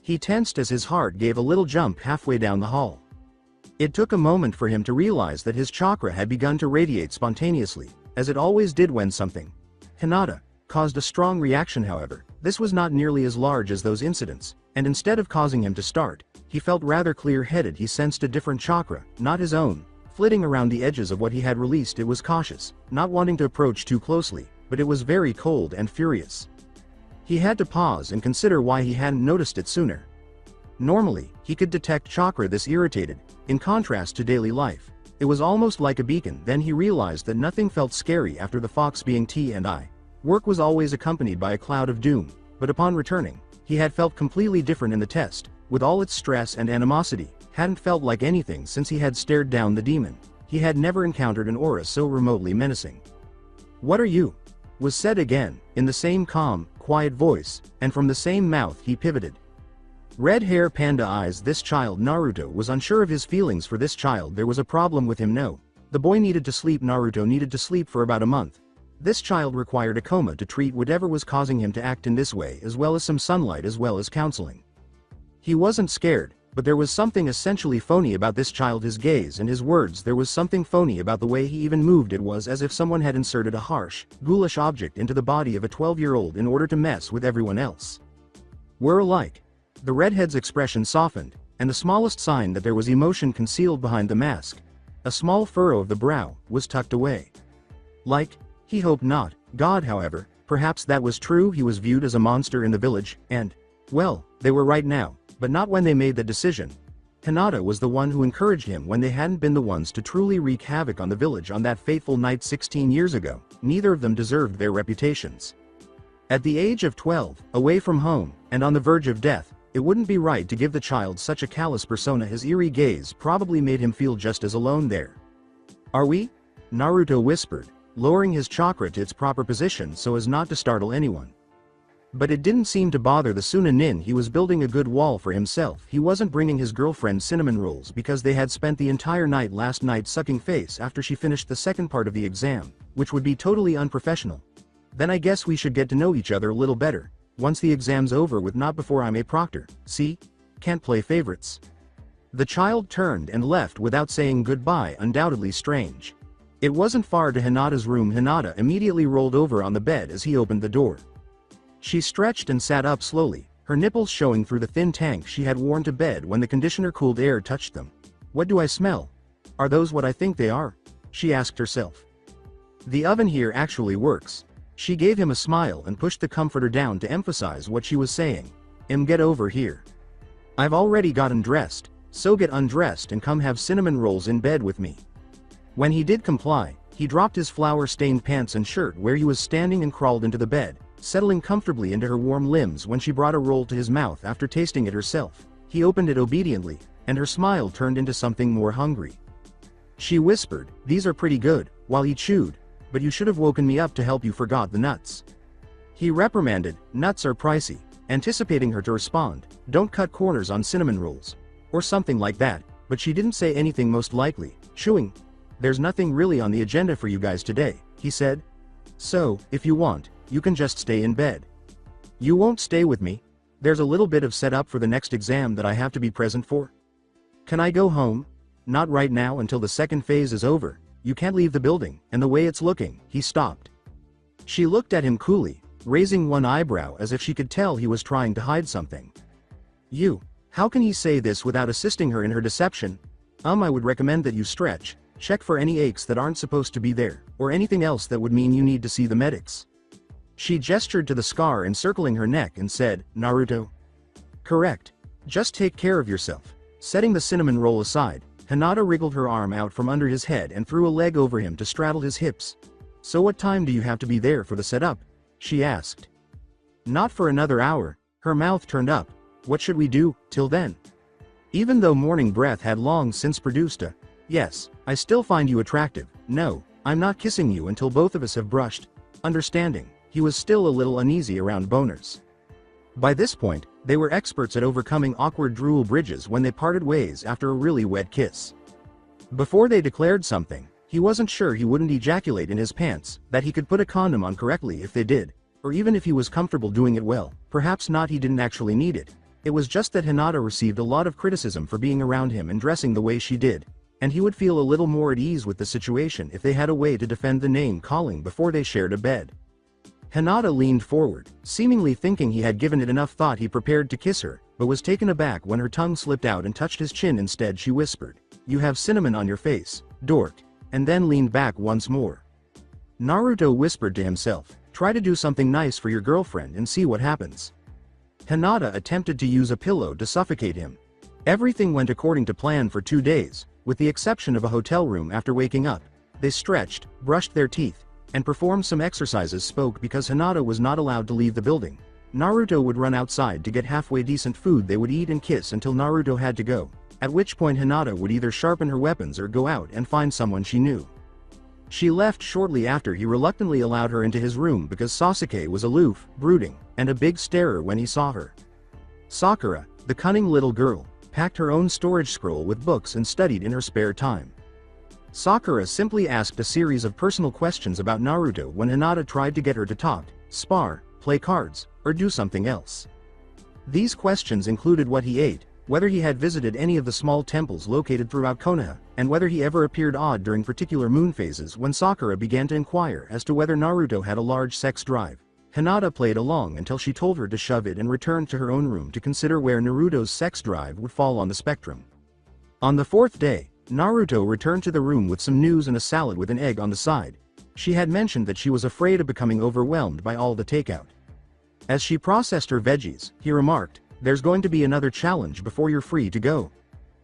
He tensed as his heart gave a little jump halfway down the hall. It took a moment for him to realize that his chakra had begun to radiate spontaneously, as it always did when something, Hinata, caused a strong reaction. However, this was not nearly as large as those incidents, and instead of causing him to start, he felt rather clear-headed. He sensed a different chakra, not his own, flitting around the edges of what he had released. It was cautious, not wanting to approach too closely, but it was very cold and furious. He had to pause and consider why he hadn't noticed it sooner. Normally, he could detect chakra this irritated, in contrast to daily life. It was almost like a beacon. Then he realized that nothing felt scary after the fox being T&I. Work was always accompanied by a cloud of doom, but upon returning, he had felt completely different. In the test, with all its stress and animosity, hadn't felt like anything since he had stared down the demon. He had never encountered an aura so remotely menacing. "What are you?" was said again, in the same calm, quiet voice, and from the same mouth he pivoted. Red hair, panda eyes. This child. Naruto was unsure of his feelings for this child. There was a problem with him. No. The boy needed to sleep. Naruto needed to sleep for about a month. This child required a coma to treat whatever was causing him to act in this way, as well as some sunlight, as well as counseling. He wasn't scared, but there was something essentially phony about this child. His gaze and his words. There was something phony about the way he even moved. It was as if someone had inserted a harsh, ghoulish object into the body of a 12-year-old in order to mess with everyone else. We're alike. The redhead's expression softened, and the smallest sign that there was emotion concealed behind the mask, a small furrow of the brow, was tucked away. Like, he hoped not. God, however, perhaps that was true. He was viewed as a monster in the village, and, well, they were right now, but not when they made the decision. Hinata was the one who encouraged him when they hadn't been the ones to truly wreak havoc on the village on that fateful night 16 years ago. Neither of them deserved their reputations. At the age of 12, away from home, and on the verge of death, it wouldn't be right to give the child such a callous persona. His eerie gaze probably made him feel just as alone there. "Are we?" Naruto whispered, lowering his chakra to its proper position so as not to startle anyone. But it didn't seem to bother the Sunanin. He was building a good wall for himself. He wasn't bringing his girlfriend cinnamon rolls because they had spent the entire night last night sucking face after she finished the second part of the exam, which would be totally unprofessional. Then I guess we should get to know each other a little better. Once the exam's over with, not before I'm a proctor. See? Can't play favorites. The child turned and left without saying goodbye. Undoubtedly strange. It wasn't far to Hinata's room. Hinata immediately rolled over on the bed as he opened the door. She stretched and sat up slowly, her nipples showing through the thin tank she had worn to bed when the conditioner-cooled air touched them. What do I smell? Are those what I think they are? She asked herself. The oven here actually works. She gave him a smile and pushed the comforter down to emphasize what she was saying. Get over here. I've already gotten dressed, so get undressed and come have cinnamon rolls in bed with me. When he did comply, he dropped his flour-stained pants and shirt where he was standing and crawled into the bed, settling comfortably into her warm limbs when she brought a roll to his mouth after tasting it herself. He opened it obediently, and her smile turned into something more hungry. She whispered, "These are pretty good," while he chewed, "but you should have woken me up to help you forgot the nuts." He reprimanded, "Nuts are pricey," anticipating her to respond, "Don't cut corners on cinnamon rolls," or something like that, but she didn't say anything most likely, chewing. "There's nothing really on the agenda for you guys today," he said. "So, if you want, you can just stay in bed." "You won't stay with me? There's a little bit of setup for the next exam that I have to be present for." "Can I go home?" "Not right now until the second phase is over. You can't leave the building, and the way it's looking," he stopped. She looked at him coolly, raising one eyebrow as if she could tell he was trying to hide something. How can he say this without assisting her in her deception? I would recommend that you stretch, check for any aches that aren't supposed to be there, or anything else that would mean you need to see the medics." She gestured to the scar encircling her neck and said, "Naruto?" "Correct. Just take care of yourself." Setting the cinnamon roll aside, Hinata wriggled her arm out from under his head and threw a leg over him to straddle his hips. "So what time do you have to be there for the setup?" she asked. "Not for another hour." Her mouth turned up. "What should we do, till then?" Even though morning breath had long since produced a, "Yes, I still find you attractive. No, I'm not kissing you until both of us have brushed," understanding, he was still a little uneasy around boners. By this point, they were experts at overcoming awkward drool bridges when they parted ways after a really wet kiss. Before they declared something, he wasn't sure he wouldn't ejaculate in his pants, that he could put a condom on correctly if they did, or even if he was comfortable doing it well, perhaps not, he didn't actually need it. It was just that Hinata received a lot of criticism for being around him and dressing the way she did, and he would feel a little more at ease with the situation if they had a way to defend the name calling before they shared a bed. Hinata leaned forward, seemingly thinking he had given it enough thought. He prepared to kiss her, but was taken aback when her tongue slipped out and touched his chin. Instead she whispered, "You have cinnamon on your face, dork," and then leaned back once more. Naruto whispered to himself, "Try to do something nice for your girlfriend and see what happens." Hinata attempted to use a pillow to suffocate him. Everything went according to plan for 2 days, with the exception of a hotel room. After waking up, they stretched, brushed their teeth, and performed some exercises. Spoke because Hinata was not allowed to leave the building. Naruto would run outside to get halfway decent food. They would eat and kiss until Naruto had to go, at which point Hinata would either sharpen her weapons or go out and find someone she knew. She left shortly after. He reluctantly allowed her into his room because Sasuke was aloof, brooding, and a big starer when he saw her. Sakura, the cunning little girl, packed her own storage scroll with books and studied in her spare time. Sakura simply asked a series of personal questions about Naruto when Hinata tried to get her to talk, spar, play cards, or do something else. These questions included what he ate, whether he had visited any of the small temples located throughout Konoha, and whether he ever appeared odd during particular moon phases. When Sakura began to inquire as to whether Naruto had a large sex drive, Hinata played along until she told her to shove it and returned to her own room to consider where Naruto's sex drive would fall on the spectrum. On the 4th day, Naruto returned to the room with some news and a salad with an egg on the side. She had mentioned that she was afraid of becoming overwhelmed by all the takeout. As she processed her veggies, he remarked, "There's going to be another challenge before you're free to go.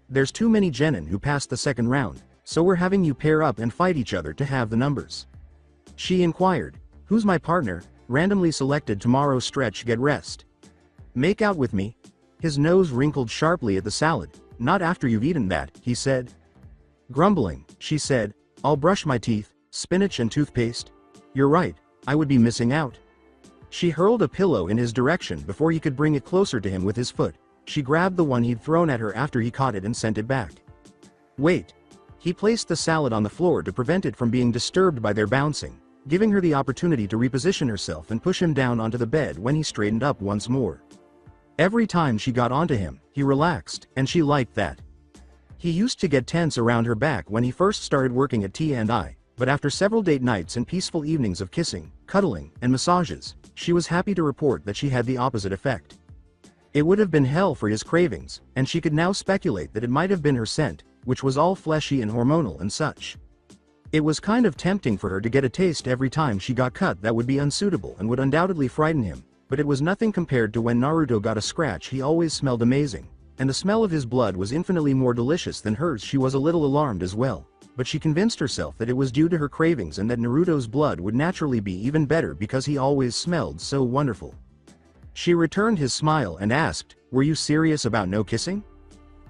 There's too many genin who passed the second round, so we're having you pair up and fight each other to have the numbers." She inquired, "Who's my partner?" Randomly selected. "Tomorrow's stretch. Get rest." "Make out with me?" His nose wrinkled sharply at the salad. "Not after you've eaten that," he said. Grumbling, she said, "I'll brush my teeth, spinach and toothpaste." "You're right, I would be missing out." She hurled a pillow in his direction before he could bring it closer to him with his foot. She grabbed the one he'd thrown at her after he caught it and sent it back. "Wait." He placed the salad on the floor to prevent it from being disturbed by their bouncing, giving her the opportunity to reposition herself and push him down onto the bed when he straightened up once more. Every time she got onto him, he relaxed, and she liked that. He used to get tense around her back when he first started working at T&I, but after several date nights and peaceful evenings of kissing, cuddling, and massages, she was happy to report that she had the opposite effect. It would have been hell for his cravings, and she could now speculate that it might have been her scent, which was all fleshy and hormonal and such. It was kind of tempting for her to get a taste every time she got cut that would be unsuitable and would undoubtedly frighten him, but it was nothing compared to when Naruto got a scratch. He always smelled amazing, and the smell of his blood was infinitely more delicious than hers. She was a little alarmed as well, but she convinced herself that it was due to her cravings and that Naruto's blood would naturally be even better because he always smelled so wonderful. She returned his smile and asked, "Were you serious about no kissing?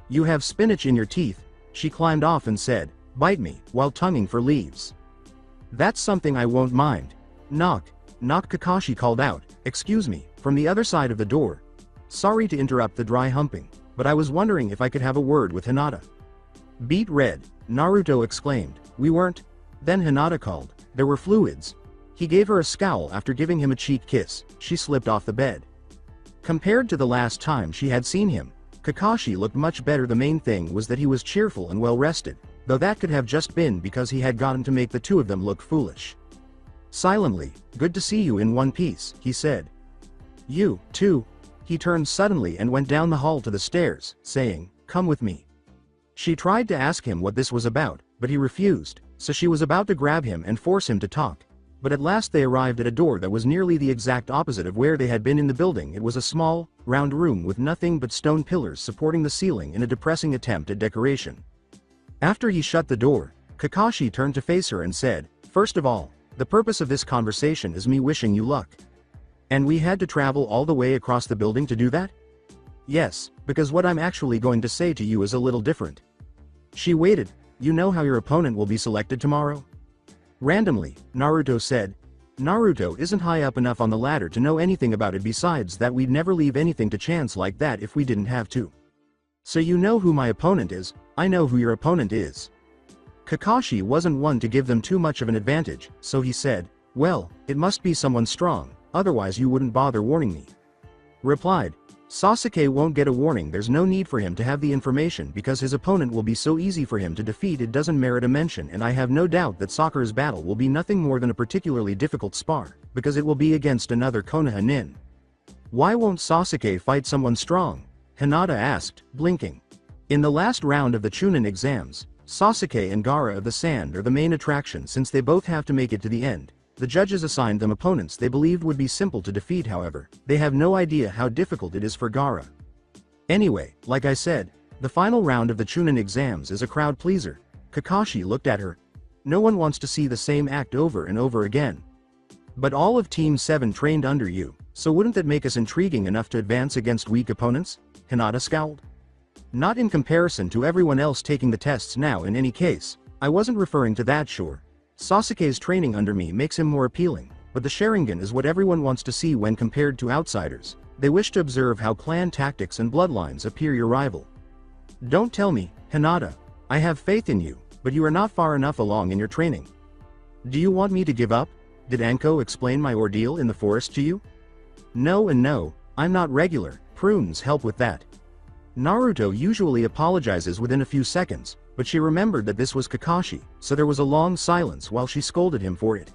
You have spinach in your teeth." She climbed off and said, "Bite me," while tonguing for leaves. "That's something I won't mind." Knock, knock, Kakashi called out, "Excuse me," from the other side of the door. "Sorry to interrupt the dry humping, but I was wondering if I could have a word with Hinata." "Beet red," Naruto exclaimed. "We weren't." Then Hinata called, "There were fluids." He gave her a scowl after giving him a cheek kiss. She slipped off the bed. Compared to the last time she had seen him, Kakashi looked much better. The main thing was that he was cheerful and well rested, though that could have just been because he had gotten to make the two of them look foolish. Silently, "Good to see you in one piece," he said. "You, too." He turned suddenly and went down the hall to the stairs, saying, "Come with me." She tried to ask him what this was about, but he refused, so she was about to grab him and force him to talk. But at last they arrived at a door that was nearly the exact opposite of where they had been in the building. It was a small, round room with nothing but stone pillars supporting the ceiling in a depressing attempt at decoration. After he shut the door, Kakashi turned to face her and said, "First of all, the purpose of this conversation is me wishing you luck." "And we had to travel all the way across the building to do that?" "Yes, because what I'm actually going to say to you is a little different." She waited. "You know how your opponent will be selected tomorrow?" Randomly, Naruto said. Naruto isn't high up enough on the ladder to know anything about it. Besides that, we'd never leave anything to chance like that if we didn't have to. "So you know who my opponent is?" "I know who your opponent is." Kakashi wasn't one to give them too much of an advantage, so he said, "Well, it must be someone strong, otherwise you wouldn't bother warning me." Replied, "Sasuke won't get a warning. There's no need for him to have the information because his opponent will be so easy for him to defeat it doesn't merit a mention, and I have no doubt that Sakura's battle will be nothing more than a particularly difficult spar, because it will be against another Konoha nin." "Why won't Sasuke fight someone strong?" Hinata asked, blinking. "In the last round of the Chunin exams, Sasuke and Gaara of the Sand are the main attraction since they both have to make it to the end. The judges assigned them opponents they believed would be simple to defeat. However, they have no idea how difficult it is for Gaara. Anyway, like I said, the final round of the Chunin exams is a crowd pleaser." Kakashi looked at her. "No one wants to see the same act over and over again." "But all of Team 7 trained under you, so wouldn't that make us intriguing enough to advance against weak opponents?" Hinata scowled. "Not in comparison to everyone else taking the tests now. In any case, I wasn't referring to that. Sure, Sasuke's training under me makes him more appealing, but the Sharingan is what everyone wants to see when compared to outsiders. They wish to observe how clan tactics and bloodlines appear your rival." "Don't tell me, Hinata. I have faith in you, but you are not far enough along in your training." "Do you want me to give up? Did Anko explain my ordeal in the forest to you?" "No and no, I'm not regular. Prunes help with that." Naruto usually apologizes within a few seconds, but she remembered that this was Kakashi, so there was a long silence while she scolded him for it.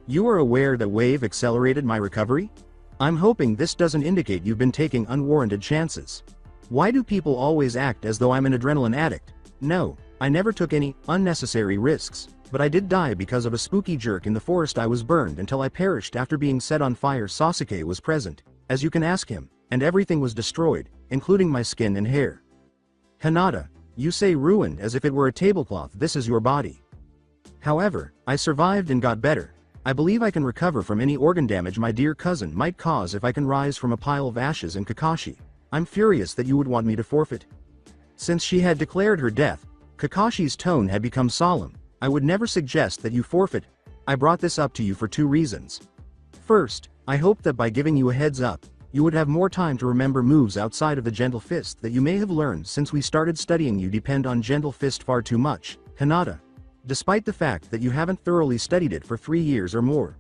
"You are aware that Wave accelerated my recovery? I'm hoping this doesn't indicate you've been taking unwarranted chances. Why do people always act as though I'm an adrenaline addict? No, I never took any unnecessary risks, but I did die because of a spooky jerk in the forest. I was burned until I perished after being set on fire. Sasuke was present, as you can ask him, and everything was destroyed, including my skin and hair." "Hinata, you say ruined as if it were a tablecloth. This is your body." "However, I survived and got better. I believe I can recover from any organ damage my dear cousin might cause if I can rise from a pile of ashes." "And Kakashi, I'm furious that you would want me to forfeit." Since she had declared her death, Kakashi's tone had become solemn. "I would never suggest that you forfeit. I brought this up to you for two reasons. First, I hoped that by giving you a heads up, you would have more time to remember moves outside of the Gentle Fist that you may have learned since we started studying. You depend on Gentle Fist far too much, Hinata, despite the fact that you haven't thoroughly studied it for 3 years or more."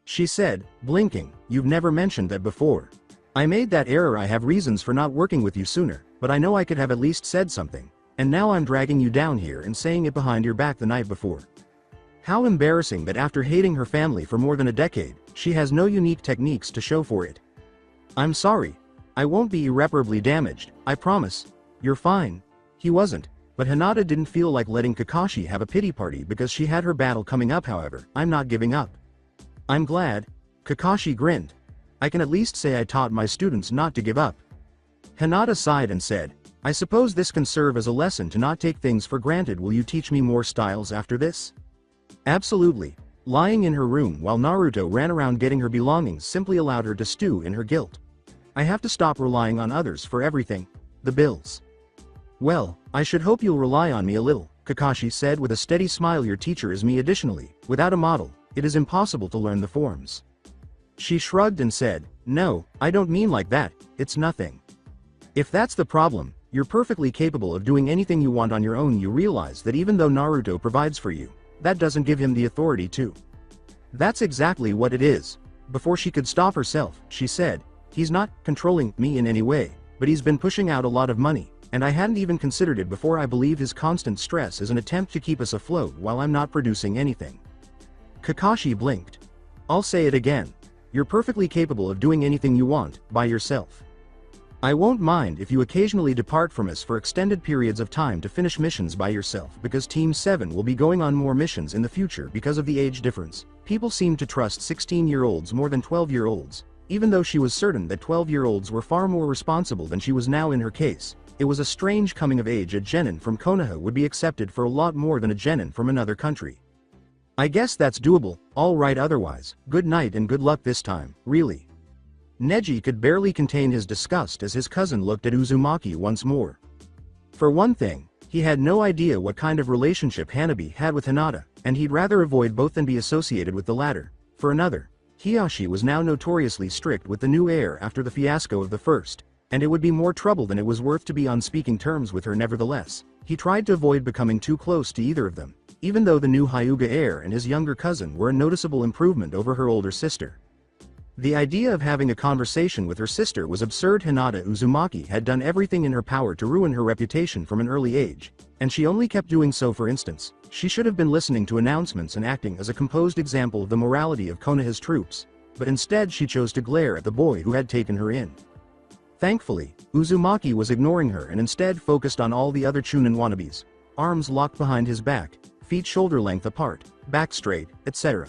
She said, blinking. "You've never mentioned that before. I made that error. I have reasons for not working with you sooner, but I know I could have at least said something, and now I'm dragging you down here and saying it behind your back the night before. How embarrassing that after hating her family for more than a decade, she has no unique techniques to show for it." "I'm sorry. I won't be irreparably damaged, I promise. You're fine. He wasn't, but Hinata didn't feel like letting Kakashi have a pity party because she had her battle coming up. However, I'm not giving up. I'm glad. Kakashi grinned. I can at least say I taught my students not to give up. Hinata sighed and said, I suppose this can serve as a lesson to not take things for granted. Will you teach me more styles after this? Absolutely. Lying in her room while Naruto ran around getting her belongings simply allowed her to stew in her guilt. I have to stop relying on others for everything. The bills. Well, I should hope you'll rely on me a little, Kakashi said with a steady smile. Your teacher is me. Additionally, without a model, it is impossible to learn the forms. She shrugged and said, no, I don't mean like that, it's nothing. If that's the problem, you're perfectly capable of doing anything you want on your own. You realize that even though Naruto provides for you, that doesn't give him the authority to. That's exactly what it is. Before she could stop herself, she said, he's not controlling me in any way, but he's been pushing out a lot of money, and I hadn't even considered it before. I believe his constant stress is an attempt to keep us afloat while I'm not producing anything. Kakashi blinked. I'll say it again. You're perfectly capable of doing anything you want, by yourself. I won't mind if you occasionally depart from us for extended periods of time to finish missions by yourself, because Team 7 will be going on more missions in the future because of the age difference. People seem to trust 16-year-olds more than 12-year-olds, even though she was certain that 12-year-olds were far more responsible than she was now in her case. It was a strange coming of age. A genin from Konoha would be accepted for a lot more than a genin from another country. I guess that's doable, alright. Otherwise, good night and good luck this time, really. Neji could barely contain his disgust as his cousin looked at Uzumaki once more. For one thing, he had no idea what kind of relationship Hanabi had with Hinata, and he'd rather avoid both than be associated with the latter. For another, Hiyashi was now notoriously strict with the new heir after the fiasco of the first, and it would be more trouble than it was worth to be on speaking terms with her. Nevertheless, he tried to avoid becoming too close to either of them, even though the new Hyuga heir and his younger cousin were a noticeable improvement over her older sister. The idea of having a conversation with her sister was absurd. Hinata Uzumaki had done everything in her power to ruin her reputation from an early age, and she only kept doing so. For instance, she should have been listening to announcements and acting as a composed example of the morality of Konoha's troops, but instead she chose to glare at the boy who had taken her in. Thankfully, Uzumaki was ignoring her and instead focused on all the other Chunin wannabes, arms locked behind his back, feet shoulder-length apart, back straight, etc.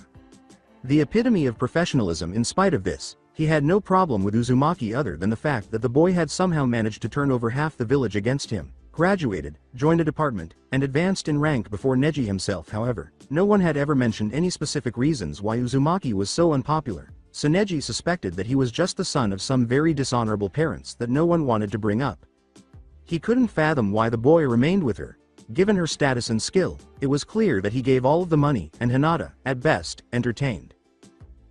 The epitome of professionalism. In spite of this, he had no problem with Uzumaki other than the fact that the boy had somehow managed to turn over half the village against him, graduated, joined a department, and advanced in rank before Neji himself. However, no one had ever mentioned any specific reasons why Uzumaki was so unpopular, so Neji suspected that he was just the son of some very dishonorable parents that no one wanted to bring up. He couldn't fathom why the boy remained with her. Given her status and skill, it was clear that he gave all of the money, and Hinata, at best, entertained.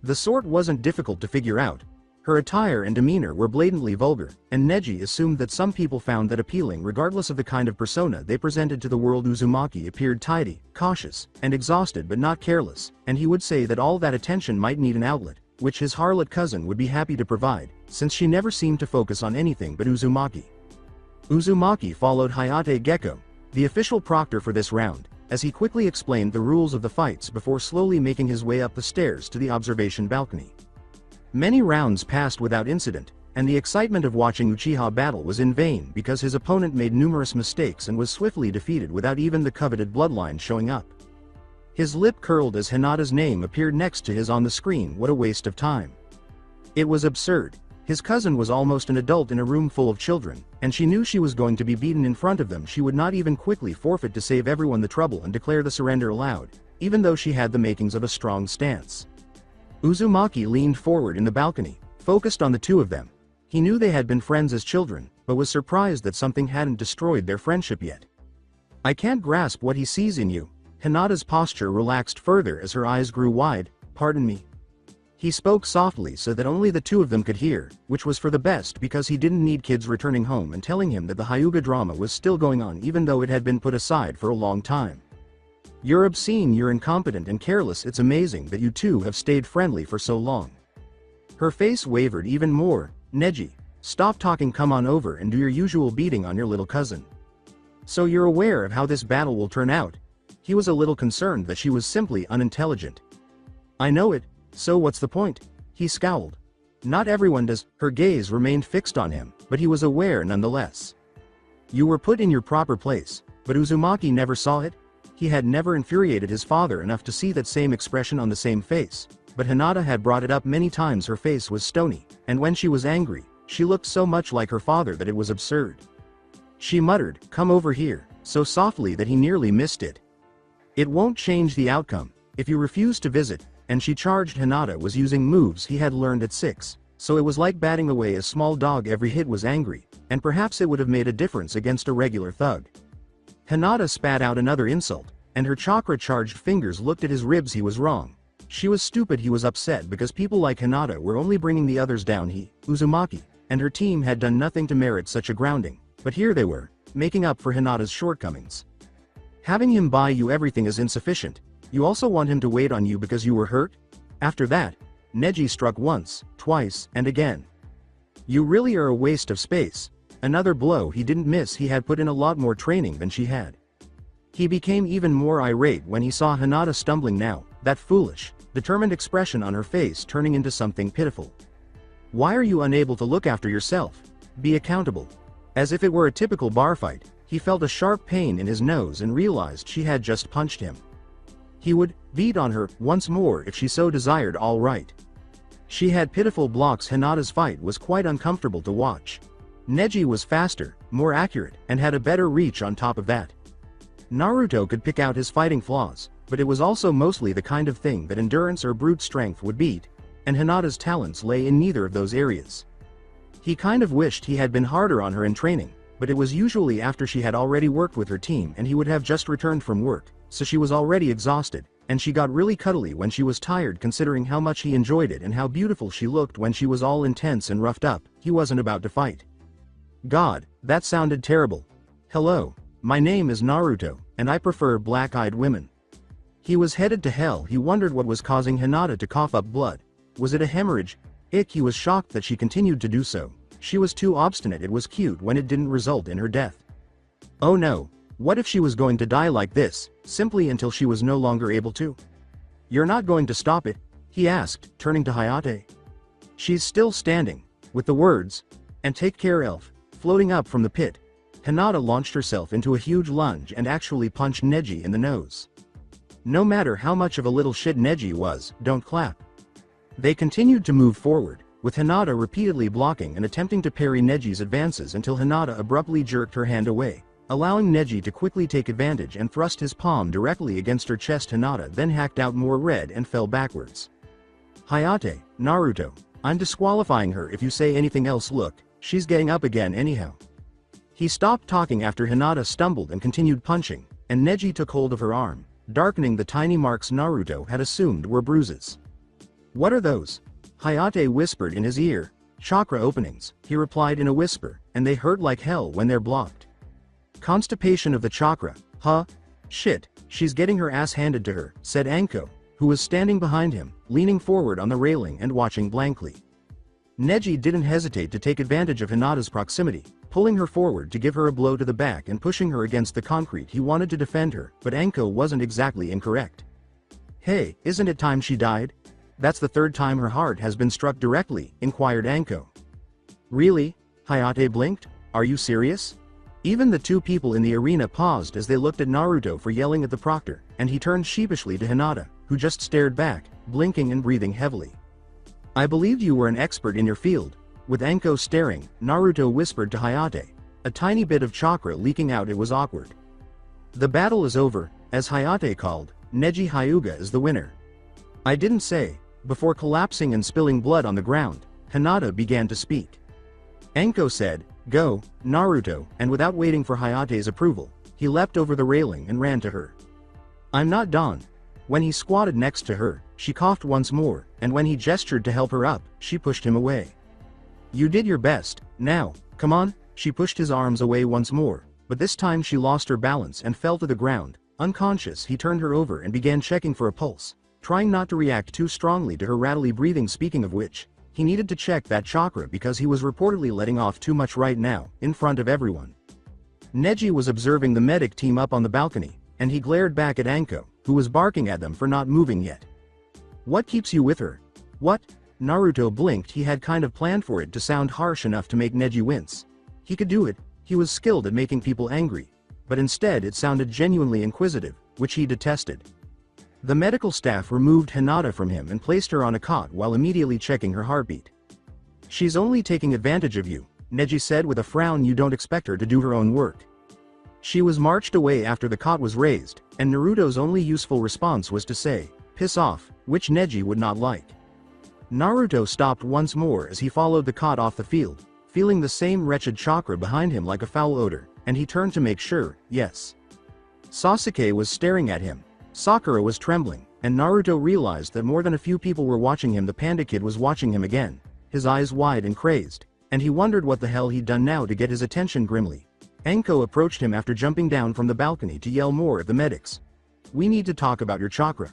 The sort wasn't difficult to figure out. Her attire and demeanor were blatantly vulgar, and Neji assumed that some people found that appealing regardless of the kind of persona they presented to the world. Uzumaki appeared tidy, cautious, and exhausted but not careless, and he would say that all that attention might need an outlet, which his harlot cousin would be happy to provide, since she never seemed to focus on anything but Uzumaki. Uzumaki followed Hayate Gecko, the official proctor for this round, as he quickly explained the rules of the fights before slowly making his way up the stairs to the observation balcony. Many rounds passed without incident, and the excitement of watching Uchiha battle was in vain because his opponent made numerous mistakes and was swiftly defeated without even the coveted bloodline showing up. His lip curled as Hinata's name appeared next to his on the screen. What a waste of time. It was absurd. His cousin was almost an adult in a room full of children, and she knew she was going to be beaten in front of them. She would not even quickly forfeit to save everyone the trouble and declare the surrender aloud, even though she had the makings of a strong stance. Uzumaki leaned forward in the balcony, focused on the two of them. He knew they had been friends as children, but was surprised that something hadn't destroyed their friendship yet. I can't grasp what he sees in you. Hinata's posture relaxed further as her eyes grew wide. Pardon me. He spoke softly so that only the two of them could hear, which was for the best because he didn't need kids returning home and telling him that the Hyuga drama was still going on even though it had been put aside for a long time. You're obscene, you're incompetent and careless. It's amazing that you two have stayed friendly for so long. Her face wavered even more. Neji, stop talking, come on over and do your usual beating on your little cousin. So you're aware of how this battle will turn out? He was a little concerned that she was simply unintelligent. I know it. So what's the point? He scowled. Not everyone does. Her gaze remained fixed on him, but he was aware nonetheless. You were put in your proper place, but Uzumaki never saw it? He had never infuriated his father enough to see that same expression on the same face, but Hinata had brought it up many times. Her face was stony, and when she was angry, she looked so much like her father that it was absurd. She muttered, "Come over here," so softly that he nearly missed it. "It won't change the outcome, if you refuse to visit," and she charged. Hinata was using moves he had learned at 6, so it was like batting away a small dog. Every hit was angry, and perhaps it would have made a difference against a regular thug. Hinata spat out another insult, and her chakra-charged fingers looked at his ribs. He was wrong. She was stupid. He was upset because people like Hinata were only bringing the others down. He, Uzumaki, and her team had done nothing to merit such a grounding, but here they were, making up for Hinata's shortcomings. Having him buy you everything is insufficient. You also want him to wait on you because you were hurt? After that, Neji struck once, twice, and again. You really are a waste of space. Another blow he didn't miss. He had put in a lot more training than she had. He became even more irate when he saw Hinata stumbling now, that foolish, determined expression on her face turning into something pitiful. Why are you unable to look after yourself? Be accountable. As if it were a typical bar fight, he felt a sharp pain in his nose and realized she had just punched him. He would beat on her once more if she so desired. All right. She had pitiful blocks. Hinata's fight was quite uncomfortable to watch. Neji was faster, more accurate, and had a better reach on top of that. Naruto could pick out his fighting flaws, but it was also mostly the kind of thing that endurance or brute strength would beat, and Hinata's talents lay in neither of those areas. He kind of wished he had been harder on her in training, but it was usually after she had already worked with her team and he would have just returned from work, so she was already exhausted, and she got really cuddly when she was tired considering how much he enjoyed it and how beautiful she looked when she was all intense and roughed up. He wasn't about to fight. God, that sounded terrible. Hello, my name is Naruto, and I prefer black-eyed women. He was headed to hell. He wondered what was causing Hinata to cough up blood. Was it a hemorrhage? He was shocked that she continued to do so. She was too obstinate. It was cute when it didn't result in her death. Oh no, what if she was going to die like this, simply until she was no longer able to? You're not going to stop it? He asked, turning to Hayate. She's still standing, with the words, "And take care, elf," floating up from the pit. Hinata launched herself into a huge lunge and actually punched Neji in the nose. No matter how much of a little shit Neji was, don't clap. They continued to move forward, with Hinata repeatedly blocking and attempting to parry Neji's advances until Hinata abruptly jerked her hand away, allowing Neji to quickly take advantage and thrust his palm directly against her chest. Hinata then hacked out more red and fell backwards. Hayate, Naruto, I'm disqualifying her if you say anything else. Look, she's getting up again anyhow. He stopped talking after Hinata stumbled and continued punching, and Neji took hold of her arm, darkening the tiny marks Naruto had assumed were bruises. What are those? Hayate whispered in his ear. Chakra openings, he replied in a whisper, and they hurt like hell when they're blocked. Constipation of the chakra, huh? Shit, she's getting her ass handed to her, said Anko, who was standing behind him, leaning forward on the railing and watching blankly. Neji didn't hesitate to take advantage of Hinata's proximity, pulling her forward to give her a blow to the back and pushing her against the concrete. He wanted to defend her, but Anko wasn't exactly incorrect. Hey, isn't it time she died? That's the third time her heart has been struck directly, inquired Anko. Really? Hayate blinked. Are you serious? Even the two people in the arena paused as they looked at Naruto for yelling at the proctor, and he turned sheepishly to Hinata, who just stared back, blinking and breathing heavily. I believed you were an expert in your field. With Anko staring, Naruto whispered to Hayate, a tiny bit of chakra leaking out. It was awkward. The battle is over, as Hayate called. Neji Hyuga is the winner. I didn't say. Before collapsing and spilling blood on the ground, Hinata began to speak. Anko said, Go, Naruto, and without waiting for Hayate's approval, he leapt over the railing and ran to her. I'm not done. When he squatted next to her, she coughed once more, and when he gestured to help her up, she pushed him away. You did your best. Now, come on. She pushed his arms away once more, but this time she lost her balance and fell to the ground. Unconscious, he turned her over and began checking for a pulse, trying not to react too strongly to her rattly breathing. Speaking of which, he needed to check that chakra because he was reportedly letting off too much right now, in front of everyone. Neji was observing the medic team up on the balcony, and he glared back at Anko, who was barking at them for not moving yet. What keeps you with her? What? Naruto blinked. He had kind of planned for it to sound harsh enough to make Neji wince. He could do it, he was skilled at making people angry. But instead it sounded genuinely inquisitive, which he detested. The medical staff removed Hinata from him and placed her on a cot while immediately checking her heartbeat. "She's only taking advantage of you," Neji said with a frown. "You don't expect her to do her own work." She was marched away after the cot was raised, and Naruto's only useful response was to say, "Piss off," which Neji would not like. Naruto stopped once more as he followed the cot off the field, feeling the same wretched chakra behind him like a foul odor, and he turned to make sure. Yes. Sasuke was staring at him. Sakura was trembling, and Naruto realized that more than a few people were watching him. The panda kid was watching him again, his eyes wide and crazed, and he wondered what the hell he'd done now to get his attention. Grimly, Anko approached him after jumping down from the balcony to yell more at the medics. "We need to talk about your chakra."